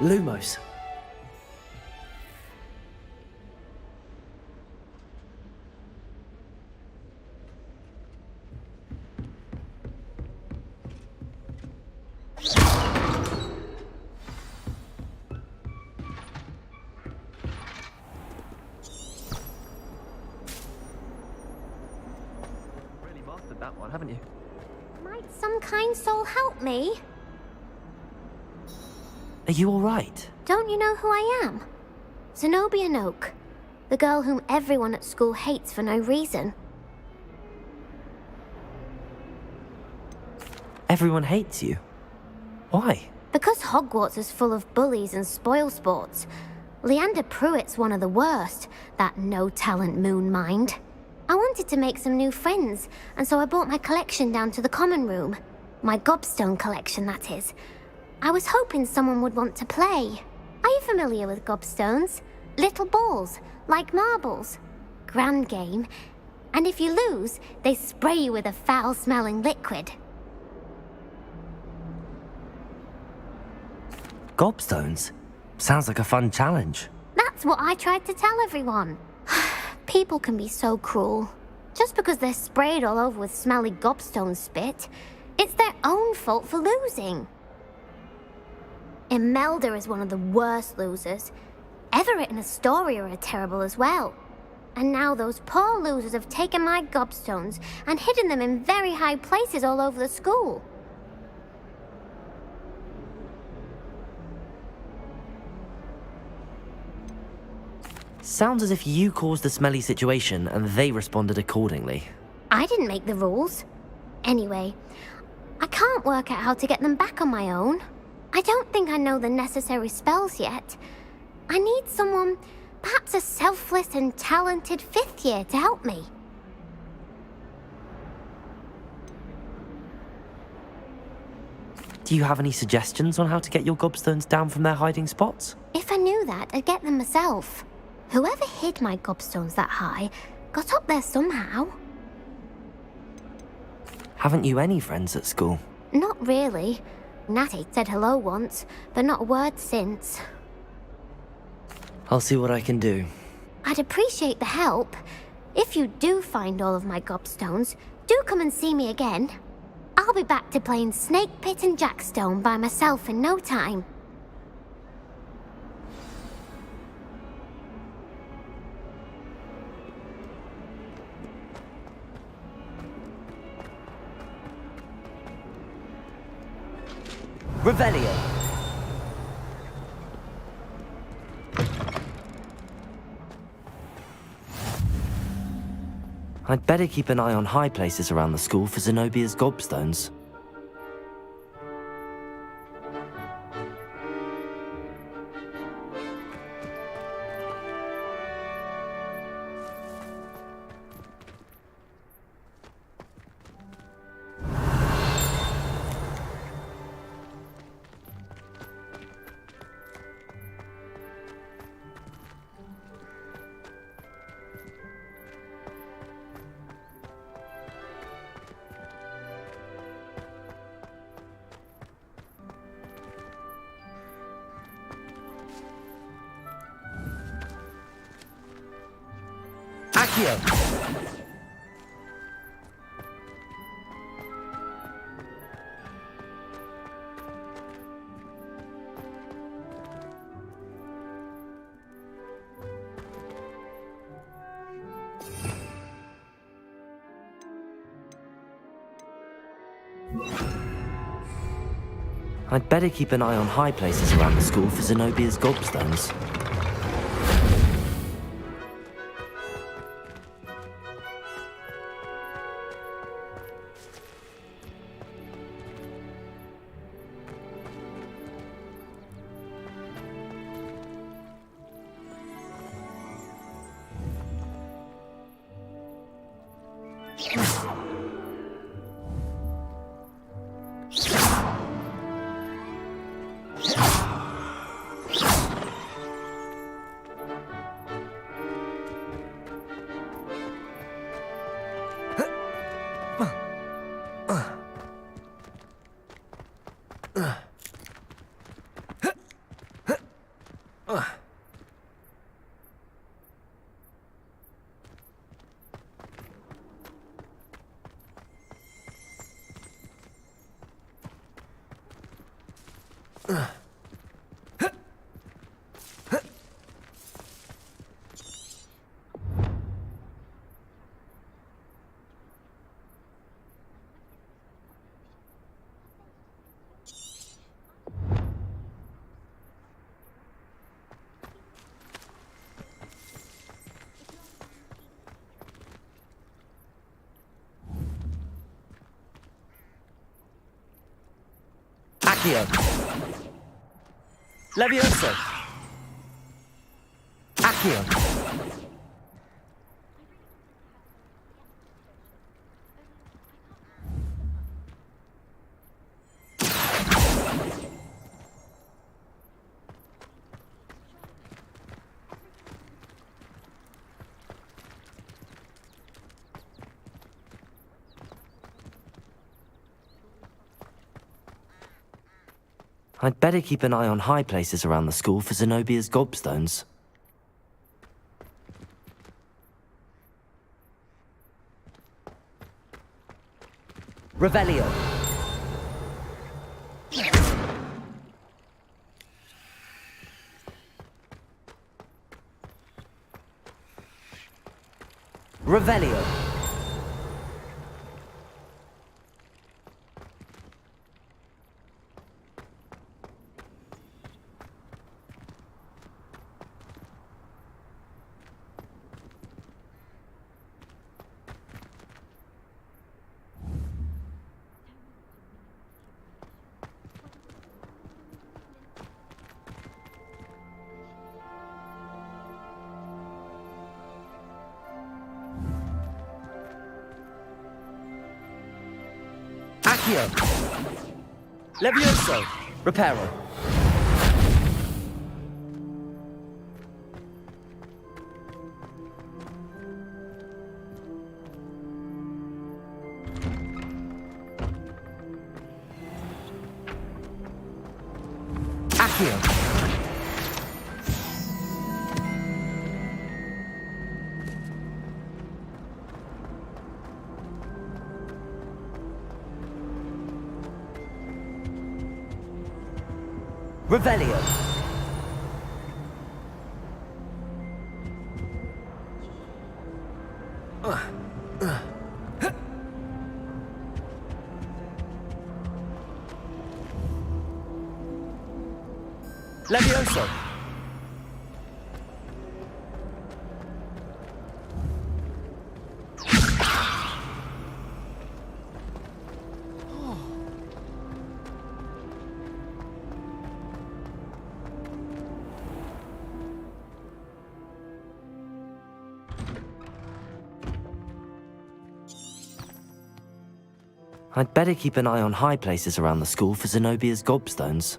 Lumos. Really mastered that one, haven't you? Might some kind soul help me? Are you all right? Don't you know who I am? Zenobia Noak, the girl whom everyone at school hates for no reason. Everyone hates you. Why? Because Hogwarts is full of bullies and spoilsports. Leander Pruitt's one of the worst, that no-talent moon mind. I wanted to make some new friends, and so I brought my collection down to the common room. My gobstone collection, that is. I was hoping someone would want to play. Are you familiar with gobstones? Little balls, like marbles. Grand game. And if you lose, they spray you with a foul-smelling liquid. Gobstones? Sounds like a fun challenge. That's what I tried to tell everyone. People can be so cruel. Just because they're sprayed all over with smelly gobstone spit, it's their own fault for losing. Imelda is one of the worst losers. Everett and Astoria are terrible as well. And now those poor losers have taken my gobstones and hidden them in very high places all over the school. Sounds as if you caused the smelly situation and they responded accordingly. I didn't make the rules. Anyway, I can't work out how to get them back on my own. I don't think I know the necessary spells yet. I need someone, perhaps a selfless and talented fifth year to help me. Do you have any suggestions on how to get your gobstones down from their hiding spots? If I knew that, I'd get them myself. Whoever hid my gobstones that high got up there somehow. Haven't you any friends at school? Not really. Natty said hello once, but not a word since. I'll see what I can do. I'd appreciate the help. If you do find all of my gobstones, do come and see me again. I'll be back to playing Snake Pit and Jackstone by myself in no time. Revelio. I'd better keep an eye on high places around the school for Zenobia's gobstones. Accio! I'd better keep an eye on high places around the school for Zenobia's gobstones. Accio. Levioso. Accio. I'd better keep an eye on high places around the school for Zenobia's gobstones. Revelio. Revelio. Accio. Levioso! Reparo. Accio. Revelio. Levioso. I'd better keep an eye on high places around the school for Zenobia's gobstones.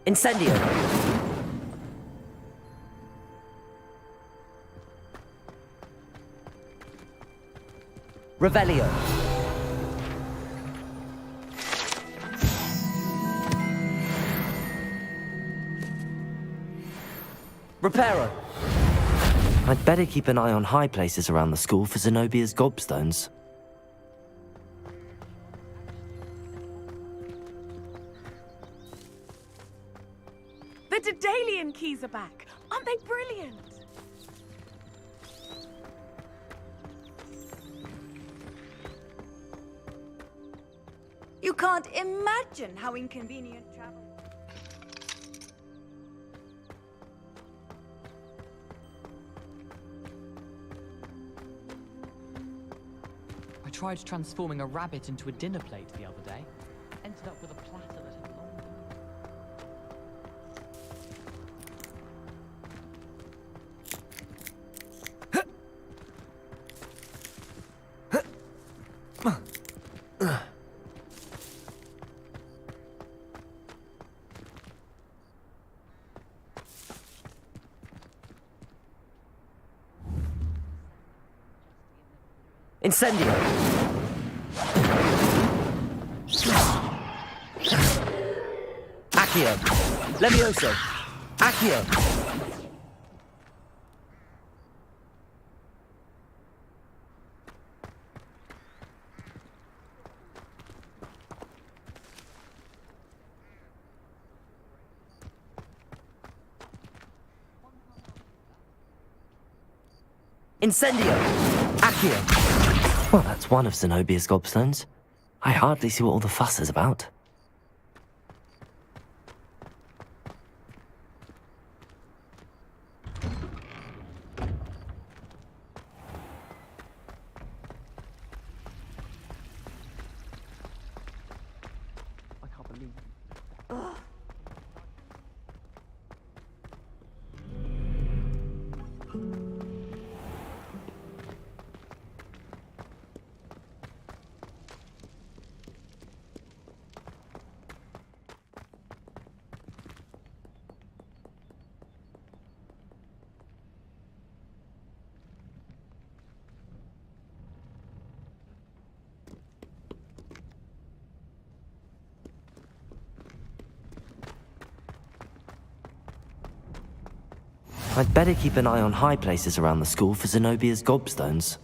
Incendio! Revelio! Reparo! I'd better keep an eye on high places around the school for Zenobia's gobstones. The Daedalian keys are back. Aren't they brilliant? You can't imagine how inconvenient travel. I tried transforming a rabbit into a dinner plate the other day. Ended up with a platter that had long... Incendio! Accio! Levioso! Accio! Incendio! Accio! Well, that's one of Zenobia's gobstones. I hardly see what all the fuss is about. I can't believe it. I'd better keep an eye on high places around the school for Zenobia's gobstones.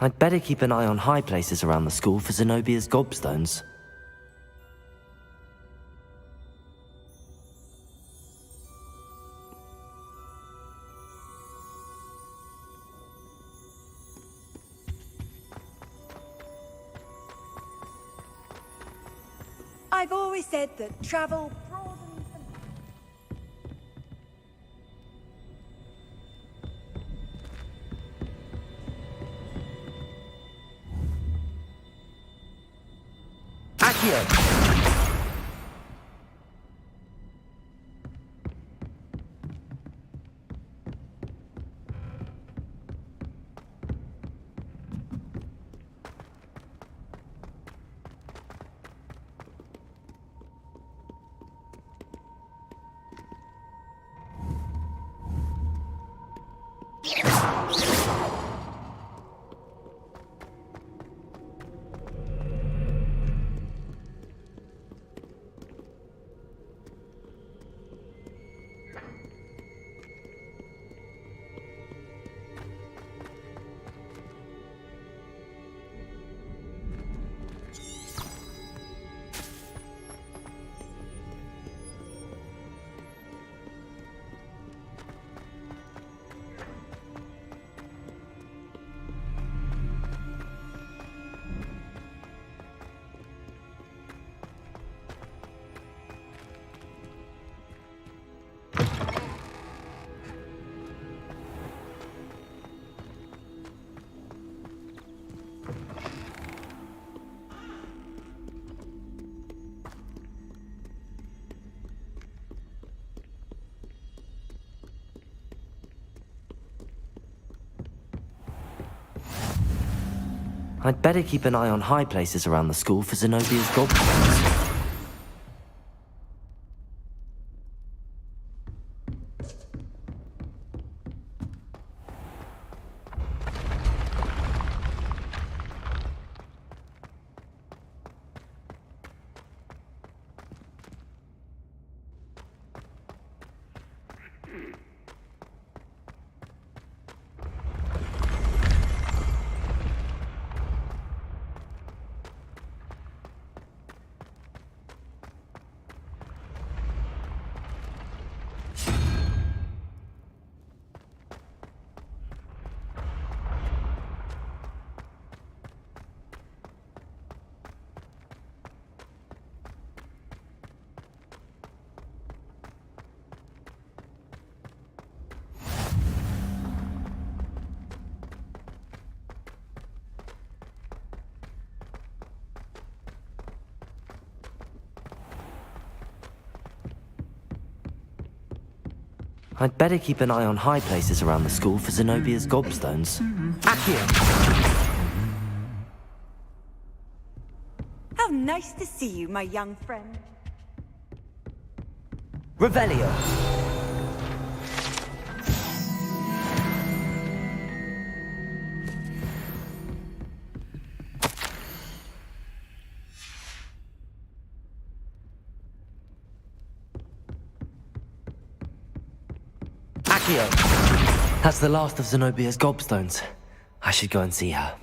I'd better keep an eye on high places around the school for Zenobia's gobstones. I've always said that travel broadens the Accio! I'd better keep an eye on high places around the school for Zenobia's gobstones. I'd better keep an eye on high places around the school for Zenobia's gobstones. Accio! How nice to see you, my young friend. Revelio! Accio! That's the last of Zenobia's gobstones. I should go and see her.